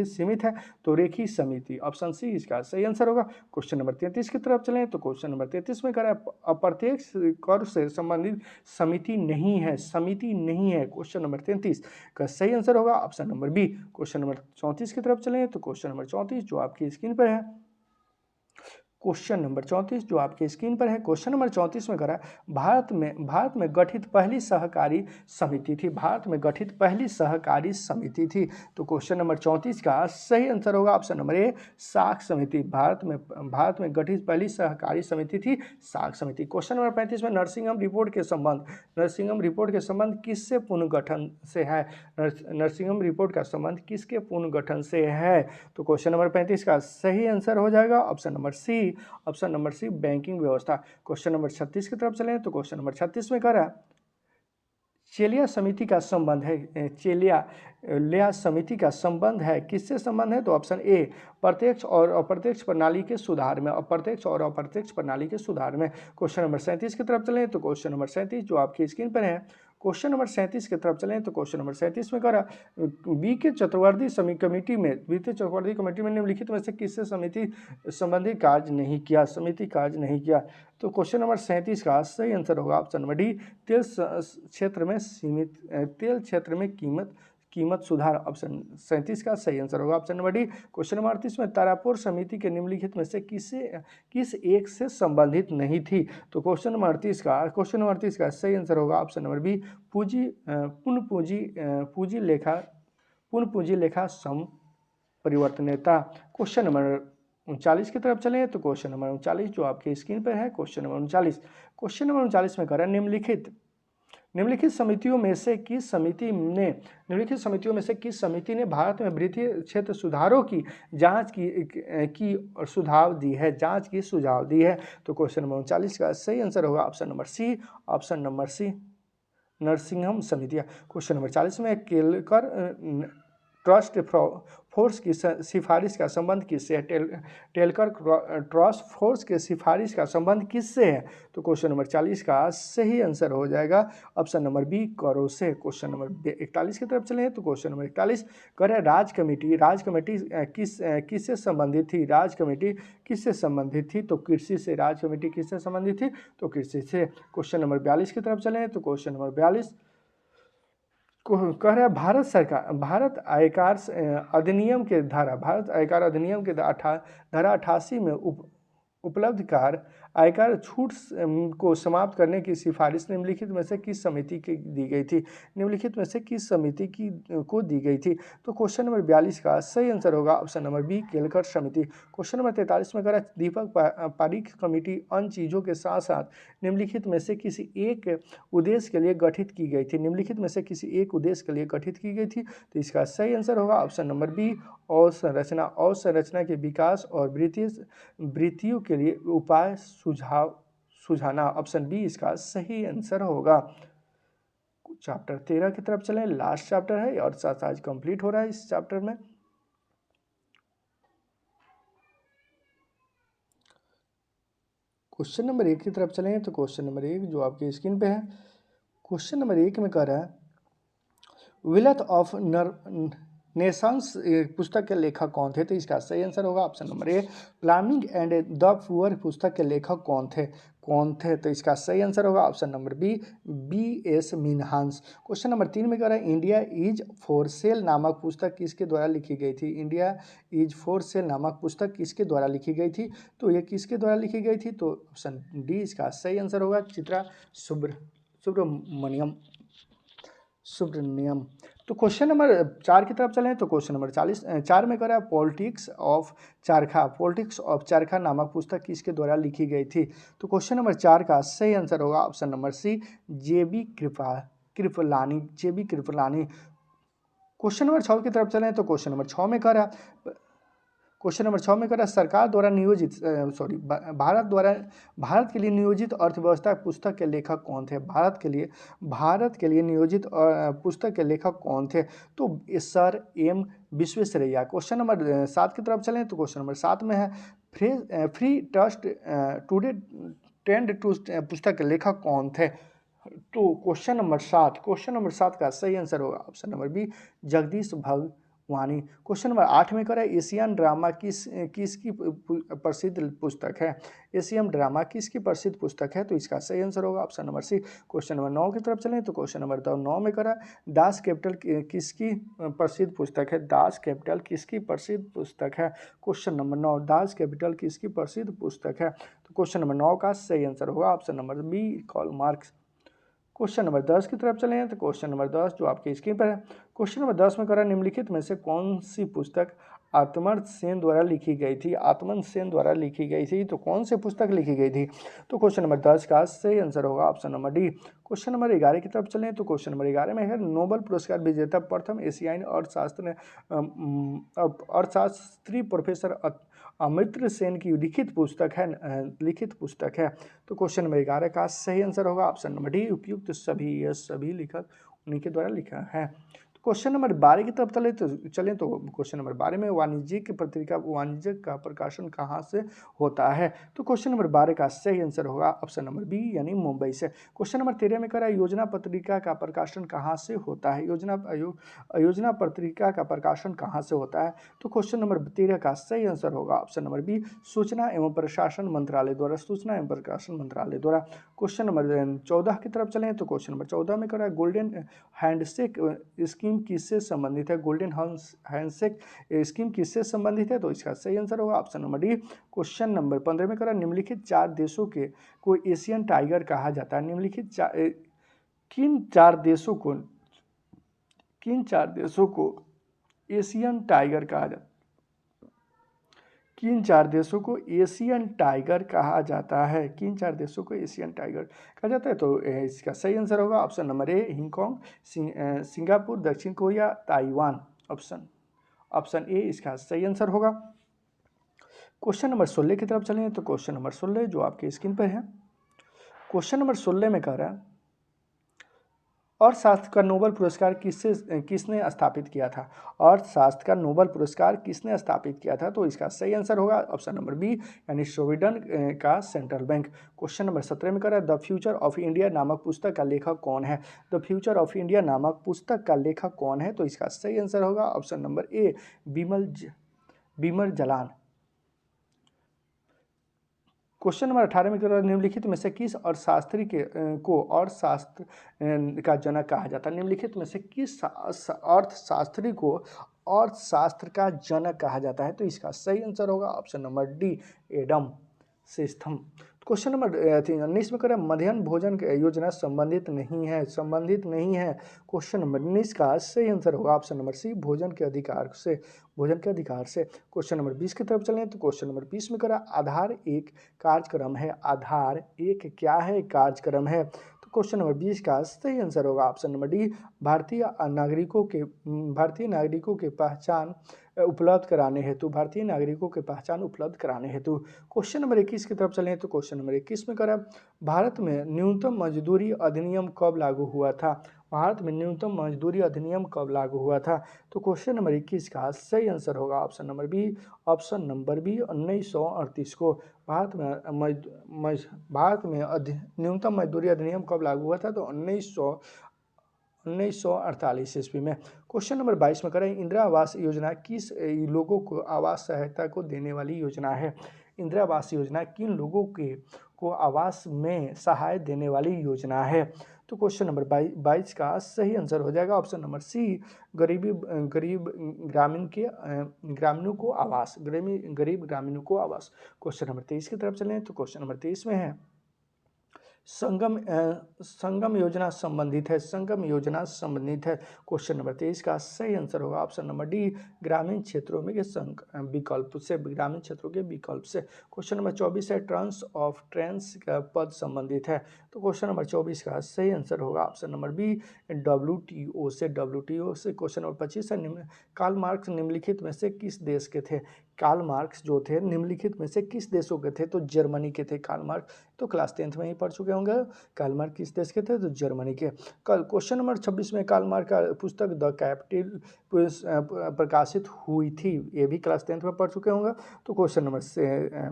सीमित है, तो रेखी समिति, ऑप्शन सी इसका सही आंसर होगा। क्वेश्चन नंबर 33 की तरफ चलें तो क्वेश्चन नंबर 33 में करें अप्रत्यक्ष कर से संबंधित समिति नहीं है। क्वेश्चन नंबर 33 का सही आंसर होगा option number B. Question number 34 की तरफ चलें तो क्वेश्चन नंबर 34 जो आपकी स्क्रीन पर है, क्वेश्चन नंबर 34 में करा भारत में गठित पहली सहकारी समिति थी। तो क्वेश्चन नंबर 34 का सही आंसर होगा ऑप्शन नंबर ए, साख समिति। भारत में गठित पहली सहकारी समिति थी साख समिति। क्वेश्चन नंबर 35 में नरसिंघम रिपोर्ट के संबंध किससे पुनर्गठन से है? नरसिंघम रिपोर्ट का संबंध किसके पुनर्गठन से है? तो क्वेश्चन नंबर 35 का सही आंसर हो जाएगा ऑप्शन नंबर सी, बैंकिंग व्यवस्था। क्वेश्चन नंबर 36 की तरफ चलें तो क्वेश्चन नंबर 36 में कह रहा है चेलिया समिति का संबंध है किससे संबंध है? तो ऑप्शन ए, प्रत्यक्ष और अप्रत्यक्ष प्रणाली के सुधार में। क्वेश्चन नंबर 37 की तरफ चलें तो क्वेश्चन नंबर 37 जो आपकी स्क्रीन पर है, क्वेश्चन नंबर 37 की तरफ चलें तो क्वेश्चन नंबर 37 में करा बीके चतुर्वेदी कमेटी में निम्नलिखित में से किससे समिति कार्य नहीं किया? तो क्वेश्चन नंबर 37 का सही आंसर होगा ऑप्शन नंबर डी, तेल क्षेत्र में कीमत सुधार। ऑप्शन 37 का सही आंसर होगा option number D. Question number 38 में तारापुर समिति के निम्नलिखित में से किस एक से संबंधित नहीं थी? तो क्वेश्चन नंबर 38 का सही आंसर होगा ऑप्शन नंबर बी, पूर्ण पूंजी लेखा सम परिवर्तनीयता। क्वेश्चन नंबर 39 की तरफ चलें तो क्वेश्चन नंबर 39 जो आपके स्क्रीन पर है, क्वेश्चन नंबर 39 में करें निम्नलिखित समितियों में से किस समिति ने भारत में वित्तीय क्षेत्र सुधारों की जांच की सुझाव दी है? तो क्वेश्चन नंबर 39 का सही आंसर होगा ऑप्शन नंबर सी, नरसिंघम समितियां। क्वेश्चन नंबर 40 में केलकर ट्रस्ट फोर्स की सिफारिश का संबंध किससे है? टेलकर ट्रस्ट फोर्स के सिफारिश का संबंध किससे है? तो क्वेश्चन नंबर 40 का सही आंसर हो जाएगा ऑप्शन नंबर बी, करों से। क्वेश्चन नंबर 41 की तरफ चलें तो क्वेश्चन नंबर 41 करें राज कमेटी किससे संबंधित थी? तो कृषि से। राज कमेटी किससे संबंधित थी? तो कृषि से। क्वेश्चन नंबर 42 की तरफ चलें तो क्वेश्चन नंबर 42 कह रहा है भारत आयकर अधिनियम के धारा 88 में उपलब्ध आयकर छूट को समाप्त करने की सिफारिश निम्नलिखित में से किस समिति की दी गई थी? निम्नलिखित में से किस समिति को दी गई थी? तो क्वेश्चन नंबर 42 का सही आंसर होगा ऑप्शन नंबर बी, केलकर समिति। क्वेश्चन नंबर 43 में कह रहा है दीपक पारीख कमेटी अन्य चीज़ों के साथ साथ निम्नलिखित में से किसी एक उद्देश्य के लिए गठित की गई थी। निम्नलिखित में से किसी एक उद्देश्य के लिए गठित की गई थी, तो इसका सही आंसर होगा ऑप्शन नंबर बी, अवसंरचना के विकास और वृत्तियों के लिए उपाय सुझाना। ऑप्शन बी इसका सही आंसर होगा। चैप्टर 13 की तरफ चलें, लास्ट चैप्टर है और साथ आज कंप्लीट हो रहा है इस चैप्टर में। क्वेश्चन नंबर 1 की तरफ चलें, तो क्वेश्चन नंबर 1 जो आपकी स्क्रीन पे है, क्वेश्चन नंबर 1 में कह रहा है विलथ ऑफ नेशंस पुस्तक के लेखक कौन थे? तो इसका सही आंसर होगा option number A, planning and the poor पुस्तक के लेखक कौन थे? तो इसका सही आंसर होगा option number B S Minhas. Question number 3 में कह रहा है इंडिया इज फॉर सेल नामक पुस्तक किसके द्वारा लिखी गई थी? इंडिया इज फॉर सेल नामक पुस्तक किसके द्वारा लिखी गई थी? तो ये किसके द्वारा लिखी गई थी? तो ऑप्शन डी इसका सही आंसर होगा, चित्रा सुब्रमण्यम। तो क्वेश्चन नंबर 4 की तरफ चलें, तो क्वेश्चन नंबर 4 में कह रहा है पॉलिटिक्स ऑफ चरखा नामक पुस्तक किसके द्वारा लिखी गई थी? तो क्वेश्चन नंबर 4 का सही आंसर होगा ऑप्शन नंबर सी, जेबी कृपलानी। क्वेश्चन नंबर 6 की तरफ चलें, तो क्वेश्चन नंबर 6 में कह रहा है सरकार द्वारा नियोजित भारत के लिए नियोजित अर्थव्यवस्था पुस्तक के लेखक कौन थे? भारत के लिए नियोजित पुस्तक के लेखक कौन थे? तो sir M Visvesvaraya. Question number 7 की तरफ चलें, तो क्वेश्चन नंबर 7 में है free trust today trend to पुस्तक के लेखक कौन थे? तो क्वेश्चन नंबर 7 का सही आंसर होगा option number B, Jagdish Bhagwati. Question number 8 में कह रहा है एशियन ड्रामा किसकी प्रसिद्ध पुस्तक है? एशियन ड्रामा किसकी प्रसिद्ध पुस्तक है? तो इसका सही आंसर होगा option number C. Question number 9 की तरफ चलें, तो क्वेश्चन नंबर 9 में कह रहा है दास कैपिटल किसकी प्रसिद्ध पुस्तक है? दास कैपिटल किसकी प्रसिद्ध पुस्तक है? क्वेश्चन नंबर 9, दास कैपिटल किसकी प्रसिद्ध पुस्तक है? तो क्वेश्चन नंबर 9 का सही आंसर होगा option number B, Karl Marx. Question number 10 की तरफ चले हैं, तो क्वेश्चन नंबर 10 जो आपके स्क्रीन पर है, क्वेश्चन नंबर 10 में कह रहा है निम्नलिखित में से कौन सी पुस्तक आत्मन सेन द्वारा लिखी गई थी? तो कौन सी पुस्तक लिखी गई थी? तो क्वेश्चन नंबर 10 का सही आंसर होगा option number D. Question number 11 की तरफ चलें, तो क्वेश्चन नंबर 11 में है नोबेल पुरस्कार विजेता प्रथम एशियाई अर्थशास्त्री प्रोफेसर अमृत सेन की लिखित पुस्तक है। तो क्वेश्चन नंबर 11 का सही आंसर होगा ऑप्शन नंबर डी, उपयुक्त सभी लेखक उन्हीं के द्वारा लिखा है। क्वेश्चन नंबर 12 की तरफ चलें तो क्वेश्चन नंबर 12 में वाणिज्यिक का प्रकाशन कहाँ से होता है? तो क्वेश्चन नंबर 12 का सही आंसर होगा ऑप्शन नंबर बी, यानी मुंबई से। क्वेश्चन नंबर 13 में कह रहा है योजना पत्रिका का प्रकाशन कहाँ से होता है? योजना पत्रिका का प्रकाशन कहाँ से होता है? तो क्वेश्चन नंबर 13 का सही आंसर होगा ऑप्शन नंबर बी, सूचना एवं प्रकाशन मंत्रालय द्वारा। क्वेश्चन नंबर 14 की तरफ चलें, तो क्वेश्चन नंबर 14 में कह रहा है गोल्डन हैंडशेक स्कीम किससे संबंधित है? गोल्डन हैंडशेक स्कीम किससे संबंधित है? तो इसका सही आंसर होगा option number D. Question number 15 में कह रहा है निम्नलिखित 4 देशों को एशियन टाइगर कहा जाता है। निम्नलिखित किन चार देशों को एशियन टाइगर कहा जाता है? किन 4 देशों को एशियन टाइगर कहा जाता है? तो इसका सही आंसर होगा ऑप्शन नंबर ए, हांगकांग, सिंगापुर, दक्षिण कोरिया, ताइवान। ऑप्शन ए इसका सही आंसर होगा। क्वेश्चन नंबर 16 की तरफ चलें, तो क्वेश्चन नंबर 16 जो आपके स्क्रीन पर है, क्वेश्चन नंबर 16 में कह रहा है अर्थशास्त्र का नोबेल पुरस्कार किसने स्थापित किया था? अर्थशास्त्र का नोबेल पुरस्कार किसने स्थापित किया था? तो इसका सही आंसर होगा ऑप्शन नंबर बी, यानी स्वीडन का सेंट्रल बैंक। क्वेश्चन नंबर 17 में कह रहा है द फ्यूचर ऑफ इंडिया नामक पुस्तक का लेखक कौन है? द फ्यूचर ऑफ इंडिया नामक पुस्तक का लेखक कौन है? तो इसका सही आंसर होगा ऑप्शन नंबर ए, बिमल जलान। क्वेश्चन नंबर 18 में निम्नलिखित में से किस अर्थशास्त्री को अर्थशास्त्र का जनक कहा जाता है? निम्नलिखित में से किस अर्थशास्त्री को अर्थशास्त्र का जनक कहा जाता है? तो इसका सही आंसर होगा ऑप्शन नंबर डी, एडम से स्तंभ। क्वेश्चन नंबर 19 में करें मध्याह्न भोजन योजना संबंधित नहीं है, संबंधित नहीं है। क्वेश्चन नंबर 19 का सही आंसर होगा ऑप्शन नंबर सी, भोजन के अधिकार से, भोजन के अधिकार से। क्वेश्चन नंबर 20 की तरफ चलें तो क्वेश्चन नंबर 20 में करें आधार एक कार्यक्रम है, आधार एक क्या है, कार्यक्रम है। तो क्वेश्चन नंबर 20 का सही आंसर होगा ऑप्शन नंबर डी, भारतीय नागरिकों के पहचान उपलब्ध कराने हेतु, भारतीय नागरिकों के पहचान उपलब्ध कराने हेतु। क्वेश्चन नंबर 21 की तरफ चलें तो क्वेश्चन नंबर 21 में करें भारत में न्यूनतम मजदूरी अधिनियम कब लागू हुआ था, भारत में न्यूनतम मजदूरी अधिनियम कब लागू हुआ था। तो क्वेश्चन नंबर 21 का सही आंसर होगा option number B, option number B 1938 को। भारत में न्यूनतम मजदूरी अधिनियम कब लागू हुआ था, तो 1948 ईस्वी में। क्वेश्चन नंबर 22 में करें इंदिरा आवास योजना किस लोगों को आवास सहायता को देने वाली योजना है, इंदिरा आवास योजना किन लोगों को आवास में सहाय देने वाली योजना है। तो क्वेश्चन नंबर 22 का सही आंसर हो जाएगा ऑप्शन नंबर सी, गरीब ग्रामीणों को आवास, गरीब ग्रामीणों को आवास। क्वेश्चन नंबर 23 की तरफ चलें तो क्वेश्चन नंबर 23 में है संगम योजना संबंधित है, संगम योजना संबंधित है। क्वेश्चन नंबर 23 का सही आंसर होगा ऑप्शन नंबर डी, ग्रामीण क्षेत्रों में विकल्प से, ग्रामीण क्षेत्रों के विकल्प से। क्वेश्चन नंबर 24 है ट्रांस का पद संबंधित है। तो क्वेश्चन नंबर 24 का सही आंसर होगा ऑप्शन नंबर बी, WTO से, WTO से। क्वेश्चन नंबर 25 है कार्ल मार्क्स निम्नलिखित में से किस देश के थे, कार्ल मार्क्स जो थे निम्नलिखित में से किस देशों के थे, तो जर्मनी के थे कार्ल मार्क्स। तो क्लास 10th में ही पढ़ चुके होंगे। कार्ल मार्क्स किस देश के थे, तो जर्मनी के। कल क्वेश्चन नंबर 26 में कार्ल मार्क्स का पुस्तक द कैपिटल प्रकाशित हुई थी, ये भी क्लास 10th में पढ़ चुके होंगे। तो क्वेश्चन नंबर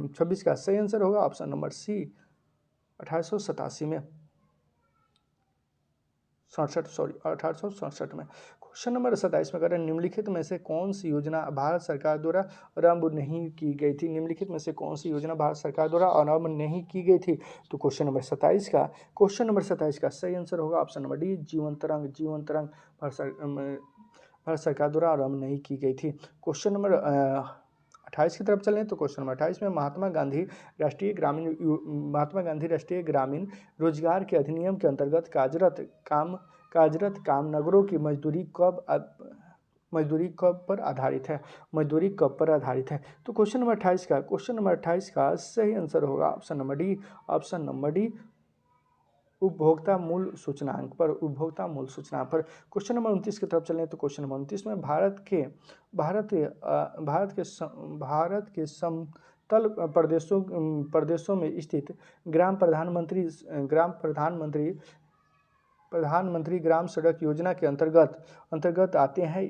26 का सही आंसर होगा ऑप्शन नंबर सी, 1887 में, 1867 में। क्वेश्चन नंबर 27 में करें निम्नलिखित में से कौन सी योजना भारत सरकार द्वारा आरंभ नहीं की गई थी, निम्नलिखित में से कौन सी योजना भारत सरकार द्वारा आरंभ नहीं की गई थी। तो क्वेश्चन नंबर 27 का सही आंसर होगा ऑप्शन नंबर डी, जीवन तरंग, जीवन तरंग भारत सरकार द्वारा आरंभ नहीं की गई थी। क्वेश्चन नंबर 28 की तरफ चलें तो क्वेश्चन नंबर 28 में महात्मा गांधी राष्ट्रीय ग्रामीण रोजगार के अधिनियम के अंतर्गत कार्यरत कामगारों की मजदूरी कब पर आधारित है, मजदूरी कब पर आधारित है। तो क्वेश्चन नंबर 28 का सही आंसर होगा option number D, option number D, उपभोक्ता मूल्य सूचकांक पर, उपभोक्ता मूल्य सूचकांक पर। क्वेश्चन नंबर 29 की तरफ चलें तो क्वेश्चन नंबर 29 में भारत के समतल प्रदेशों में स्थित प्रधानमंत्री ग्राम सड़क योजना के अंतर्गत आते हैं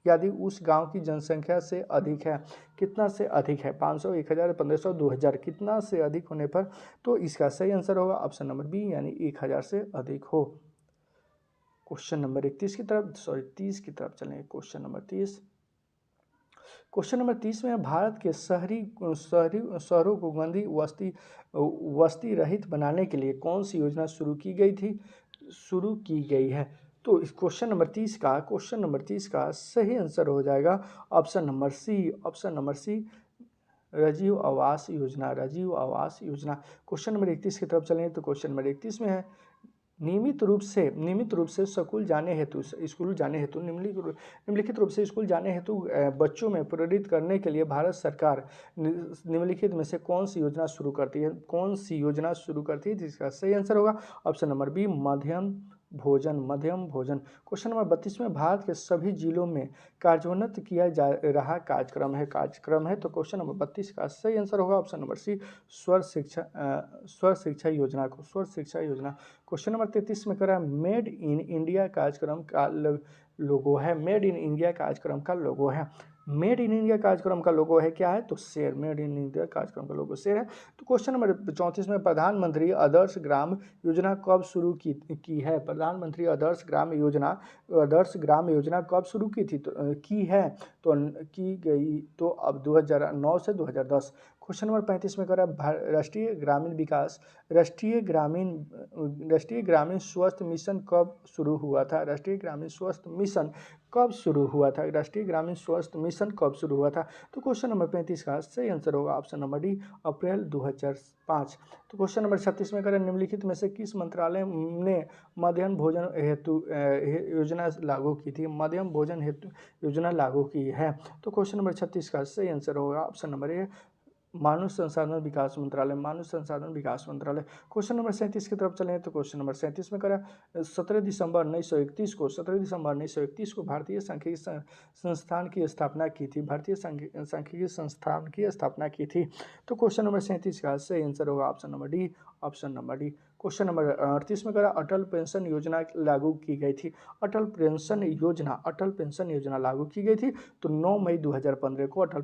यदि उस गांव की जनसंख्या से अधिक है, कितना से अधिक है, 500, 1000, 1500, 2000, कितना से अधिक होने पर। तो इसका सही आंसर होगा ऑप्शन नंबर बी, यानी 1000 से अधिक हो। क्वेश्चन नंबर 30 की तरफ चलें। क्वेश्चन नंबर 30 में भारत के शहरों को गंदी वस्ती रहित बनाने के लिए कौन सी योजना शुरू की गई है। तो इस क्वेश्चन नंबर 30 का सही आंसर हो जाएगा ऑप्शन नंबर सी, राजीव आवास योजना, राजीव आवास योजना। क्वेश्चन नंबर 31 की तरफ चलें तो क्वेश्चन नंबर 31 में है नियमित रूप से स्कूल जाने हेतु निम्नलिखित रूप से स्कूल जाने हेतु बच्चों में प्रेरित करने के लिए भारत सरकार निम्नलिखित में से कौन सी योजना शुरू करती है, जिसका सही आंसर होगा ऑप्शन नंबर बी, मध्यम भोजन। क्वेश्चन नंबर 32 में भारत के सभी जिलों में कार्यान्वित किया जा रहा कार्यक्रम है। तो क्वेश्चन नंबर 32 का सही आंसर होगा ऑप्शन नंबर सी, स्वर शिक्षा योजना। क्वेश्चन नंबर 33 में करा मेड इन इंडिया कार्यक्रम का लोगो है, मेड इन इंडिया कार्यक्रम का लोगो है, मेड इन इंडिया कार्यक्रम का लोगो है क्या है, तो शेर, मेड इन इंडिया कार्यक्रम का लोगो शेर है। तो क्वेश्चन नंबर 34 में प्रधानमंत्री आदर्श ग्राम योजना कब शुरू की है, प्रधानमंत्री आदर्श ग्राम योजना कब शुरू की थी, तो की गई तो अब 2009 से 2010। क्वेश्चन नंबर 35 में करा राष्ट्रीय ग्रामीण स्वास्थ्य मिशन कब शुरू हुआ था, राष्ट्रीय ग्रामीण स्वास्थ्य मिशन कब शुरू हुआ था? राष्ट्रीय ग्रामीण स्वास्थ्य मिशन कब शुरू हुआ था? तो क्वेश्चन नंबर 35 का सही आंसर होगा ऑप्शन नंबर डी, अप्रैल 2005। तो क्वेश्चन नंबर 36 में करें, निम्नलिखित में से किस मंत्रालय ने मध्याह्न भोजन हेतु योजना लागू की थी? मध्याह्न भोजन हेतु योजना लागू की है। तो क्वेश्चन नंबर 36 का सही आंसर होगा ऑप्शन नंबर ए, मानव संसाधन विकास मंत्रालय, मानव संसाधन विकास मंत्रालय। क्वेश्चन नंबर 37 की तरफ चलें तो क्वेश्चन नंबर 37 में करा 17 दिसंबर 1931 को 17 दिसंबर 1931 को भारतीय सांख्यिकी संस्थान की स्थापना की थी। भारतीय सांख्यिकी संस्थान की स्थापना की थी। तो क्वेश्चन नंबर 37 का सही आंसर होगा option number D, option number D. Question number 38 में करा अटल पेंशन योजना लागू की गई थी। अटल पेंशन योजना लागू की गई थी तो 9 मई 2015 को अटल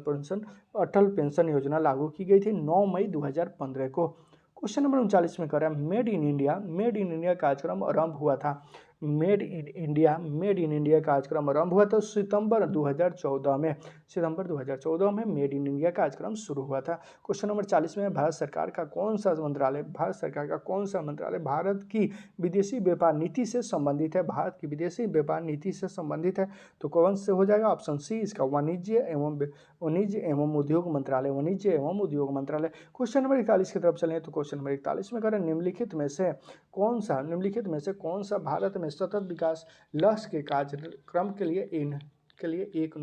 पेंशन योजना लागू की गई थी 9 मई 2015 को। क्वेश्चन नंबर 39 में कह रहा है मेड इन इंडिया कार्यक्रम आरंभ हुआ था। मेड इन इंडिया कार्यक्रम आरंभ हुआ था सितंबर 2014 में। सितंबर 2014 में मेड इन इंडिया कार्यक्रम शुरू हुआ था। क्वेश्चन नंबर 40 में भारत सरकार का कौन सा मंत्रालय भारत की विदेशी व्यापार नीति से संबंधित है? भारत की विदेशी व्यापार नीति से संबंधित है तो कौन से हो जाएगा? ऑप्शन सी इसका वाणिज्य एवं उद्योग मंत्रालय, वाणिज्य एवं उद्योग मंत्रालय। क्वेश्चन नंबर 41 की तरफ चलें तो क्वेश्चन नंबर 41 में करें निम्नलिखित में से कौन सा भारत में सतत विकास लक्ष्य के कार्यक्रम के लिए एक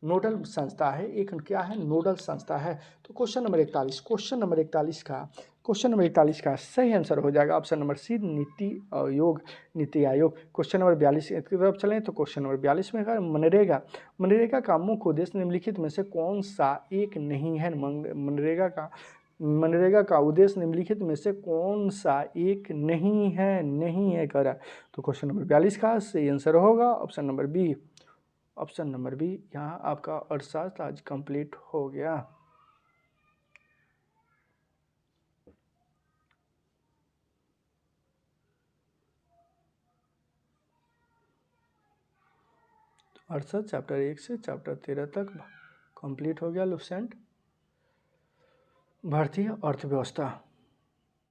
नोडल संस्था है? एक क्या है? नोडल संस्था है। तो क्वेश्चन नंबर 41 का सही आंसर हो जाएगा ऑप्शन नंबर सी, नीति आयोग। क्वेश्चन नंबर 42 की तरफ चलें तो क्वेश्चन नंबर 42 में कहा मनरेगा का मुख्य उद्देश्य निम्नलिखित में से कौन सा एक नहीं है? मनरेगा का उद्देश्य निम्नलिखित में से कौन सा एक नहीं है करा। तो क्वेश्चन नंबर 42 का सही आंसर होगा ऑप्शन नंबर बी। यहाँ आपका अर्थशास्त्र आज कंप्लीट हो गया। अर्थशास्त्र चैप्टर 1 से चैप्टर 13 तक कंप्लीट हो गया लुसेंट। भारतीय अर्थव्यवस्था